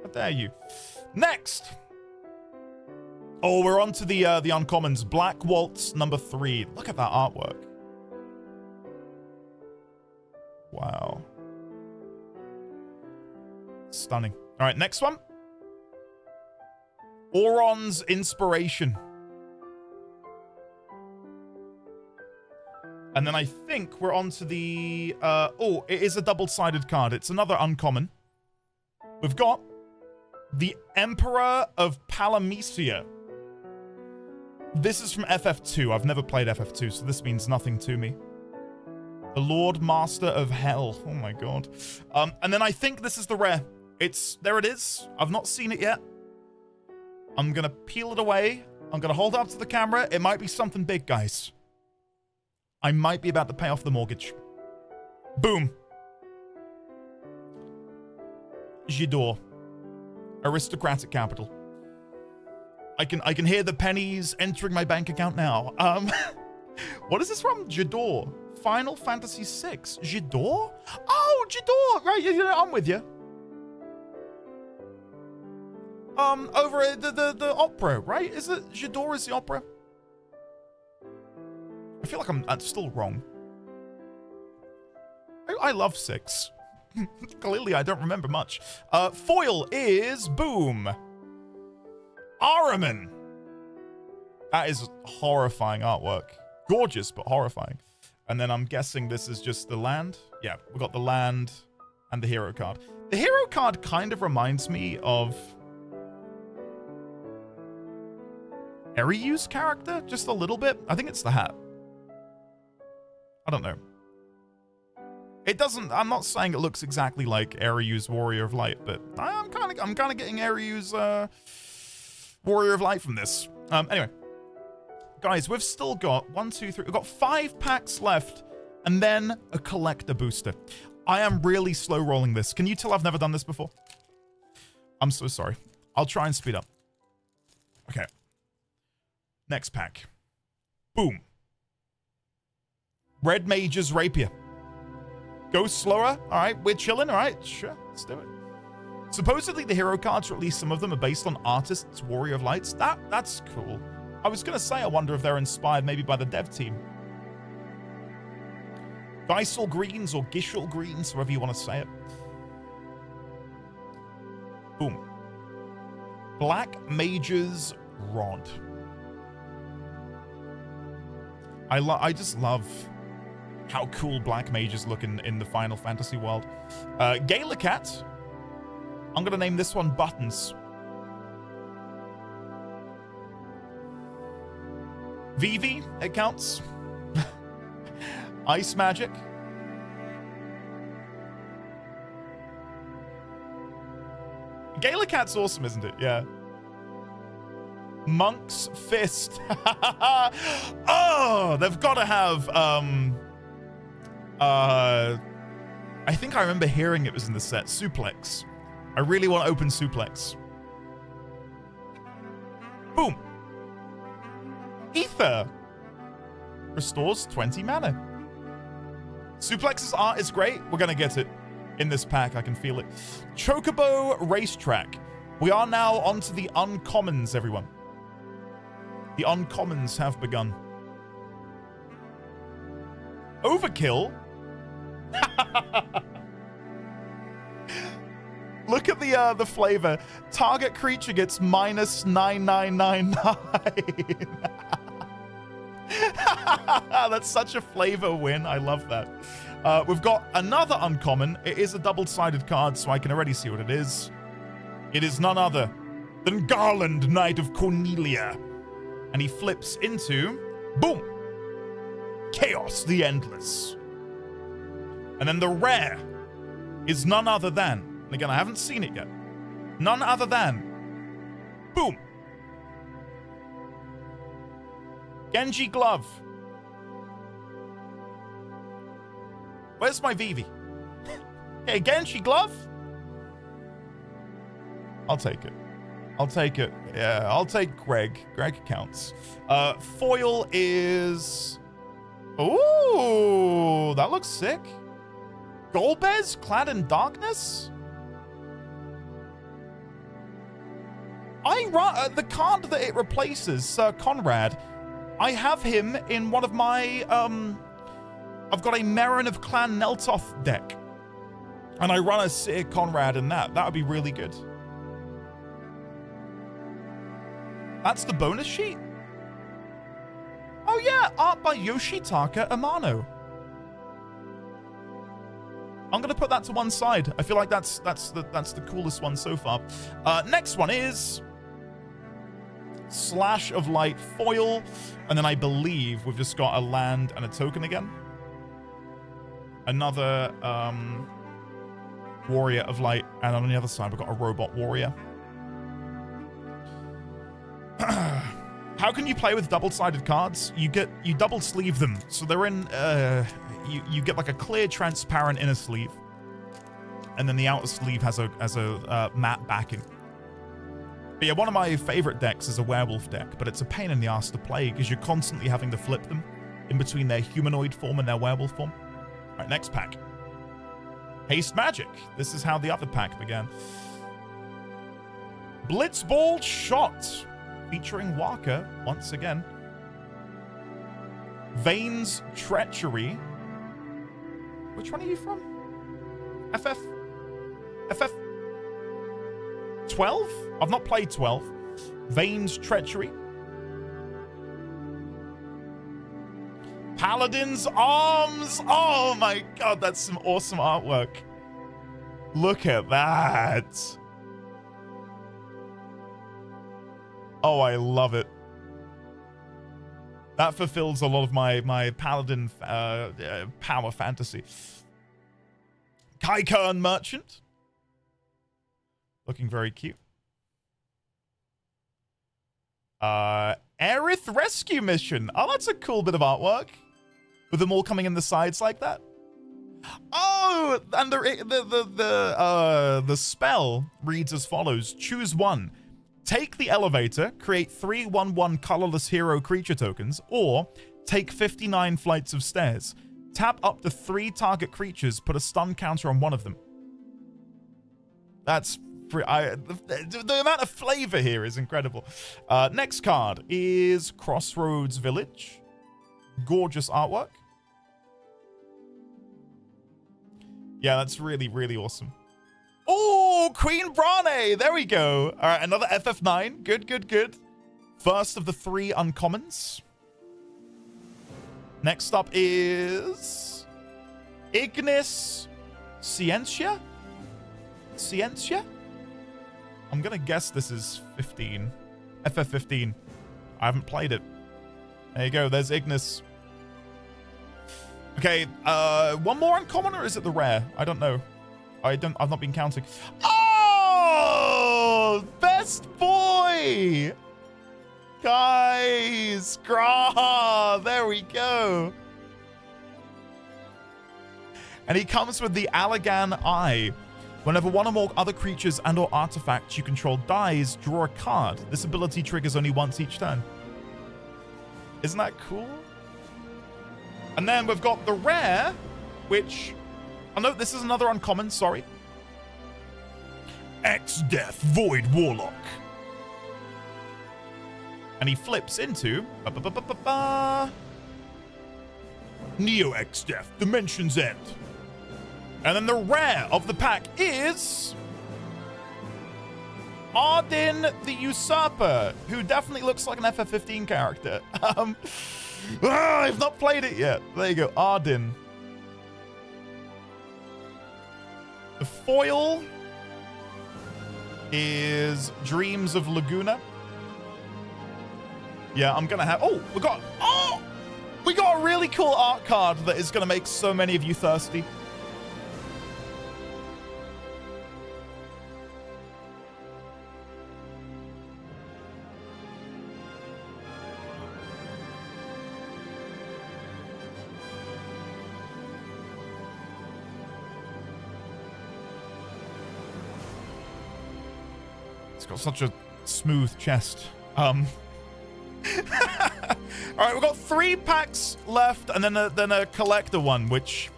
How dare you? Next. Oh, we're on to the uncommons. Black Waltz number 3. Look at that artwork. Wow. Stunning. All right, next one. Auron's Inspiration. And then I think we're on to the... oh, it is a double-sided card. It's another uncommon. We've got the Emperor of Palamecia. This is from FF2. I've never played FF2, so this means nothing to me. The Lord Master of Hell. Oh my god. And then I think this is the rare. There it is. I've not seen it yet. I'm gonna peel it away. I'm gonna hold it up to the camera. It might be something big, guys. I might be about to pay off the mortgage. Boom. Jidor. Aristocratic capital. I can hear the pennies entering my bank account now. What is this from? Jidor. Final Fantasy VI. Jidor? Oh, Jidor! Right, I'm with you. Over the opera, right? Is it Jidor is the opera? I feel like I'm still wrong. I love 6. Clearly, I don't remember much. Foil is Boom. Ahriman. That is horrifying artwork. Gorgeous, but horrifying. And then I'm guessing this is just the land. Yeah, we've got the land and the hero card. The hero card kind of reminds me of Eriu's character, just a little bit. I think it's the hat. I don't know. It doesn't. I'm not saying it looks exactly like Eriu's Warrior of Light, but I'm kind of getting Eriu's Warrior of Light from this. Anyway, guys, we've still got 1, 2, 3. We've got 5 packs left, and then a collector booster. I am really slow rolling this. Can you tell I've never done this before? I'm so sorry. I'll try and speed up. Okay. Next pack. Boom. Red Mage's Rapier. Go slower. All right, we're chilling. All right, sure, let's do it. Supposedly the hero cards, or at least some of them, are based on artists' Warrior of Lights. That's cool. I was gonna say, I wonder if they're inspired maybe by the dev team. Geisel Greens or Gishel Greens, however you want to say it. Boom. Black Mage's Rod. I just love how cool Black Mages look in the Final Fantasy world. Galacat. I'm going to name this one Buttons. Vivi, it counts. Ice Magic. Galacat's awesome, isn't it? Yeah. Monk's Fist. Oh, they've got to have I think I remember hearing it was in the set. Suplex. I really want open suplex. Boom. Ether. Restores 20 mana. Suplex's art is great. We're going to get it in this pack. I can feel it. Chocobo Racetrack. We are now onto the uncommons, everyone. The uncommons have begun. Overkill? Look at the flavor. Target creature gets minus 9999. That's such a flavor win. I love that. We've got another uncommon. It is a double-sided card, so I can already see what it is. It is none other than Garland, Knight of Cornelia. And he flips into, boom, Chaos the Endless. And then the rare is none other than, and again, I haven't seen it yet, none other than, boom, Genji Glove. Where's my Vivi? Okay, Genji Glove. I'll take it. I'll take it. Yeah, I'll take Greg. Greg counts. Foil is... Ooh, that looks sick. Golbez, clad in darkness? The card that it replaces, Sir Conrad, I have him in one of my... I've got a Merrin of Clan Neltoth deck. And I run a Sir Conrad in that. That would be really good. That's the bonus sheet? Oh yeah, art by Yoshitaka Amano. I'm gonna put that to one side. I feel like that's the coolest one so far. Next one is Slash of Light foil, and then I believe we've just got a land and a token again. Another Warrior of Light, and on the other side we've got a Robot Warrior. How can you play with double-sided cards? You double sleeve them, so they're in. You get like a clear, transparent inner sleeve, and then the outer sleeve has a matte backing. But yeah, one of my favorite decks is a werewolf deck, but it's a pain in the ass to play because you're constantly having to flip them in between their humanoid form and their werewolf form. All right, next pack. Haste Magic. This is how the other pack began. Blitzball Shot. Featuring Waka once again. Vane's Treachery. Which one are you from? FF 12? I've not played 12. Vane's Treachery. Paladin's Arms. Oh my god, that's some awesome artwork. Look at that. Oh, I love it. That fulfills a lot of my Paladin power fantasy. Kaikern Merchant. Looking very cute. Aerith Rescue Mission. Oh, that's a cool bit of artwork. With them all coming in the sides like that. Oh, and the spell reads as follows. Choose one. Take the elevator, create 3 1/1 colorless hero creature tokens, or take 59 flights of stairs. Tap up to 3 target creatures, put a stun counter on one of them. That's the amount of flavor here is incredible. Next card is Crossroads Village. Gorgeous artwork. Yeah, that's really, really awesome. Oh, Queen Brane. There we go. All right, another FF9. Good, good, good. First of the 3 uncommons. Next up is Ignis Scientia? Scientia? I'm going to guess this is 15. FF15. I haven't played it. There you go. There's Ignis. Okay, one more uncommon, or is it the rare? I don't know. I've not been counting. Oh, best boy, guys. Grah, there we go. And he comes with the Allagan Eye. Whenever one or more other creatures and or artifacts you control dies, draw a card. This ability triggers only once each turn. Isn't that cool? And then we've got the rare, which... I know this is another uncommon, sorry. X-Death Void Warlock. And he flips into... Neo X-Death Dimension's End. And then the rare of the pack is... Arden the Usurper, who definitely looks like an FF15 character. I've not played it yet. There you go, Arden. The foil is Dreams of Laguna. Yeah, I'm gonna have... Oh, we got a really cool art card that is gonna make so many of you thirsty. It's got such a smooth chest. All right, we've got 3 packs left, and then a collector one, which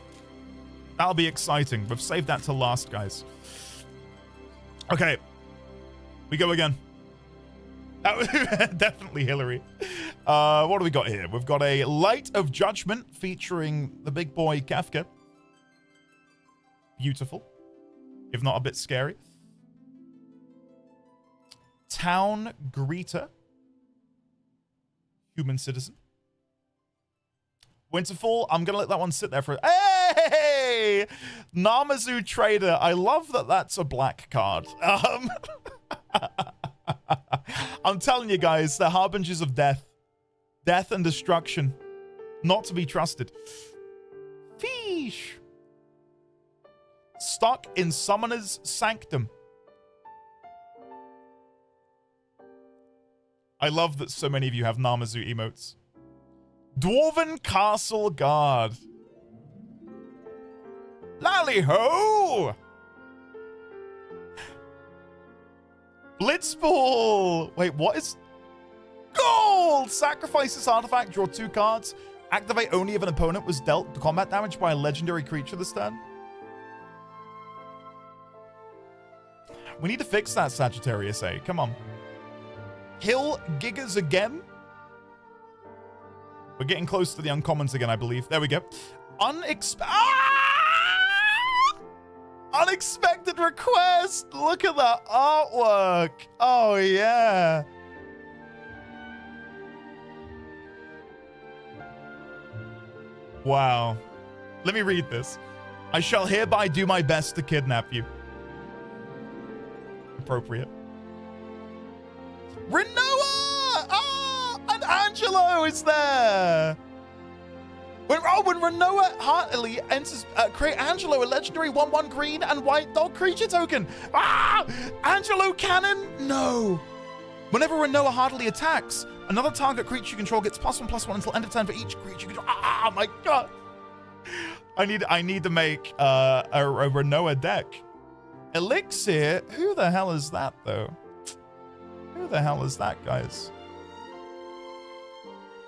that'll be exciting. We've saved that till last, guys. Okay, we go again. That was definitely Hillary. What do we got here? We've got a Light of Judgment featuring the big boy Kafka. Beautiful, if not a bit scary. Town Greeter. Human Citizen. Winterfall, I'm going to let that one sit there for... Hey! Namazu Trader. I love that that's a black card. I'm telling you guys, they're harbingers of death. Death and destruction. Not to be trusted. Fish. Stuck in Summoner's Sanctum. I love that so many of you have Namazu emotes. Dwarven Castle Guard. Lally-ho! Blitzball! Wait, what is... Gold! Sacrifice this artifact, draw 2 cards. Activate only if an opponent was dealt combat damage by a legendary creature this turn. We need to fix that, Sagittarius A. Come on. Hill Gigas again. We're getting close to the uncommons again, I believe. There we go. Unexpected request. Look at that artwork. Oh, yeah. Wow. Let me read this. I shall hereby do my best to kidnap you. Appropriate. Renoa! Ah! And Angelo is there! When Renoa heartily enters, create Angelo, a legendary 1/1 green and white dog creature token. Ah! Angelo cannon? No. Whenever Renoa heartily attacks, another target creature you control gets +1/+1 until end of turn for each creature you control. Ah, my God. I need to make a Renoa deck. Elixir? Who the hell is that, though? Who the hell is that, guys?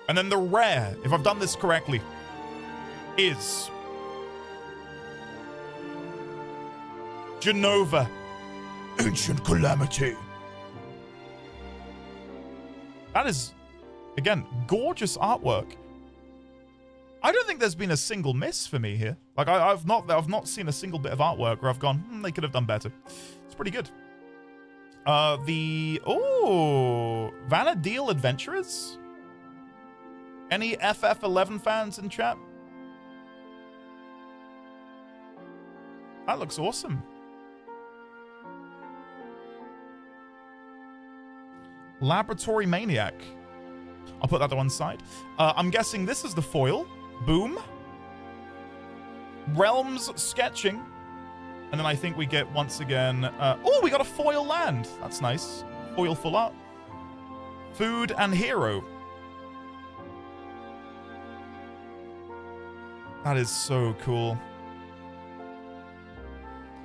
And then the rare, if I've done this correctly, is Genova, Ancient Calamity. That is, again, gorgeous artwork. I don't think there's been a single miss for me here. Like I've not seen a single bit of artwork where I've gone, they could have done better. It's pretty good. Vanadil Adventurers? Any FF11 fans in chat? That looks awesome. Laboratory Maniac. I'll put that to one side. I'm guessing this is the foil. Boom. Realms Sketching. And then I think we get, once again... we got a foil land. That's nice. Foil full art. Food and Hero. That is so cool.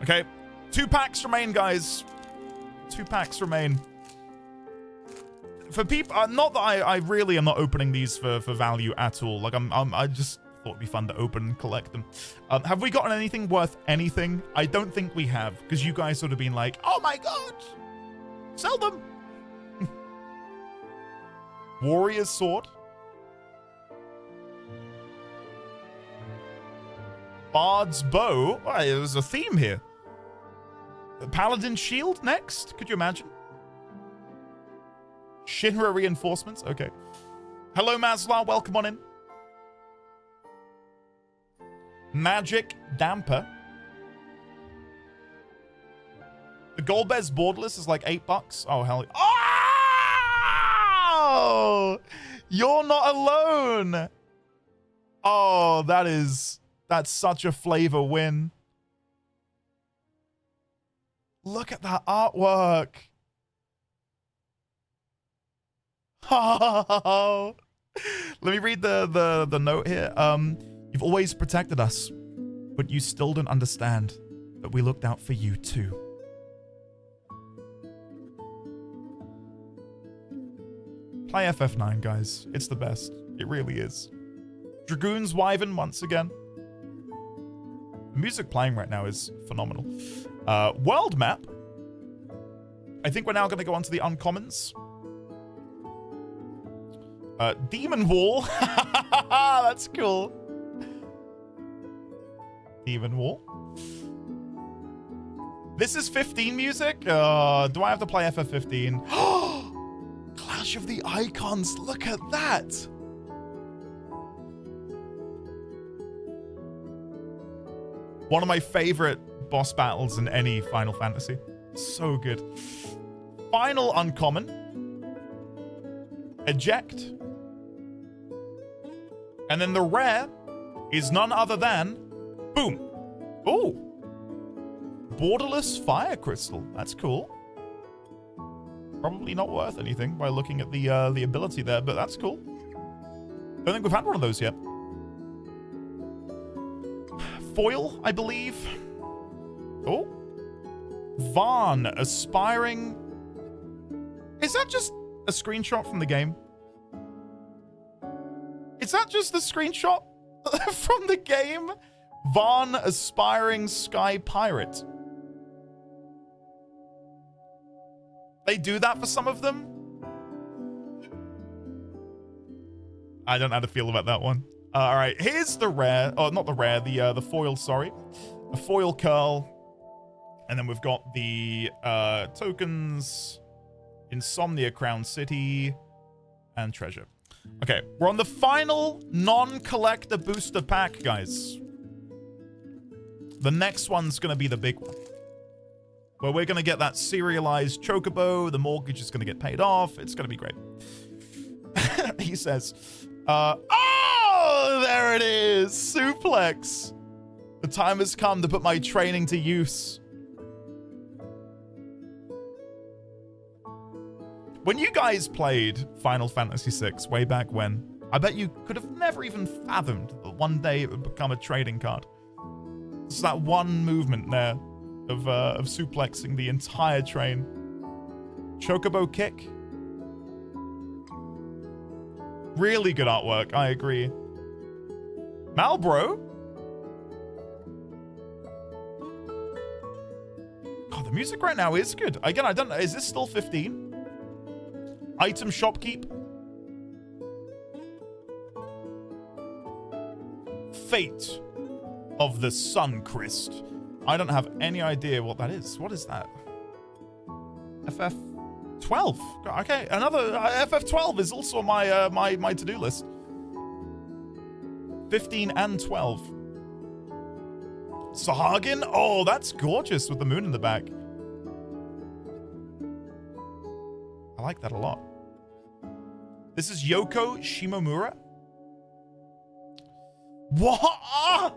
Okay. 2 packs remain, guys. 2 packs remain. For people, not that I really am not opening these for value at all. Like I just thought it'd be fun to open and collect them. Have we gotten anything worth anything? I don't think we have, because you guys sort of been like, oh my god, sell them. Warrior's sword. Bard's bow. Oh, there's a theme here. The Paladin shield next. Could you imagine? Shinra reinforcements. Okay. Hello, Maslar. Welcome on in. Magic damper. The Golbez borderless is like $8. Oh hell. Oh! You're not alone. Oh, that's such a flavor win. Look at that artwork. Oh. Let me read the note here. You've always protected us, but you still don't understand that we looked out for you too. Play FF9, guys. It's the best. It really is. Dragoon's Wyvern once again. The music playing right now is phenomenal. World map. I think we're now going to go on to the uncommons. Demon Wall. That's cool. Demon Wall. This is 15 music. Do I have to play FF15? Clash of the Icons. Look at that. One of my favorite boss battles in any Final Fantasy. So good. Final uncommon. Eject. And then the rare is none other than, boom. Oh. Borderless Fire Crystal. That's cool. Probably not worth anything by looking at the ability there, but that's cool. Don't think we've had one of those yet. Foil, I believe. Oh. Vaughn, aspiring. Is that just a screenshot from the game? Is that just a screenshot from the game? Vaughn, aspiring sky pirate. They do that for some of them? I don't know how to feel about that one. All right, here's the rare. Oh, not the rare, the foil, sorry. A foil curl. And then we've got the tokens, Insomnia Crown City, and treasure. Okay, we're on the final non-collector booster pack, guys. The next one's going to be the big one, where we're going to get that serialized chocobo. The mortgage is going to get paid off. It's going to be great. He says, oh, there it is. Suplex. The time has come to put my training to use. When you guys played Final Fantasy VI way back when, I bet you could have never even fathomed that one day it would become a trading card. It's that one movement there of suplexing the entire train. Chocobo kick. Really good artwork, I agree. Malbro. Oh, the music right now is good. Again, I don't know. Is this still 15? Item shopkeep. Fate of the Suncrist. I don't have any idea what that is. What is that? FF12. Okay, another FF12 is also on my my to-do list. 15 and 12. Sahagin? Oh, that's gorgeous with the moon in the back. I like that a lot. This is Yoko Shimomura. What? Ah!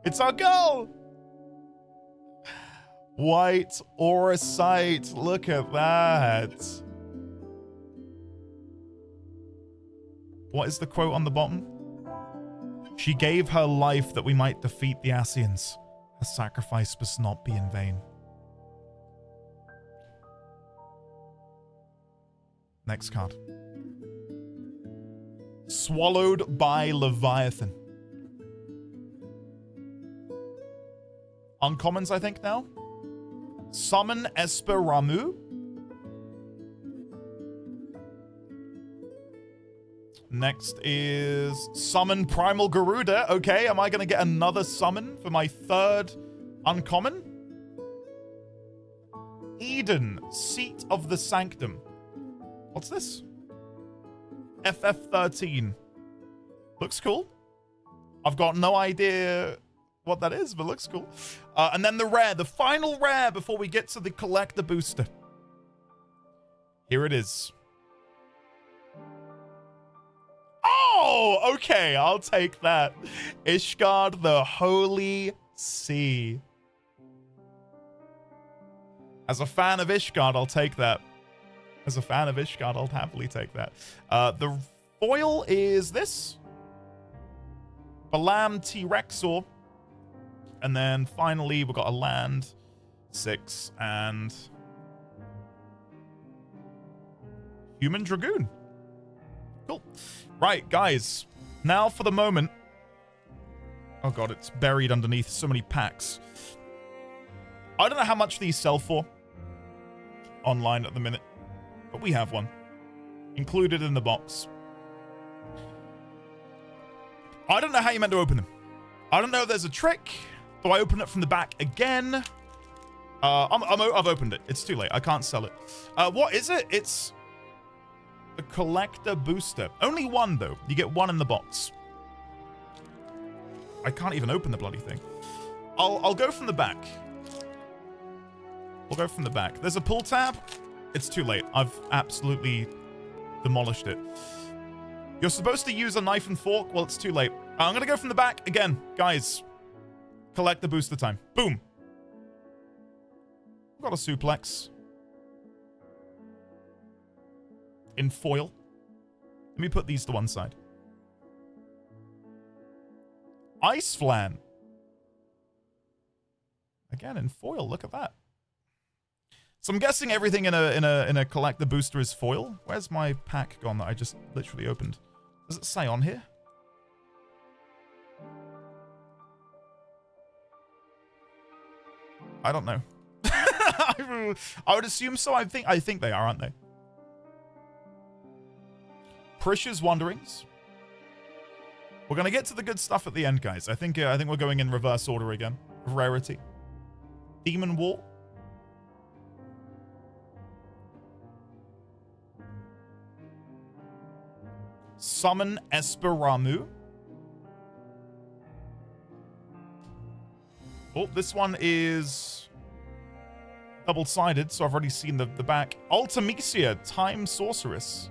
It's our girl! White Aura Sight. Look at that. What is the quote on the bottom? She gave her life that we might defeat the Ascians. Her sacrifice must not be in vain. Next card. Swallowed by Leviathan. Uncommons, I think, now. Summon Esper Ramu. Next is Summon Primal Garuda. Okay, am I going to get another summon for my third uncommon? Eden, Seat of the Sanctum. What's this? FF13. Looks cool. I've got no idea what that is, but looks cool. And then the rare, the final rare before we get to the collector booster. Here it is. Oh, okay, I'll take that. Ishgard, the Holy Sea. As a fan of Ishgard, I'll take that. As a fan of Ishgard, I'll happily take that. The foil is this. Balam T-Rexor. And then finally, we've got a land. 6 and... Human Dragoon. Cool. Right, guys. Now for the moment. Oh god, it's buried underneath so many packs. I don't know how much these sell for online at the minute, but we have one included in the box. I don't know how you're meant to open them. I don't know if there's a trick. Do I open it from the back again? I've opened it. It's too late. I can't sell it. What is it? It's a collector booster. Only one, though. You get one in the box. I can't even open the bloody thing. I'll go from the back. We'll go from the back. There's a pull tab. It's too late. I've absolutely demolished it. You're supposed to use a knife and fork. Well, it's too late. I'm going to go from the back again. Guys, collect the booster time. Boom. Got a suplex. In foil. Let me put these to one side. Ice Flan. Again, in foil. Look at that. So I'm guessing everything in a collector booster is foil. Where's my pack gone that I just literally opened? Does it say on here? I don't know. I would assume so. I think they are, aren't they? Prisha's Wanderings. We're gonna get to the good stuff at the end, guys. I think we're going in reverse order again. Rarity. Demon War. Summon Esper Ramu. Oh, this one is double-sided, so I've already seen the back. Ultimecia, Time Sorceress.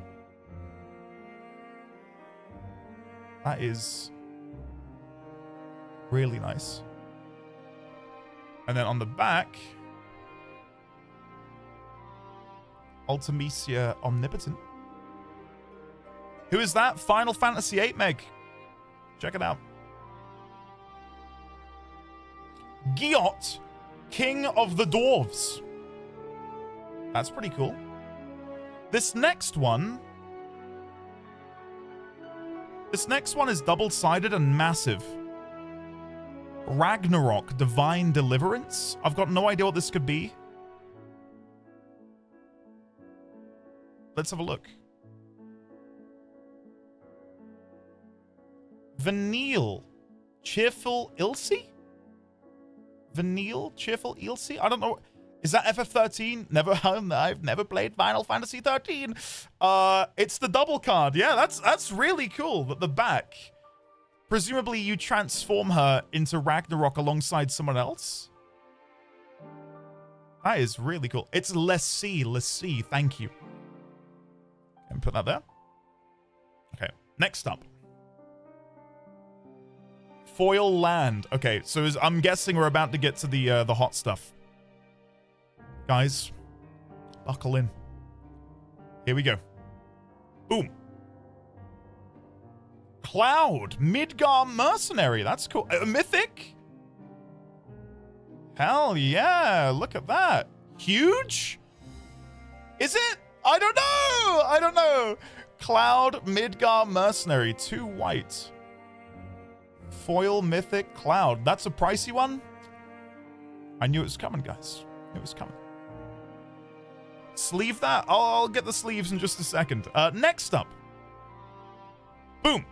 That is really nice. And then on the back, Ultimecia Omnipotent. Who is that? Final Fantasy VIII, Meg. Check it out. Giot, King of the Dwarves. That's pretty cool. This next one is double-sided and massive. Ragnarok, Divine Deliverance. I've got no idea what this could be. Let's have a look. Vanille, Cheerful Ilse? Vanille, Cheerful Ilse? I don't know. Is that FF13? I've never played Final Fantasy 13. It's the double card. Yeah, that's really cool. That the back, presumably you transform her into Ragnarok alongside someone else. That is really cool. It's Lessie. Thank you. And put that there. Okay, next up. Foil Land. Okay, so I'm guessing we're about to get to the hot stuff. Guys, buckle in. Here we go. Boom. Cloud, Midgar Mercenary. That's cool. Mythic. Hell yeah, look at that. Huge? Is it? I don't know. I don't know. Cloud, Midgar, Mercenary, 2 white. Foil, Mythic, Cloud. That's a pricey one? I knew it was coming, guys. It was coming. Sleeve that? I'll get the sleeves in just a second. Next up. Boom.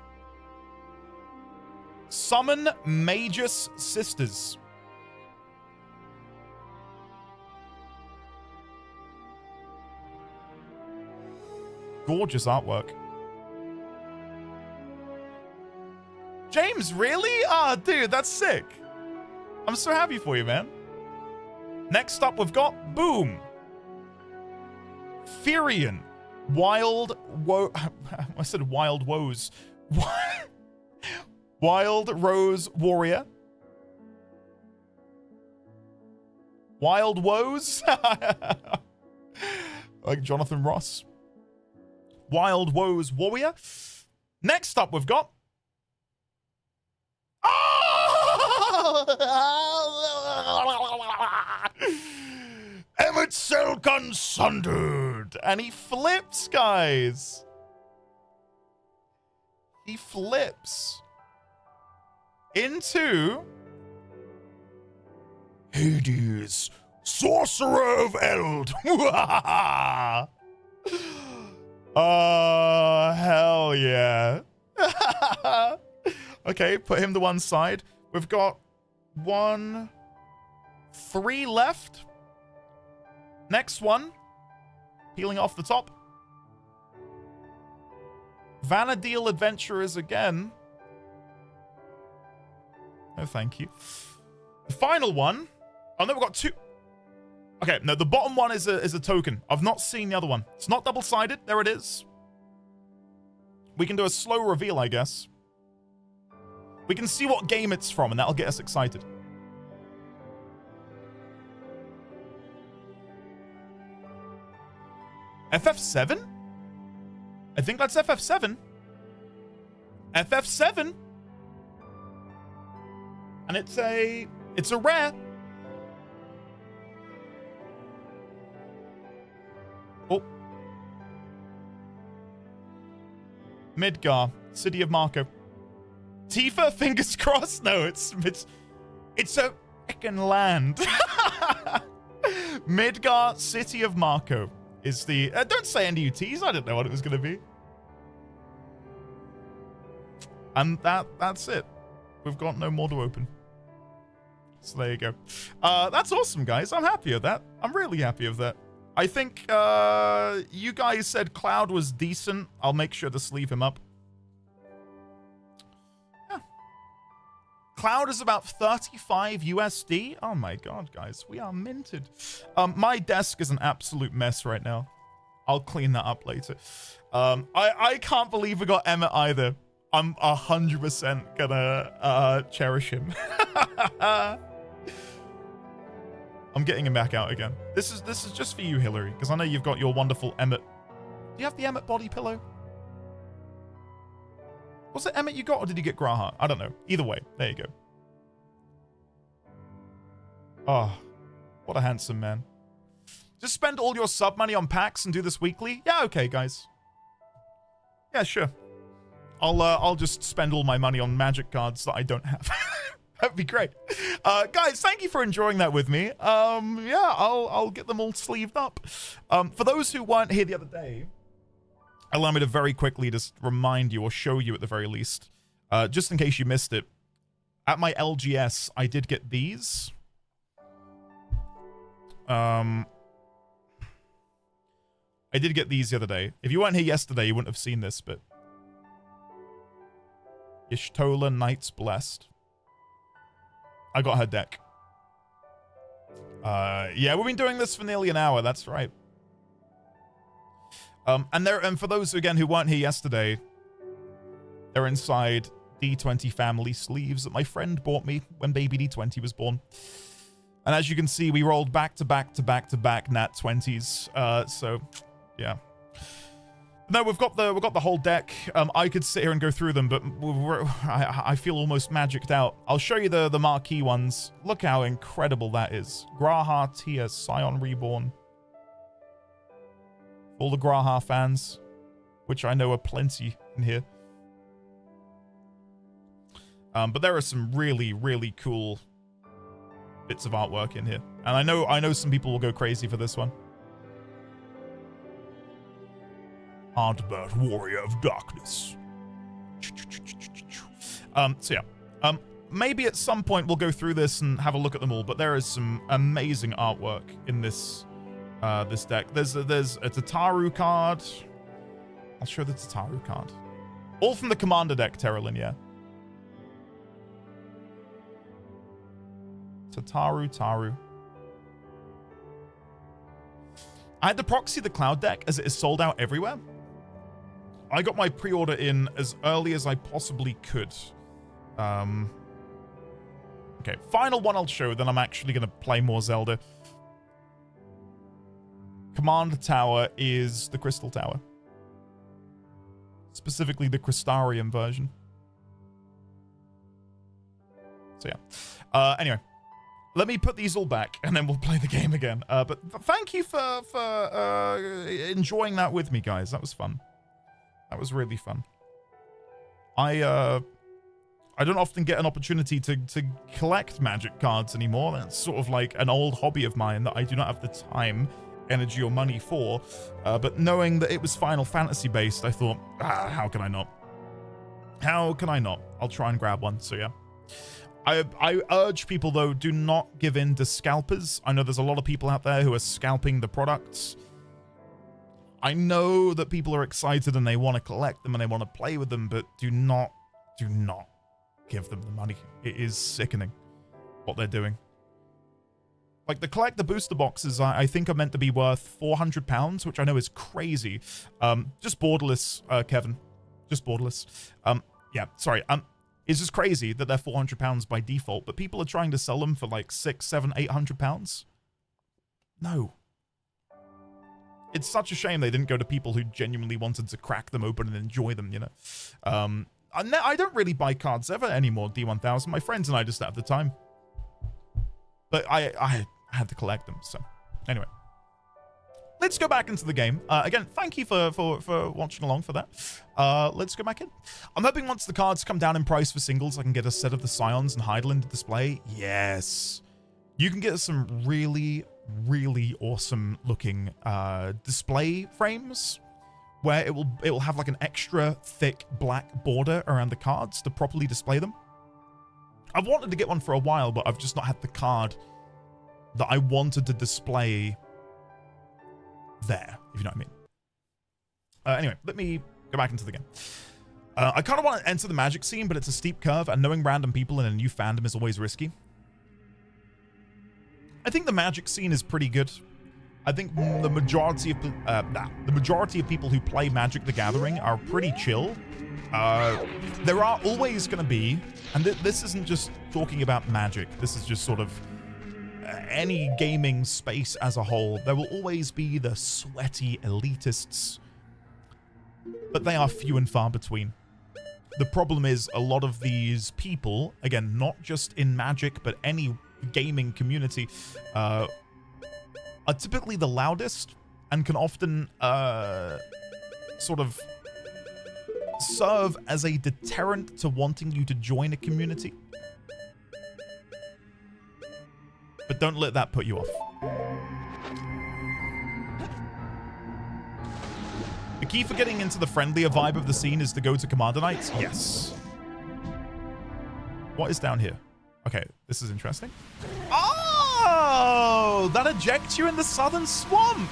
Summon Magus Sisters. Gorgeous artwork. James, really? Ah, dude, that's sick. I'm so happy for you, man. Next up, we've got Boom. Firion. Wild Woe. I said Wild Woes. Wild Rose Warrior. Wild Woes. Like Jonathan Ross. Wild Woes Warrior. Next up, we've got. Emmett Selkon Sundered. And he flips, guys. He flips into Hades, Sorcerer of Eld. Oh, hell yeah. Okay, put him to one side. We've got 3 left. Next one. Peeling off the top. Vanadil Adventurers again. No, thank you. The final one. Oh, no, we've got 2. Okay, no, the bottom one is a token. I've not seen the other one. It's not double-sided. There it is. We can do a slow reveal, I guess. We can see what game it's from, and that'll get us excited. FF7? I think that's FF7. FF7. And it's a rare. Oh. Midgar, City of Marco. Tifa, fingers crossed. No, it's a frickin' land. Midgar, City of Marco is the. Don't say NUTs. I didn't know what it was going to be. And that's it. We've got no more to open. So there you go. That's awesome, guys. I'm happy with that. I'm really happy with that. I think you guys said Cloud was decent. I'll make sure to sleeve him up. Yeah. Cloud is about 35 USD. Oh my god, guys. We are minted. My desk is an absolute mess right now. I'll clean that up later. I can't believe we got Emmett either. I'm 100% gonna cherish him. I'm getting him back out again. This is just for you, Hillary, because I know you've got your wonderful Emmett. Do you have the Emmett body pillow? Was it Emmett you got, or did you get Graha? I don't know. Either way, there you go. Oh, what a handsome man. Just spend all your sub money on packs and do this weekly? Yeah, okay, guys. Yeah, sure. I'll just spend all my money on magic cards that I don't have. That'd be great. Guys, thank you for enjoying that with me. Yeah, I'll get them all sleeved up. For those who weren't here the other day, allow me to very quickly just remind you, or show you at the very least, just in case you missed it. At my LGS, I did get these. I did get these the other day. If you weren't here yesterday, you wouldn't have seen this, but Y'shtola Knights Blessed. I got her deck. Yeah, we've been doing this for nearly an hour. That's right. And for those again who weren't here yesterday, they're inside D20 family sleeves that my friend bought me when baby D20 was born. And as you can see, we rolled back to back to back to back nat 20s. So, yeah. No, we've got the whole deck. I could sit here and go through them, but I feel almost magicked out. I'll show you the marquee ones. Look how incredible that is. Graha Tia, Scion Reborn. All the Graha fans, which I know are plenty in here. But there are some really, really cool bits of artwork in here. And I know some people will go crazy for this one. Ardbert, Warrior of Darkness. So yeah. Maybe at some point we'll go through this and have a look at them all, but there is some amazing artwork in this this deck. There's a Tataru card. I'll show the Tataru card. All from the Commander deck, Terralyn, yeah. Taru. I had to proxy the Cloud deck as it is sold out everywhere. I got my pre-order in as early as I possibly could. Okay, final one I'll show, then I'm actually going to play more Zelda. Command Tower is the Crystal Tower. Specifically the Crystarium version. So yeah. Anyway. Let me put these all back, and then we'll play the game again. But thank you for enjoying that with me, guys. That was fun. That was really fun. I don't often get an opportunity to collect Magic cards anymore. That's sort of like an old hobby of mine that I do not have the time, energy, or money for. But knowing that it was Final Fantasy based, I thought, how can I not? How can I not? I'll try and grab one. So yeah. I urge people, though, do not give in to scalpers. I know there's a lot of people out there who are scalping the products. I know that people are excited and they want to collect them and they want to play with them, but do not give them the money. It is sickening what they're doing. Like, the collect the booster boxes, I think are meant to be worth £400, which I know is crazy. Just borderless, Kevin. Just borderless. Yeah, sorry. It's just crazy that they're £400 by default, but people are trying to sell them for like £600, £700, £800. No. It's such a shame they didn't go to people who genuinely wanted to crack them open and enjoy them, you know. I don't really buy cards ever anymore, D1000. My friends and I just don't have the time. But I had to collect them, so anyway. Let's go back into the game. Again, thank you for watching along for that. Let's go back in. I'm hoping once the cards come down in price for singles, I can get a set of the Scions and Hydaelyn to display. Yes. You can get some really, really awesome looking display frames where it will have like an extra thick black border around the cards to properly display them. I've wanted to get one for a while, but I've just not had the card that I wanted to display there, if you know what I mean. Anyway, let me go back into the game. I kind of want to enter the Magic scene, but it's a steep curve, and knowing random people in a new fandom is always risky. I think the Magic scene is pretty good. I think the majority of people who play Magic the Gathering are pretty chill. There are always going to be, and this isn't just talking about Magic, this is just sort of any gaming space as a whole, there will always be the sweaty elitists, but they are few and far between. The problem is a lot of these people, again, not just in Magic, but any gaming community, are typically the loudest and can often sort of serve as a deterrent to wanting you to join a community. But don't let that put you off. The key for getting into the friendlier vibe of the scene is to go to Commander Nights. Yes. What is down here? Okay, this is interesting. Oh, that ejects you in the Southern Swamp.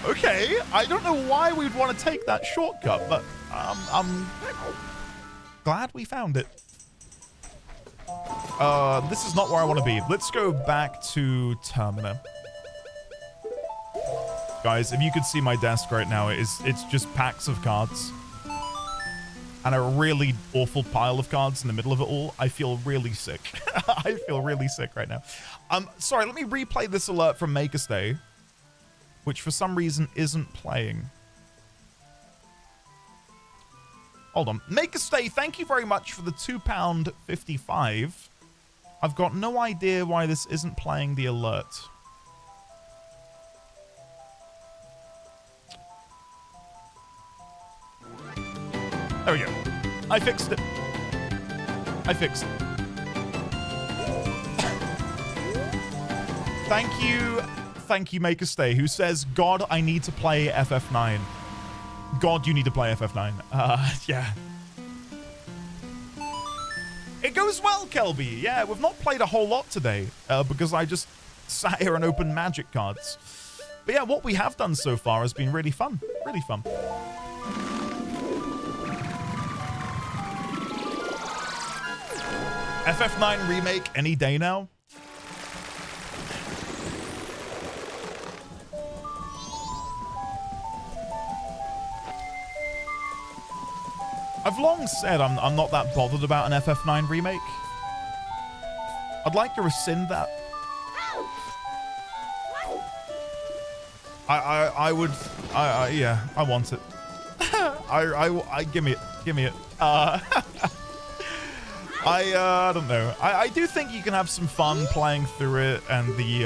Okay, I don't know why we'd want to take that shortcut, but I'm glad we found it. This is not where I want to be. Let's go back to Termina. Guys, if you could see my desk right now, it's just packs of cards. And a really awful pile of cards in the middle of it all. I feel really sick. I feel really sick right now. Sorry, let me replay this alert from Maker's Day. which for some reason isn't playing. Hold on. Make a stay. Thank you very much for the £2.55. I've got no idea why this isn't playing the alert. There we go. I fixed it. I fixed it. Thank you, Make a Stay, who says, God, I need to play FF9. God, you need to play FF9. Yeah. It goes well, Kelby. Yeah, we've not played a whole lot today because I just sat here and opened magic cards. But yeah, what we have done so far has been really fun. Really fun. FF9 remake any day now? I've long said I'm not that bothered about an FF9 remake. I'd like to rescind that. Yeah, I want it. Give me it. I don't know. I do think you can have some fun playing through it, and the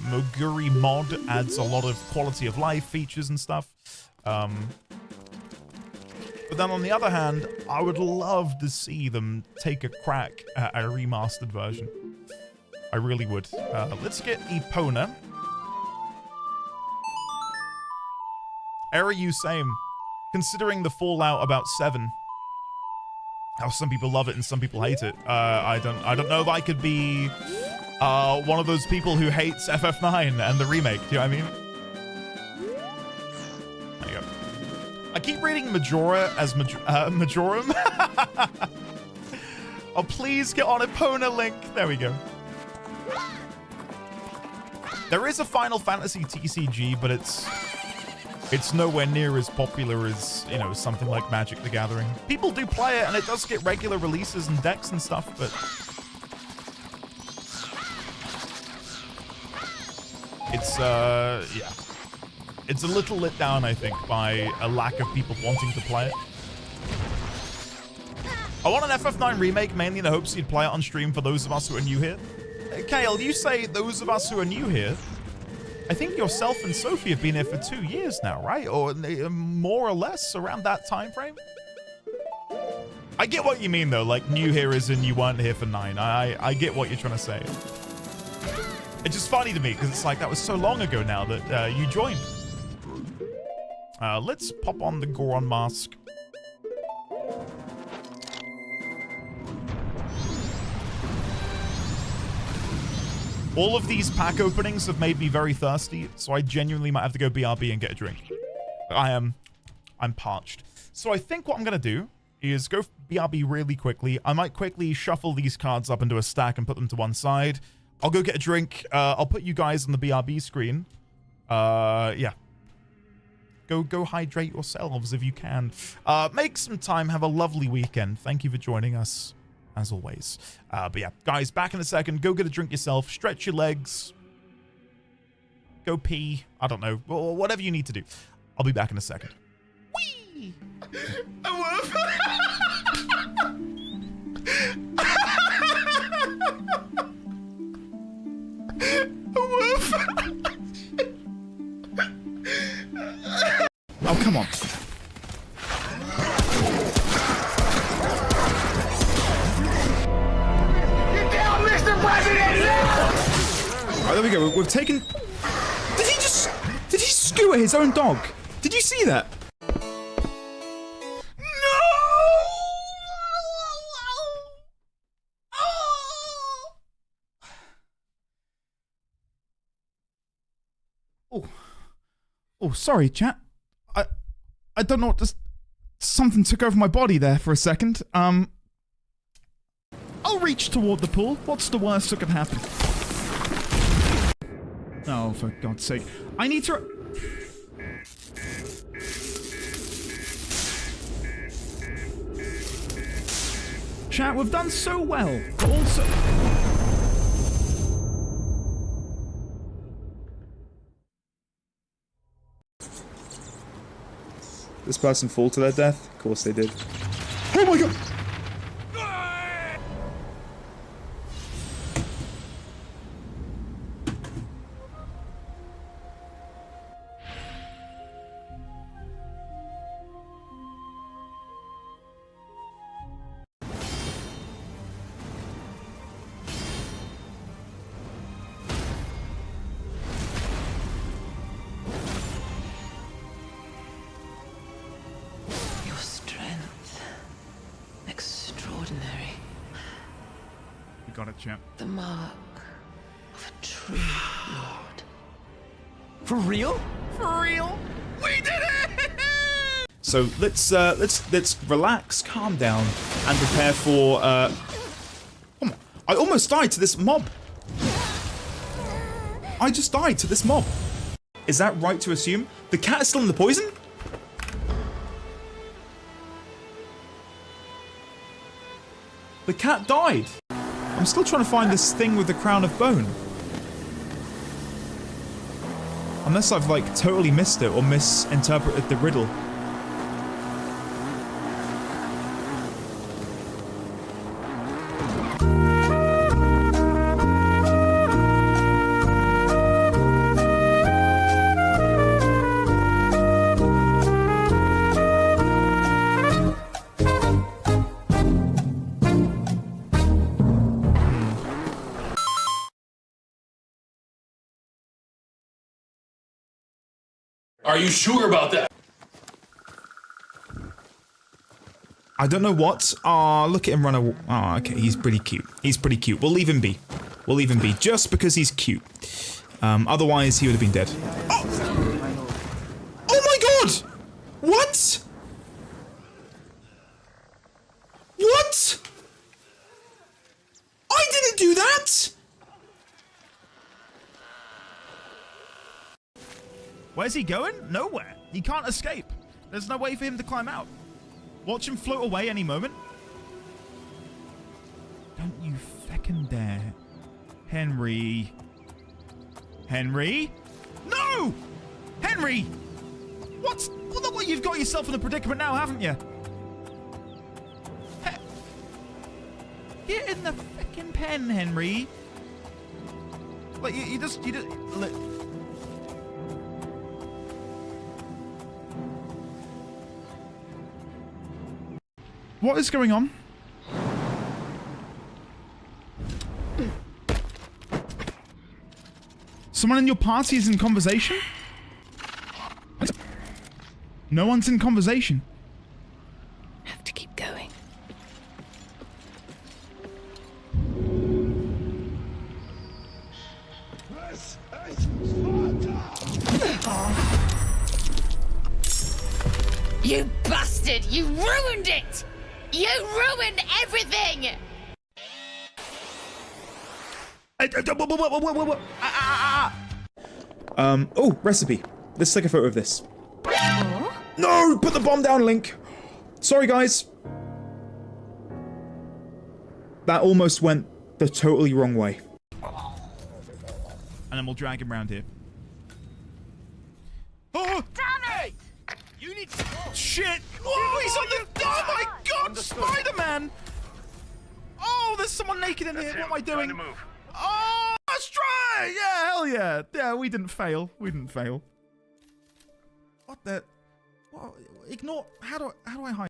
Moguri mod adds a lot of quality of life features and stuff. But then on the other hand, I would love to see them take a crack at a remastered version. I really would. Let's get Epona. Error you same. Considering the fallout about 7. How some people love it and some people hate it. I don't know if I could be one of those people who hates FF9 and the remake. Do you know what I mean? There you go. I keep reading Majora as Majorum. Oh, please get on Epona Link. There we go. There is a Final Fantasy TCG, but it's nowhere near as popular as, you know, something like Magic the Gathering. People do play it, and it does get regular releases and decks and stuff, but it's, yeah. It's a little lit down, I think, by a lack of people wanting to play it. I want an FF9 remake, mainly in the hopes you'd play it on stream for those of us who are new here. Kale, you say those of us who are new here. I think yourself and Sophie have been here for 2 years now, right? Or more or less around that time frame? I get what you mean, though. Like, new here is in you weren't here for 9. I get what you're trying to say. It's just funny to me, because it's like, that was so long ago now that you joined. Let's pop on the Goron mask. All of these pack openings have made me very thirsty, so I genuinely might have to go BRB and get a drink. I'm parched. So I think what I'm going to do is go BRB really quickly. I might quickly shuffle these cards up into a stack and put them to one side. I'll go get a drink. I'll put you guys on the BRB screen. Yeah. Go hydrate yourselves if you can. Make some time. Have a lovely weekend. Thank you for joining us, as always. But yeah, guys, back in a second. Go get a drink yourself. Stretch your legs. Go pee. I don't know. Whatever you need to do. I'll be back in a second. Whee! Oh, come on. Alright, there we go. We've taken... Did he skewer his own dog? Did you see that? No! Oh, sorry, chat. I don't know what just... Something took over my body there for a second. I'll reach toward the pool. What's the worst that could happen? Oh, for God's sake. I need to... Chat, we've done so well, but also... this person fall to their death? Of course they did. Oh my god! Your strength. Extraordinary. You got it, champ. The mark of a true lord. For real? For real? We did it! So let's relax, calm down, and prepare for oh my, I almost died to this mob. I just died to this mob. Is that right to assume? The cat is still in the poison? The cat died. I'm still trying to find this thing with the crown of bone. Unless I've like totally missed it or misinterpreted the riddle. Are you sure about that? I don't know what. Aw, look at him run away. Oh, okay, he's pretty cute. He's pretty cute. We'll leave him be. We'll leave him be just because he's cute. Otherwise, he would have been dead. Oh! Oh my god! What? What? I didn't do that! Where's he going? Nowhere. He can't escape. There's no way for him to climb out. Watch him float away any moment. Don't you feckin' dare. Henry. Henry? No! Henry! What? Well, look what you've got yourself in a predicament now, haven't you? Get in the feckin' pen, Henry. Like, you just... Look. What is going on? Someone in your party is in conversation? No one's in conversation. Have to keep going. You bastard! You ruined it! You ruined everything! Oh, recipe. Let's take a photo of this. No! Put the bomb down, Link! Sorry, guys. That almost went the totally wrong way. And then we'll drag him around here. Oh! Damn it! You need to... Shit! Oh, he's on the... Oh my god! Spider-Man! Oh, there's someone naked in here. What am I doing? Oh, let's try! Yeah, hell yeah. Yeah, we didn't fail. We didn't fail. What the... What? Ignore... How do I hide?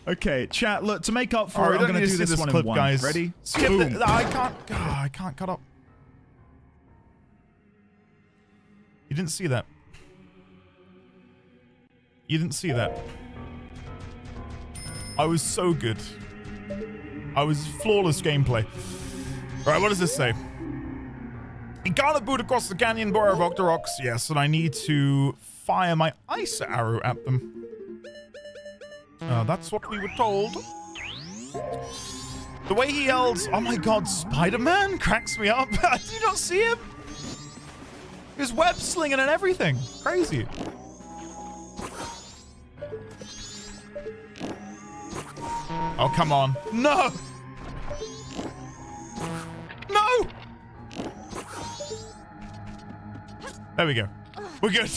Okay, chat, look, to make up for it, I'm going to do this one clip, in one. guys. Ready? Skip Boom. it. I can't... I can't cut up. You didn't see that. You didn't see that. I was so good. I was flawless gameplay. Alright, what does this say? Incarnate boot across the canyon, bar of Octoroks. Yes, and I need to fire my ice arrow at them. That's what we were told. The way he yells, oh my god, Spider-Man, cracks me up. Did you not see him? His web slinging and everything. Crazy. Oh, come on. No! No! There we go. We're good.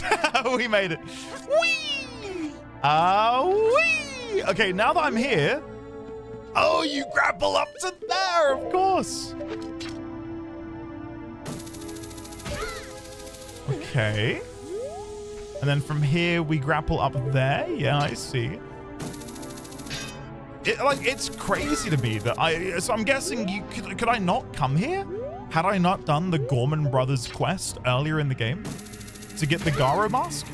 We made it. Whee! Whee! Okay, now that I'm here... Oh, you grapple up to there, of course. Okay. And then from here, we grapple up there. Yeah, I see. It's crazy to me that so I'm guessing could I not come here? Had I not done the Gorman Brothers quest earlier in the game to get the Garo mask?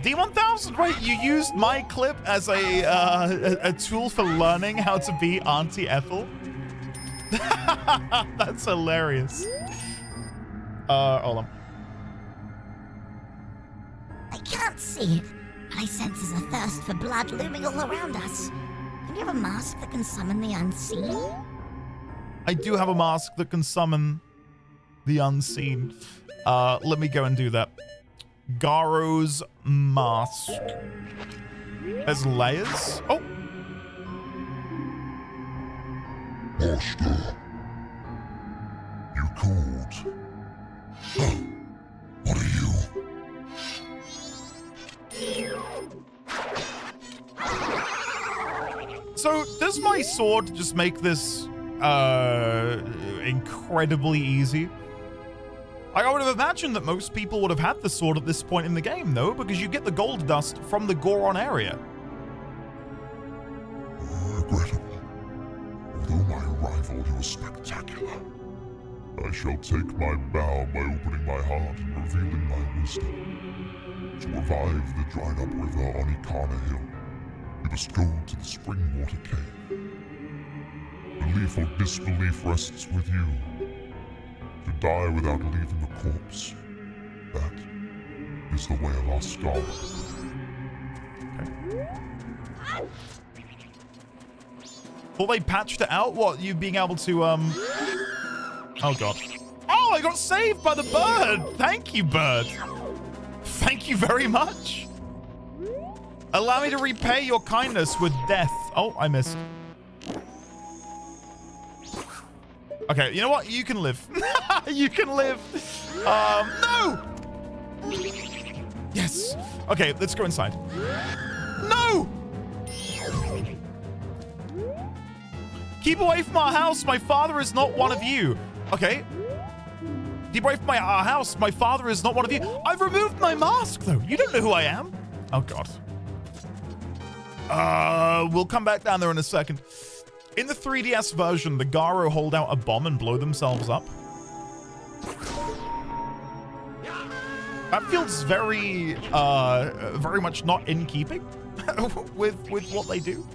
D1000, right? You used my clip as a tool for learning how to be Auntie Ethel. That's hilarious. Hold on. I can't see it, but I sense there's a thirst for blood looming all around us. Do you have a mask that can summon the unseen? I do have a mask that can summon the unseen. Let me go and do that. Garo's mask. There's layers. Oh. Master, you called. Huh. What are you? So, does my sword just make this incredibly easy? I would have imagined that most people would have had the sword at this point in the game, though, because you get the gold dust from the Goron area. Regrettable. Although my rivalry was spectacular, I shall take my bow by opening my heart and revealing my wisdom. To revive the dried-up river on Ikana Hill, we must go to the Springwater Cave. Belief or disbelief rests with you. To die without leaving a corpse, that is the way of our scholar. Okay. Well, they patched it out? What, you being able to, Oh, God. Oh, I got saved by the bird! Thank you, bird. Thank you very much. Allow me to repay your kindness with death. Oh, I missed. Okay, you know what? You can live. You can live. No! Yes. Okay, let's go inside. No! Keep away from our house. My father is not one of you. Okay. Keep away from our house. My father is not one of you. I've removed my mask, though. You don't know who I am. Oh, God. We'll come back down there in a second. In the 3DS version, the Garo hold out a bomb and blow themselves up. That feels very, very much not in keeping with what they do.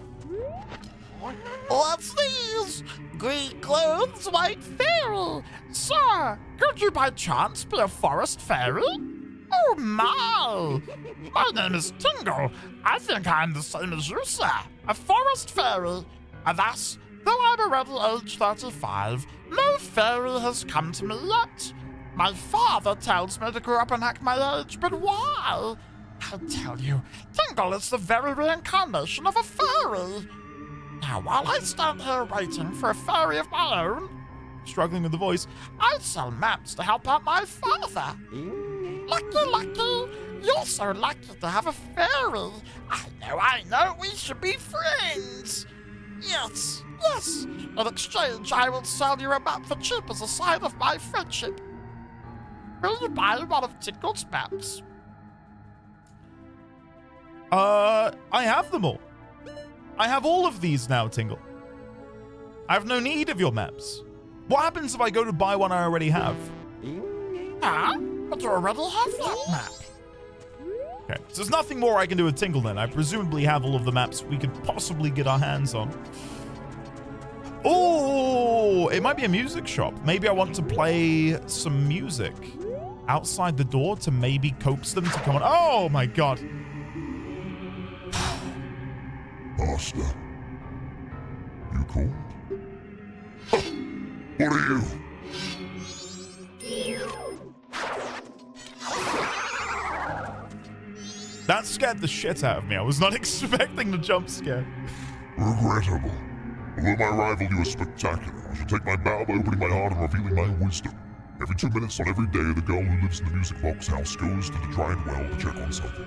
What's these? Green clothes, white fairy. Sir, could you by chance be a forest fairy? Oh my! My name is Tingle. I think I'm the same as you, sir. A forest fairy. And thus, though I'm already age 35, no fairy has come to me yet. My father tells me to grow up and act my age, but why? I tell you, Tingle is the very reincarnation of a fairy. Now, while I stand here waiting for a fairy of my own, Struggling with the voice, I sell maps to help out my father. Lucky, lucky. You're so lucky to have a fairy. I know. We should be friends. Yes. In exchange, I will sell you a map for cheap as a sign of my friendship. Will you buy one of Tingle's maps? I have them all. I have all of these now, Tingle. I have no need of your maps. What happens if I go to buy one I already have? But you already have that map. Okay, so there's nothing more I can do with Tingle then. I presumably have all of the maps we could possibly get our hands on. Oh, it might be a music shop. Maybe I want to play some music outside the door to maybe coax them to come on. Oh my God. Master, you called? Huh. What are you? That's scared the shit out of me. I was not expecting the jump scare. Regrettable. Although my rival you is spectacular, I shall take my bow by opening my heart and revealing my wisdom. Every 2 minutes on every day, the girl who lives in the music box house goes to the dried well to check on something.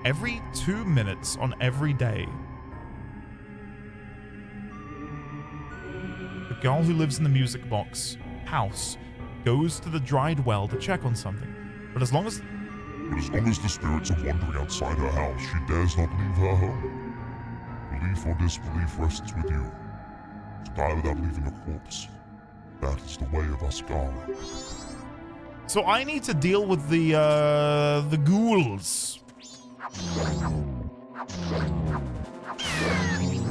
Every 2 minutes on every day. The girl who lives in the music box house goes to the dried well to check on something. But as long as the spirits are wandering outside her house, she dares not leave her home. Belief or disbelief rests with you. To die without leaving a corpse. That is the way of Asgara. So I need to deal with the ghouls.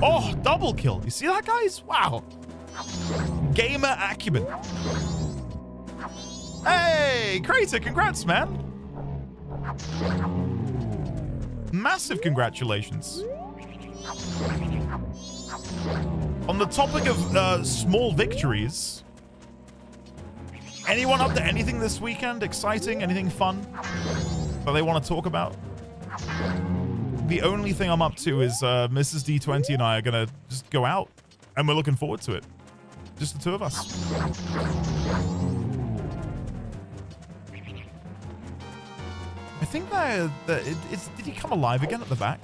Oh, double kill. You see that, guys? Wow. Gamer acumen. Hey, Crater, congrats, man. Massive congratulations. On the topic of small victories, anyone up to anything this weekend? Exciting? Anything fun that they want to talk about? The only thing I'm up to is Mrs. D20 and I are going to just go out, and we're looking forward to it. Just the two of us. I think did he come alive again at the back?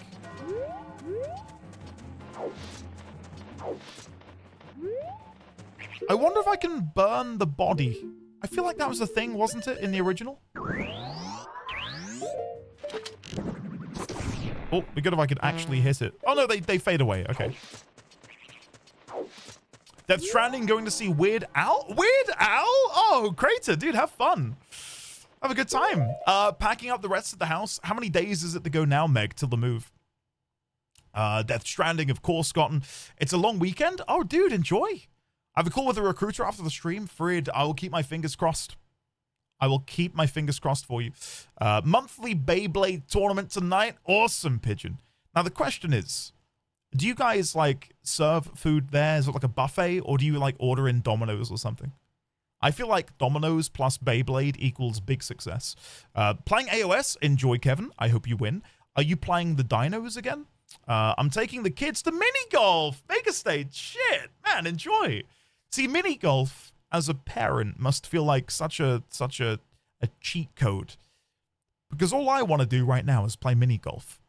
I wonder if I can burn the body. I feel like that was a thing, wasn't it, in the original? Oh, be good if I could actually hit it. Oh no, they fade away. Okay. Death Stranding going to see Weird Al? Weird Al? Oh, Crater, dude, have fun. Have a good time. Packing up the rest of the house. How many days is it to go now, Meg, till the move? Death Stranding, of course, gotten. It's a long weekend. Oh, dude, enjoy. I have a call with a recruiter after the stream. Frid, I will keep my fingers crossed. I will keep my fingers crossed for you. Monthly Beyblade tournament tonight. Awesome, Pigeon. Now, the question is, do you guys, like, serve food there? Is it like a buffet? Or do you, like, order in Domino's or something? I feel like Domino's plus Beyblade equals big success. Playing AOS, enjoy, Kevin. I hope you win. Are you playing the dinos again? I'm taking the kids to mini golf. Mega stage. Shit, man, enjoy. See, mini golf as a parent must feel like such a cheat code. Because all I want to do right now is play mini golf.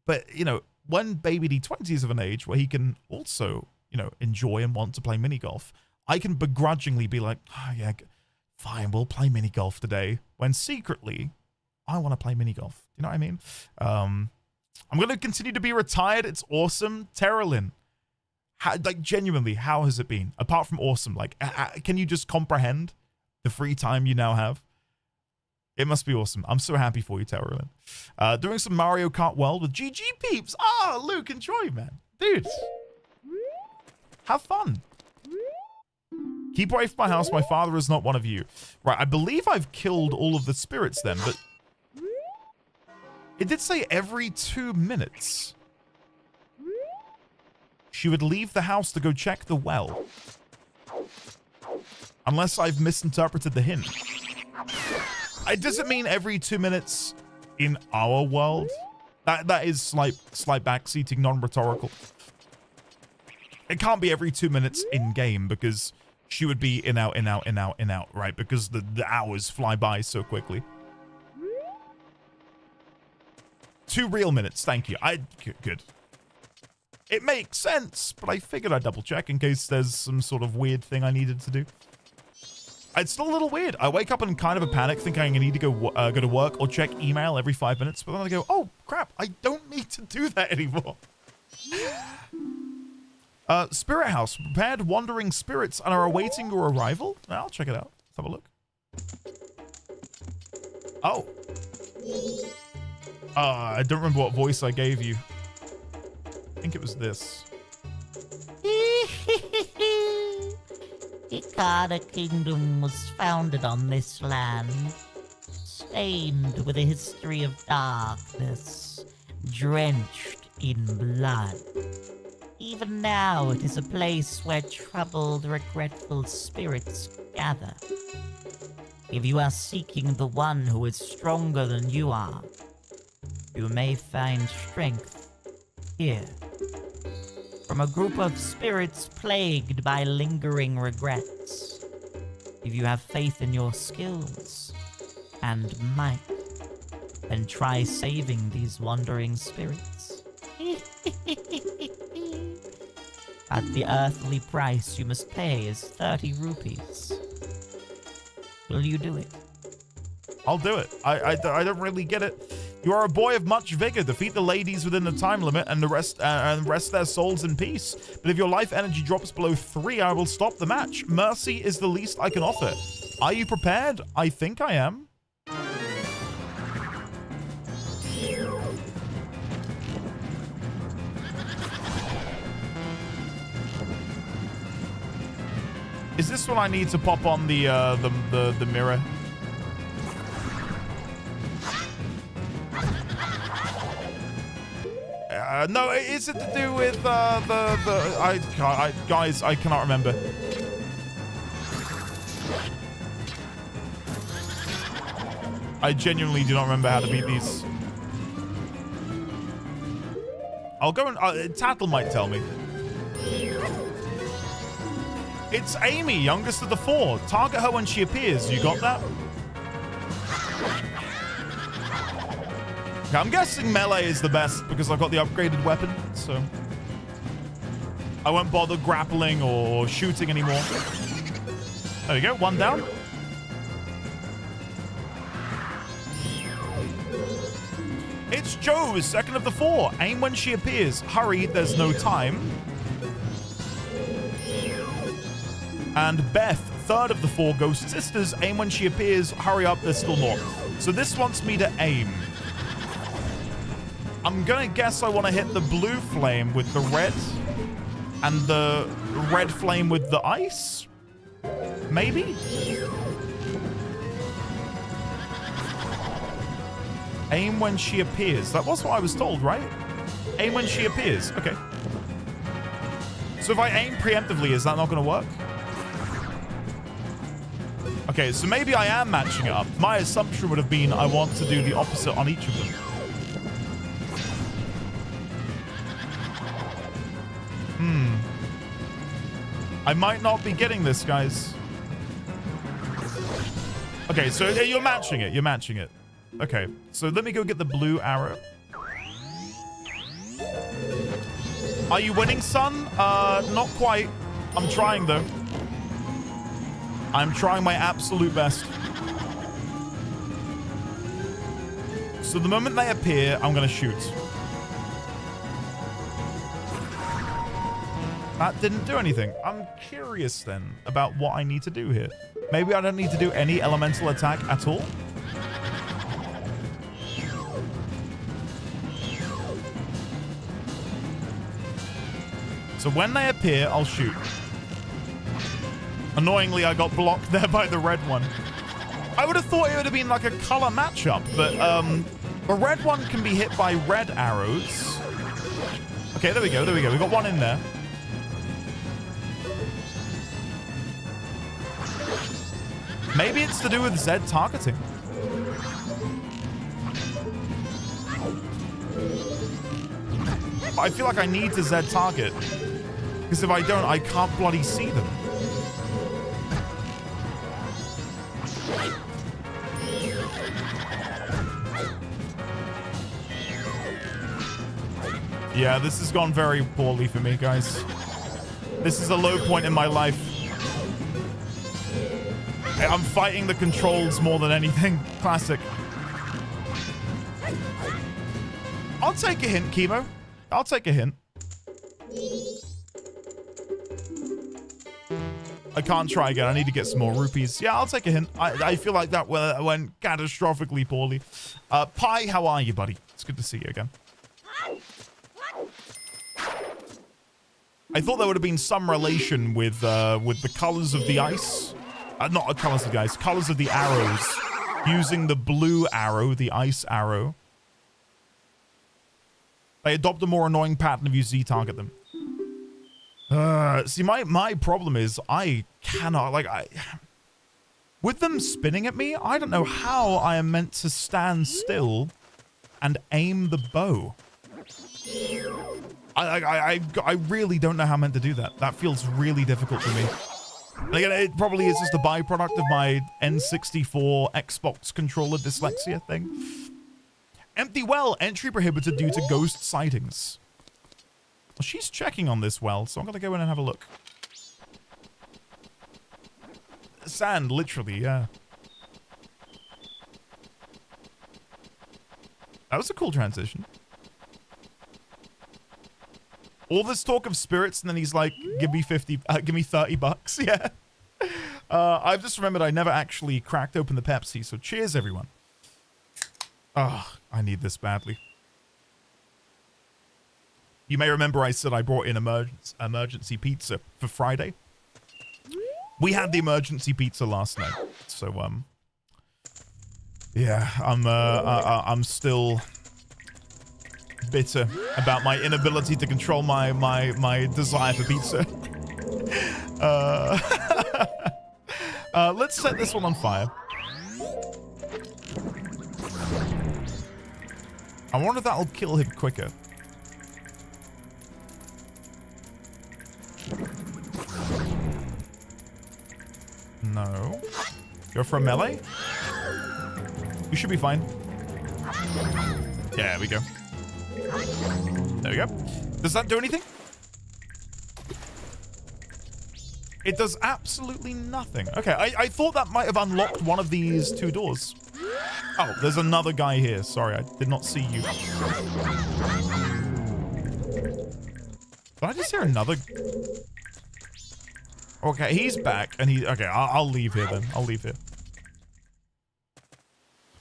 But, you know, when baby D20 is of an age where he can also, you know, enjoy and want to play mini golf, I can begrudgingly be like, oh, yeah, fine, we'll play mini golf today. When secretly, I want to play mini golf. You know what I mean? I'm going to continue to be retired. It's awesome. Terralyn, like, genuinely, how has it been? Apart from awesome, like, can you just comprehend the free time you now have? It must be awesome. I'm so happy for you, Terralyn. Doing some Mario Kart World with GG peeps. Ah, Luke, enjoy, man. Dude, have fun. Keep away from my house. My father is not one of you. Right, I believe I've killed all of the spirits then, but it did say every 2 minutes. She would leave the house to go check the well. Unless I've misinterpreted the hint. It doesn't mean every 2 minutes in our world. That is slight backseating, non-rhetorical. It can't be every 2 minutes in-game because she would be in, out, in, out, in, out, in, out, right? Because the hours fly by so quickly. 2 real minutes, thank you. Good. It makes sense, but I figured I'd double check in case there's some sort of weird thing I needed to do. It's still a little weird. I wake up in kind of a panic thinking I need to go to work or check email every 5 minutes, but then I go, oh, crap, I don't need to do that anymore. Spirit House. Prepared wandering spirits and are awaiting your arrival? I'll check it out. Let's have a look. Oh. I don't remember what voice I gave you. I think it was this. Ikada Kingdom was founded on this land, stained with a history of darkness, drenched in blood. Even now, it is a place where troubled, regretful spirits gather. If you are seeking the one who is stronger than you are, You may find strength here. From a group of spirits plagued by lingering regrets. If you have faith in your skills and might, then try saving these wandering spirits. But the earthly price you must pay is 30 rupees. Will you do it? I'll do it. I don't really get it. You are a boy of much vigor. Defeat the ladies within the time limit and rest their souls in peace. But if your life energy drops below 3, I will stop the match. Mercy is the least I can offer. Are you prepared? I think I am. Is this when I need to pop on the mirror? No, is it to do with guys, I cannot remember. I genuinely do not remember how to beat these. I'll go and Tattle might tell me. It's Amy, youngest of the 4. Target her when she appears. You got that? Okay, I'm guessing melee is the best because I've got the upgraded weapon, so I won't bother grappling or shooting anymore. There we go, 1 down. It's Joe's, 2nd of the 4. Aim when she appears. Hurry, there's no time. And Beth, 3rd of the 4 Ghost Sisters. Aim when she appears. Hurry up, there's still more. So this wants me to aim. I'm gonna guess I want to hit the blue flame with the red and the red flame with the ice? Maybe? Aim when she appears. That was what I was told, right? Aim when she appears. Okay. So if I aim preemptively, is that not going to work? Okay, so maybe I am matching it up. My assumption would have been I want to do the opposite on each of them. I might not be getting this, guys. Okay, so you're matching it. You're matching it. Okay, so let me go get the blue arrow. Are you winning, son? Not quite. I'm trying, though. I'm trying my absolute best. So the moment they appear, I'm going to shoot. That didn't do anything. I'm curious, then, about what I need to do here. Maybe I don't need to do any elemental attack at all? So when they appear, I'll shoot. Annoyingly, I got blocked there by the red one. I would have thought it would have been like a color matchup, but the red one can be hit by red arrows. Okay, there we go, there we go. We got one in there. Maybe it's to do with Z targeting. I feel like I need to Z target. Because if I don't, I can't bloody see them. Yeah, this has gone very poorly for me, guys. This is a low point in my life. I'm fighting the controls more than anything. Classic. I'll take a hint, Chemo. I'll take a hint. I can't try again. I need to get some more rupees. Yeah, I'll take a hint. I feel like that went catastrophically poorly. Pi, how are you, buddy? It's good to see you again. I thought there would have been some relation with the colors of the ice. Not colors of the ice, colors of the arrows. Using the blue arrow, the ice arrow. They adopt a more annoying pattern if you Z-target them. See, my problem is I cannot, like, with them spinning at me, I don't know how I am meant to stand still and aim the bow. I really don't know how I'm meant to do that. That feels really difficult for me. And again, it probably is just a byproduct of my N64 Xbox controller dyslexia thing. Empty well, entry prohibited due to ghost sightings. Well, she's checking on this well, so I'm gonna go in and have a look. Sand, literally, yeah. That was a cool transition. All this talk of spirits, and then he's like, give me 30 bucks. Yeah. I've just remembered I never actually cracked open the Pepsi, so cheers, everyone. Oh, I need this badly. You may remember I said I brought in emergency pizza for Friday. We had the emergency pizza last night, so yeah, I'm still bitter about my inability to control my desire for pizza. Let's set this one on fire. I wonder if that'll kill him quicker. No. Go for a melee? You should be fine. Yeah, there we go. There we go. Does that do anything? It does absolutely nothing. Okay, I thought that might have unlocked one of these two doors. Oh, there's another guy here. Sorry, I did not see you. Did I just hear another? Okay, he's back, and he... Okay, I'll leave here then. I'll leave here.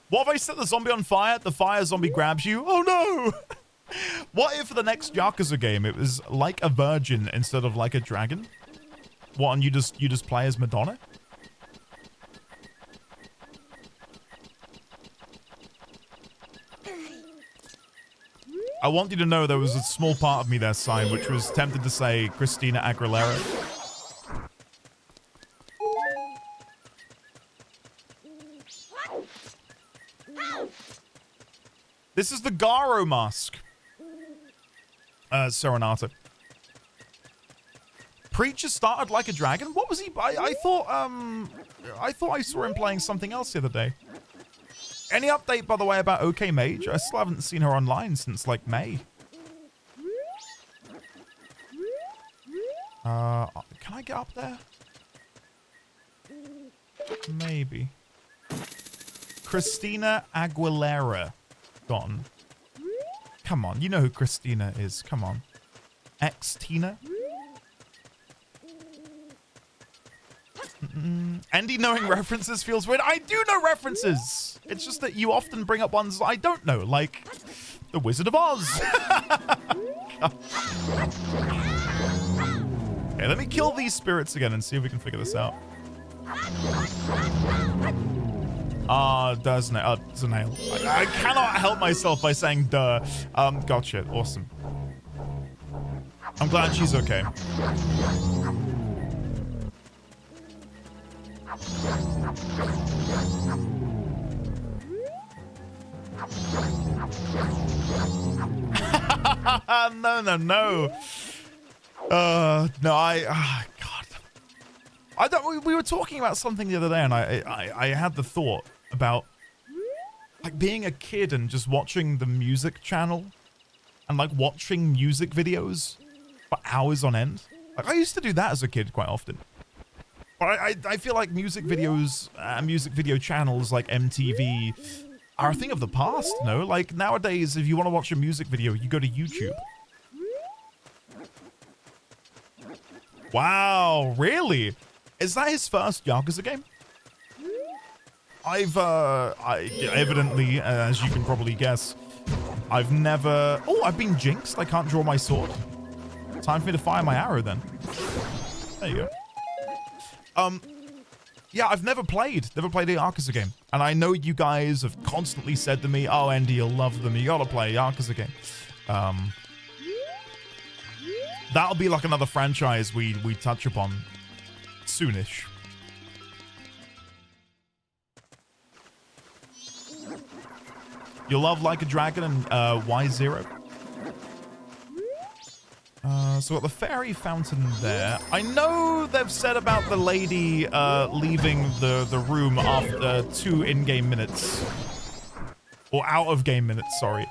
What if I set the zombie on fire? The fire zombie grabs you? Oh no! What if for the next Yakuza game it was like a virgin instead of like a dragon? What, and you just play as Madonna? I want you to know there was a small part of me there, Sign, which was tempted to say Christina Aguilera. This is the Garo mask. Serenata. Preacher started like a dragon? What was he? I thought I saw him playing something else the other day. Any update, by the way, about OK Mage? I still haven't seen her online since, like, May. Can I get up there? Maybe. Christina Aguilera. Gone. Come on, you know who Christina is. Come on. X-Tina? Andy knowing references feels weird. I do know references. It's just that you often bring up ones I don't know, like The Wizard of Oz. Okay, let me kill these spirits again and see if we can figure this out. There's a nail. I cannot help myself by saying duh. Gotcha. Awesome. I'm glad she's okay. No. God. We were talking about something the other day, and I had the thought about like being a kid and just watching the music channel and like watching music videos for hours on end. Like I used to do that as a kid quite often. But I feel like music videos, music video channels like MTV are a thing of the past, no? Like nowadays, if you want to watch a music video, you go to YouTube. Wow, really? Is that his first Yakuza game? I evidently, as you can probably guess, I've never... Oh, I've been jinxed. I can't draw my sword. Time for me to fire my arrow then. There you go. Yeah, I've never played a Yakuza game. And I know you guys have constantly said to me, oh, Andy, you'll love them. You gotta play a Yakuza game. That'll be like another franchise we touch upon soonish. You'll love Like a Dragon and Y0. So got the fairy fountain there. I know they've said about the lady leaving the room after 2 in-game minutes. Or out-of-game minutes, sorry.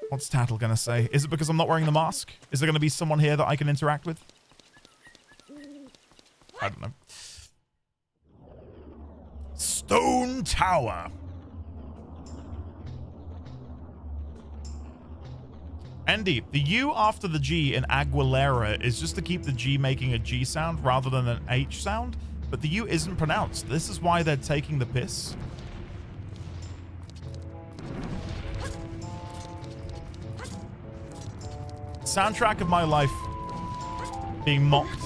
What's Tattle gonna say? Is it because I'm not wearing the mask? Is there gonna be someone here that I can interact with? I don't know. Stone Tower. Andy, the U after the G in Aguilera is just to keep the G making a G sound rather than an H sound, but the U isn't pronounced. This is why they're taking the piss. Soundtrack of my life being mocked.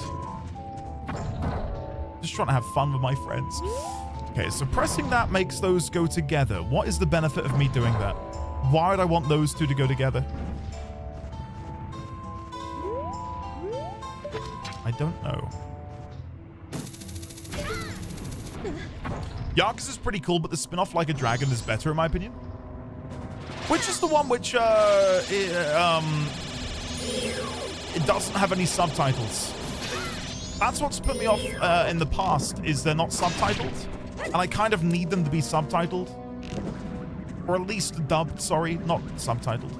Just trying to have fun with my friends. Okay, so pressing that makes those go together. What is the benefit of me doing that? Why would I want those two to go together? I don't know. Yakuza's pretty cool, but the spin-off Like a Dragon is better in my opinion. Which is the one which it doesn't have any subtitles. That's what's put me off in the past, is they're not subtitled. And I kind of need them to be subtitled. Or at least dubbed, sorry, not subtitled.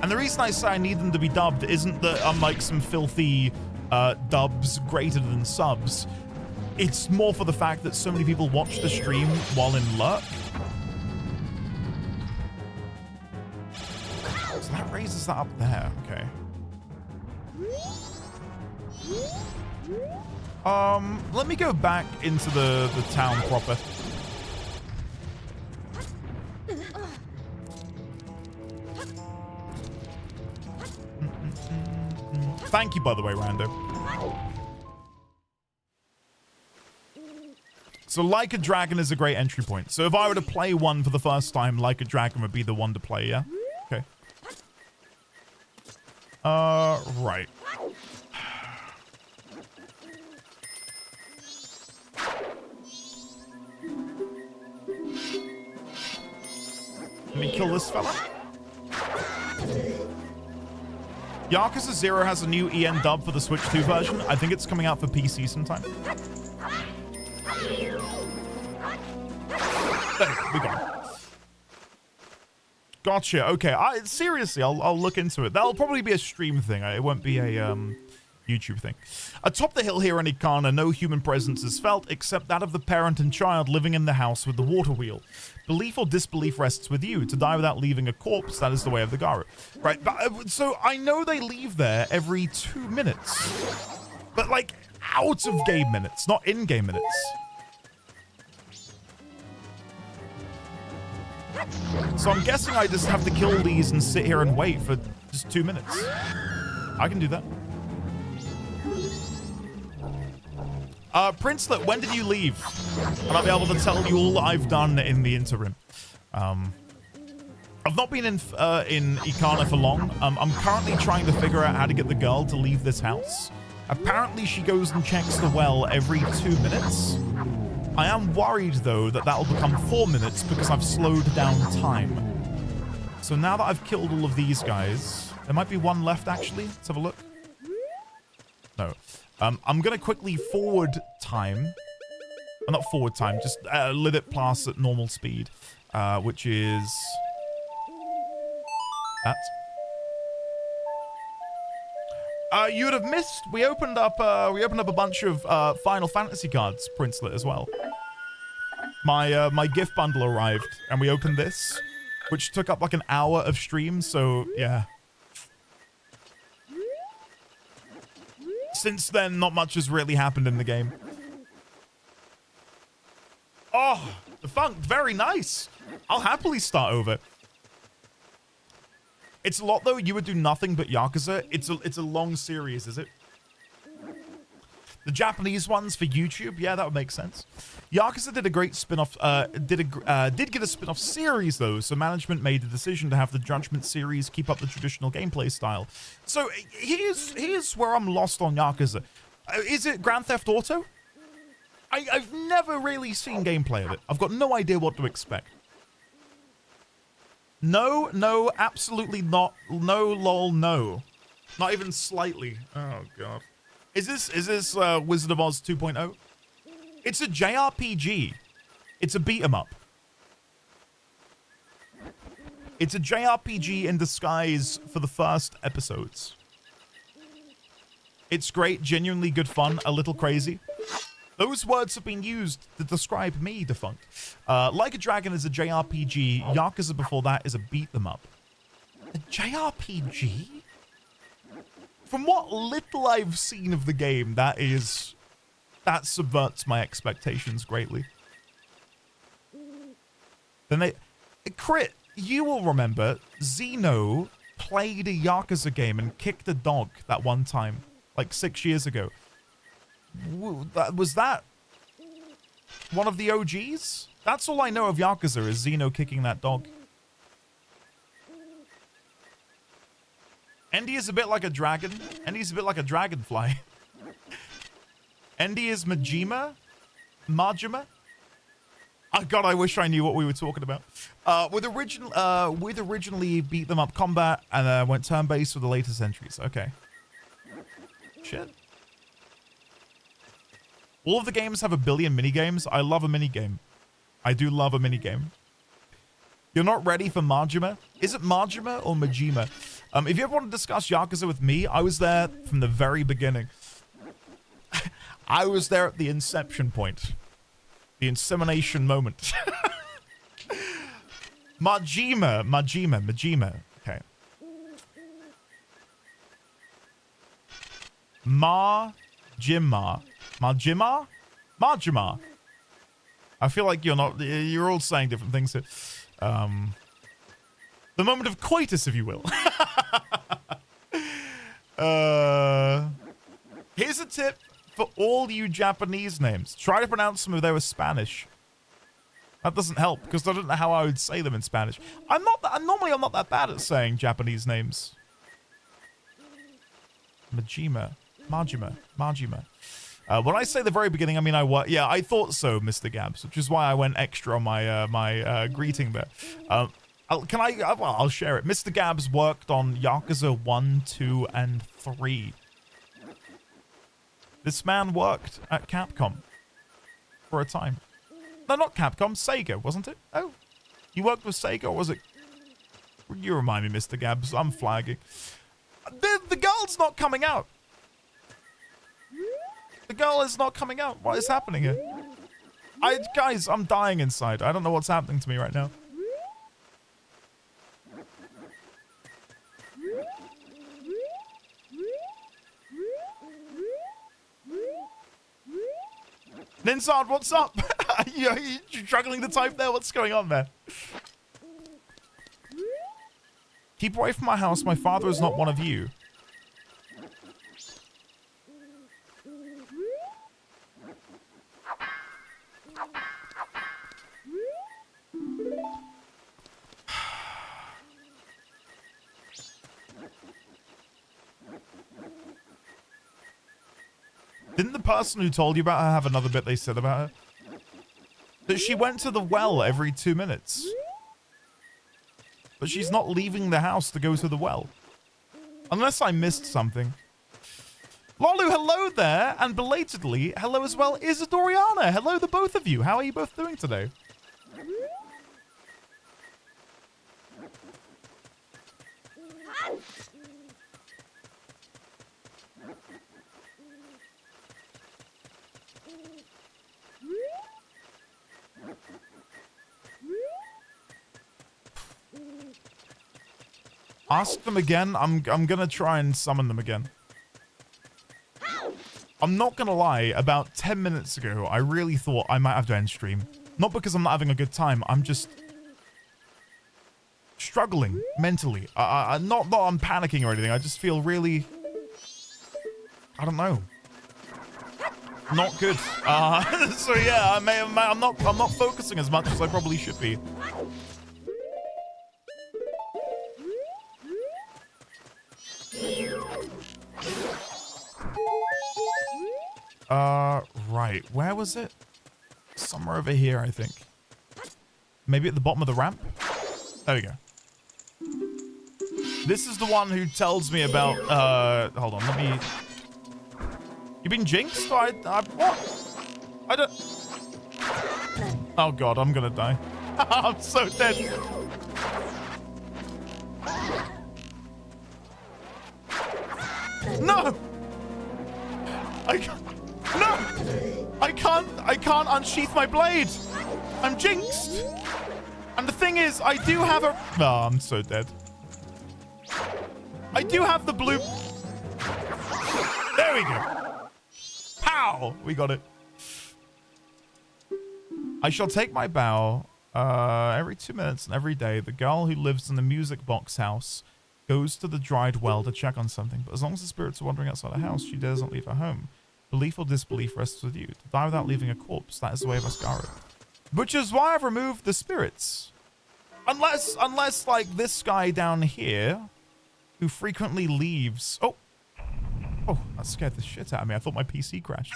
And the reason I say I need them to be dubbed isn't that I'm like some filthy dubs greater than subs. It's more for the fact that so many people watch the stream while in lurk. So that raises that up there, okay. Let me go back into the town proper. Thank you, by the way, Rando. So Like a Dragon is a great entry point. So if I were to play one for the first time, Like a Dragon would be the one to play, yeah? Okay. Right. Let me kill this fella. Yakuza 0 has a new EN dub for the Switch 2 version. I think it's coming out for PC sometime. There we go. Gotcha. Okay. Seriously, I'll look into it. That'll probably be a stream thing. It won't be a YouTube thing. Atop the hill here in Ikana, no human presence is felt except that of the parent and child living in the house with the water wheel. Belief or disbelief rests with you. To die without leaving a corpse, that is the way of the Garu. Right, but, so I know they leave there every 2 minutes. But, like, out of game minutes, not in-game minutes. So I'm guessing I just have to kill these and sit here and wait for just 2 minutes. I can do that. Princelet, when did you leave? And I'll be able to tell you all that I've done in the interim. I've not been in Ikana for long. I'm currently trying to figure out how to get the girl to leave this house. Apparently she goes and checks the well every 2 minutes. I am worried, though, that will become 4 minutes because I've slowed down time. So now that I've killed all of these guys, there might be one left, actually. Let's have a look. No. I'm going to quickly forward time. Well, not forward time, just let it pass at normal speed, which is that. You would have missed. We opened up a bunch of Final Fantasy cards, Princelet, as well. My gift bundle arrived, and we opened this, which took up like an hour of stream. So yeah. Since then, not much has really happened in the game. Oh, defunct, very nice. I'll happily start over. It's a lot, though. You would do nothing but Yakuza. It's a long series, is it? The Japanese ones for YouTube, yeah, that would make sense. Yakuza did a great spin-off, did get a spin-off series, though, so management made the decision to have the Judgment series keep up the traditional gameplay style. So here's where I'm lost on Yakuza. Is it Grand Theft Auto? I've never really seen gameplay of it. I've got no idea what to expect. No, absolutely not. No, lol, no. Not even slightly. Oh, God. Is this Wizard of Oz 2.0? It's a JRPG. It's a beat 'em up. It's a JRPG in disguise for the first episodes. It's great, genuinely good fun, a little crazy. Those words have been used to describe me, Defunct. Like a Dragon is a JRPG. Yakuza before that is a beat 'em up. A JRPG? From what little I've seen of the game, that subverts my expectations greatly. Then Crit, you will remember Xeno played a Yakuza game and kicked a dog that one time, like 6 years ago. Was that one of the OGs? That's all I know of Yakuza is Xeno kicking that dog. Endy is a bit like a dragon. Endy's a bit like a dragonfly. Endy is Majima? Majima? Oh God, I wish I knew what we were talking about. With originally beat them up combat and went turn-based for the latest entries. Okay. Shit. All of the games have a billion minigames. I love a minigame. I do love a minigame. You're not ready for Majima? Is it Majima or Majima? If you ever want to discuss Yakuza with me, I was there from the very beginning. I was there at the inception point. The insemination moment. Majima. Okay. Majima. I feel like you're all saying different things here. The moment of coitus, if you will. Here's a tip for all you Japanese names. Try to pronounce them if they were Spanish. That doesn't help because I don't know how I would say them in Spanish. Normally I'm not that bad at saying Japanese names. Majima. When I say the very beginning, I mean yeah, I thought so, Mr. Gabs, which is why I went extra on my my greeting there. I'll share it. Mr. Gabs worked on Yakuza 1, 2, and 3. This man worked at Capcom for a time. No, not Capcom, Sega, wasn't it? Oh, you worked with Sega, or was it? You remind me, Mr. Gabs. I'm flagging. The girl's not coming out. The girl is not coming out. What is happening here? Guys, I'm dying inside. I don't know what's happening to me right now. Ninsard, what's up? You're struggling to type there? What's going on there? Keep away from my house. My father is not one of you. Didn't the person who told you about her have another bit they said about her? That she went to the well every 2 minutes. But she's not leaving the house to go to the well. Unless I missed something. Lolu, hello there. And belatedly, hello as well, Isadoriana. Hello, the both of you. How are you both doing today? Ask them again. I'm gonna try and summon them again. I'm not gonna lie, about 10 minutes ago, I really thought I might have to end stream. Not because I'm not having a good time, I'm just struggling mentally. Not that I'm panicking or anything, I just feel really, I don't know, not good. So yeah, I'm not focusing as much as I probably should be. Right, where was it? somewhere over here, I think. Maybe at the bottom of the ramp? There we go. This is the one who tells me about, hold on, let me... You been jinxed? What? I don't... Oh god, I'm gonna die. I'm so dead. No! I can't unsheath my blade. I'm jinxed. And the thing is, I do have a... Oh, I'm so dead. I do have the blue... There we go. Pow! We got it. I shall take my bow. Every 2 minutes and every day, the girl who lives in the music box house goes to the dried well to check on something. But as long as the spirits are wandering outside the house, she dares not leave her home. Belief or disbelief rests with you. To die without leaving a corpse, that is the way of Asgaro. Which is why I've removed the spirits. Unless like this guy down here, who frequently leaves... Oh, that scared the shit out of me. I thought my PC crashed.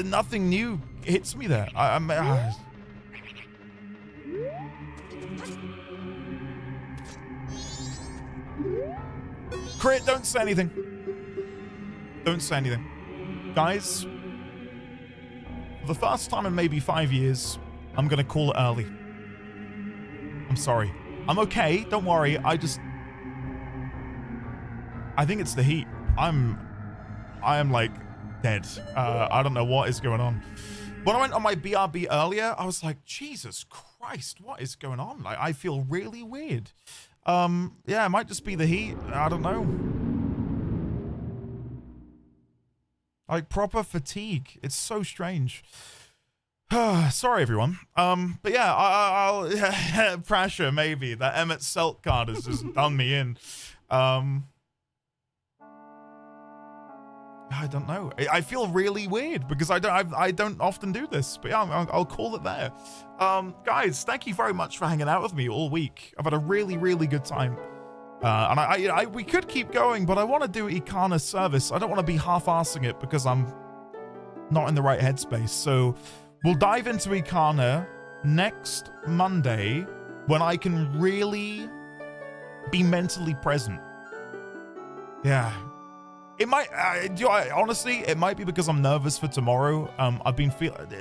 Nothing new hits me there. Crit, don't say anything. Don't say anything. Guys, for the first time in maybe 5 years, I'm gonna call it early. I'm sorry. I'm okay, don't worry. I think it's the heat. I am like dead. I don't know what is going on. When I went on my BRB earlier, I was like, Jesus Christ, what is going on? Like, I feel really weird. Yeah, it might just be the heat. I don't know. Like proper fatigue. It's so strange. Sorry, everyone. But yeah, I'll pressure maybe. That Emmett Selt card has just done me in. I don't know. I feel really weird because I don't often do this. But yeah, I'll call it there. Guys, thank you very much for hanging out with me all week. I've had a really, really good time. And we could keep going, but I want to do Ikana's service. I don't want to be half-arsing it because I'm not in the right headspace. So we'll dive into Ikana next Monday when I can really be mentally present. Yeah. It might, honestly, it might be because I'm nervous for tomorrow. I've been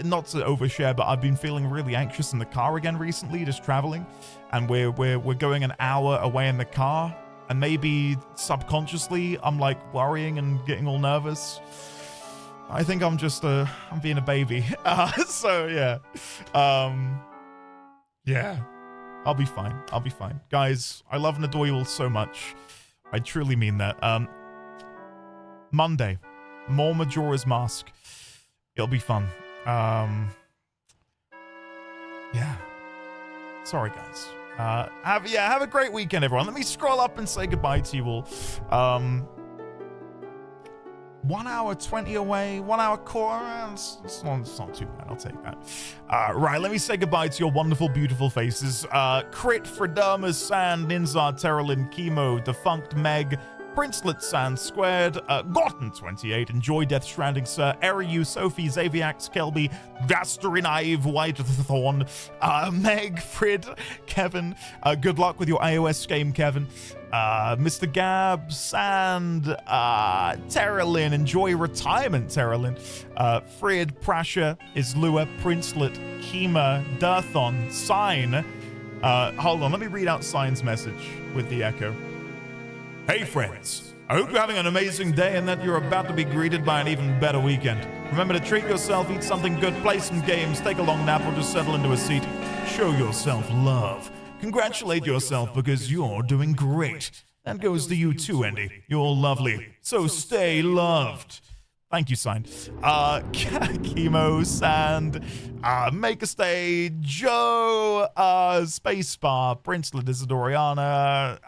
not to overshare, but I've been feeling really anxious in the car again recently, just traveling. And we're going an hour away in the car. And maybe subconsciously, I'm like worrying and getting all nervous. I think I'm just, I'm being a baby. So yeah. Yeah. I'll be fine. I'll be fine. Guys, I love and adore you all so much. I truly mean that. Monday, more Majora's Mask. It'll be fun. Yeah. Sorry, guys. Have a great weekend, everyone. Let me scroll up and say goodbye to you all. 1 hour 20 away, 1 hour quarter. It's not too bad. I'll take that. Right, let me say goodbye to your wonderful, beautiful faces. Crit, Fredamus, Sand, Ninzar, Terralin, Chemo, Defunct, Meg, Princelet, Sand Squared, Gotten28, Enjoy Death Stranding, Sir, Eriu, Sophie, Xaviax, Kelby, Gasterinaive, Whitethorn, Meg, Frid, Kevin, good luck with your iOS game, Kevin, Mr. Gab, Sand, Terralin, enjoy retirement, Terralin, Frid, Prasha, Islua, Princelet, Kima, Dirthon, Sign, hold on, let me read out Sign's message with the echo. Hey friends, I hope you're having an amazing day and that you're about to be greeted by an even better weekend. Remember to treat yourself, eat something good, play some games, take a long nap, or just settle into a seat. Show yourself love. Congratulate yourself because you're doing great. That goes to you too, Andy. You're lovely. So stay loved. Thank you, Sign. Chemo, Sand, Make a Stay, Joe, Spacebar, Princelet, Isidoriana,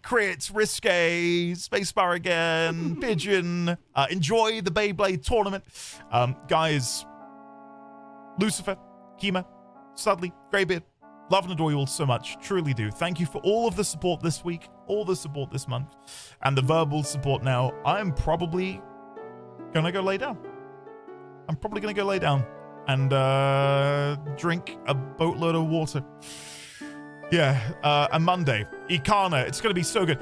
Crit, Risque, Spacebar again, Pigeon, enjoy the Beyblade tournament. Guys, Lucifer, Kima, Studley, Greybeard, love and adore you all so much. Truly do. Thank you for all of the support this week, all the support this month, and the verbal support now. I'm probably gonna go lay down. I'm probably gonna go lay down and drink a boatload of water. Yeah, and Monday, Ikana, it's gonna be so good.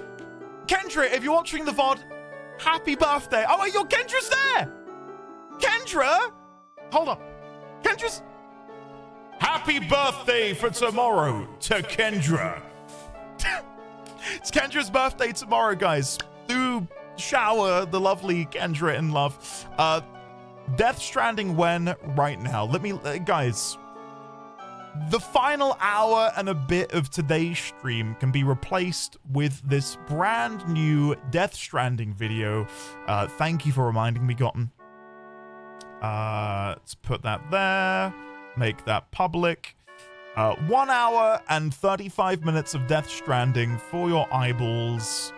Kendra, if you're watching the VOD, happy birthday. Oh, wait, your Kendra's there. Kendra? Hold on. Kendra's... Happy birthday for tomorrow to Kendra. It's Kendra's birthday tomorrow, guys. Do shower the lovely Kendra in love. Death Stranding when right now? Let me... guys... The final hour and a bit of today's stream can be replaced with this brand new Death Stranding video. Thank you for reminding me, Gotten. Let's put that there. Make that public. 1 hour and 35 minutes of Death Stranding for your eyeballs.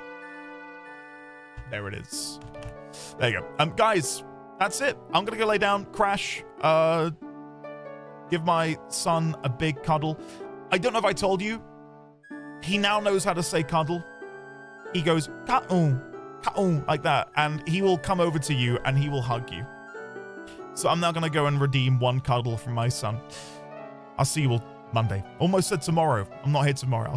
There it is. There you go. Guys, that's it. I'm gonna go lay down, crash, give my son a big cuddle. I don't know if I told you, he now knows how to say cuddle. He goes, ka-oo, like that, and he will come over to you and he will hug you. So I'm now going to go and redeem one cuddle from my son. I'll see you all Monday. Almost said tomorrow. I'm not here tomorrow.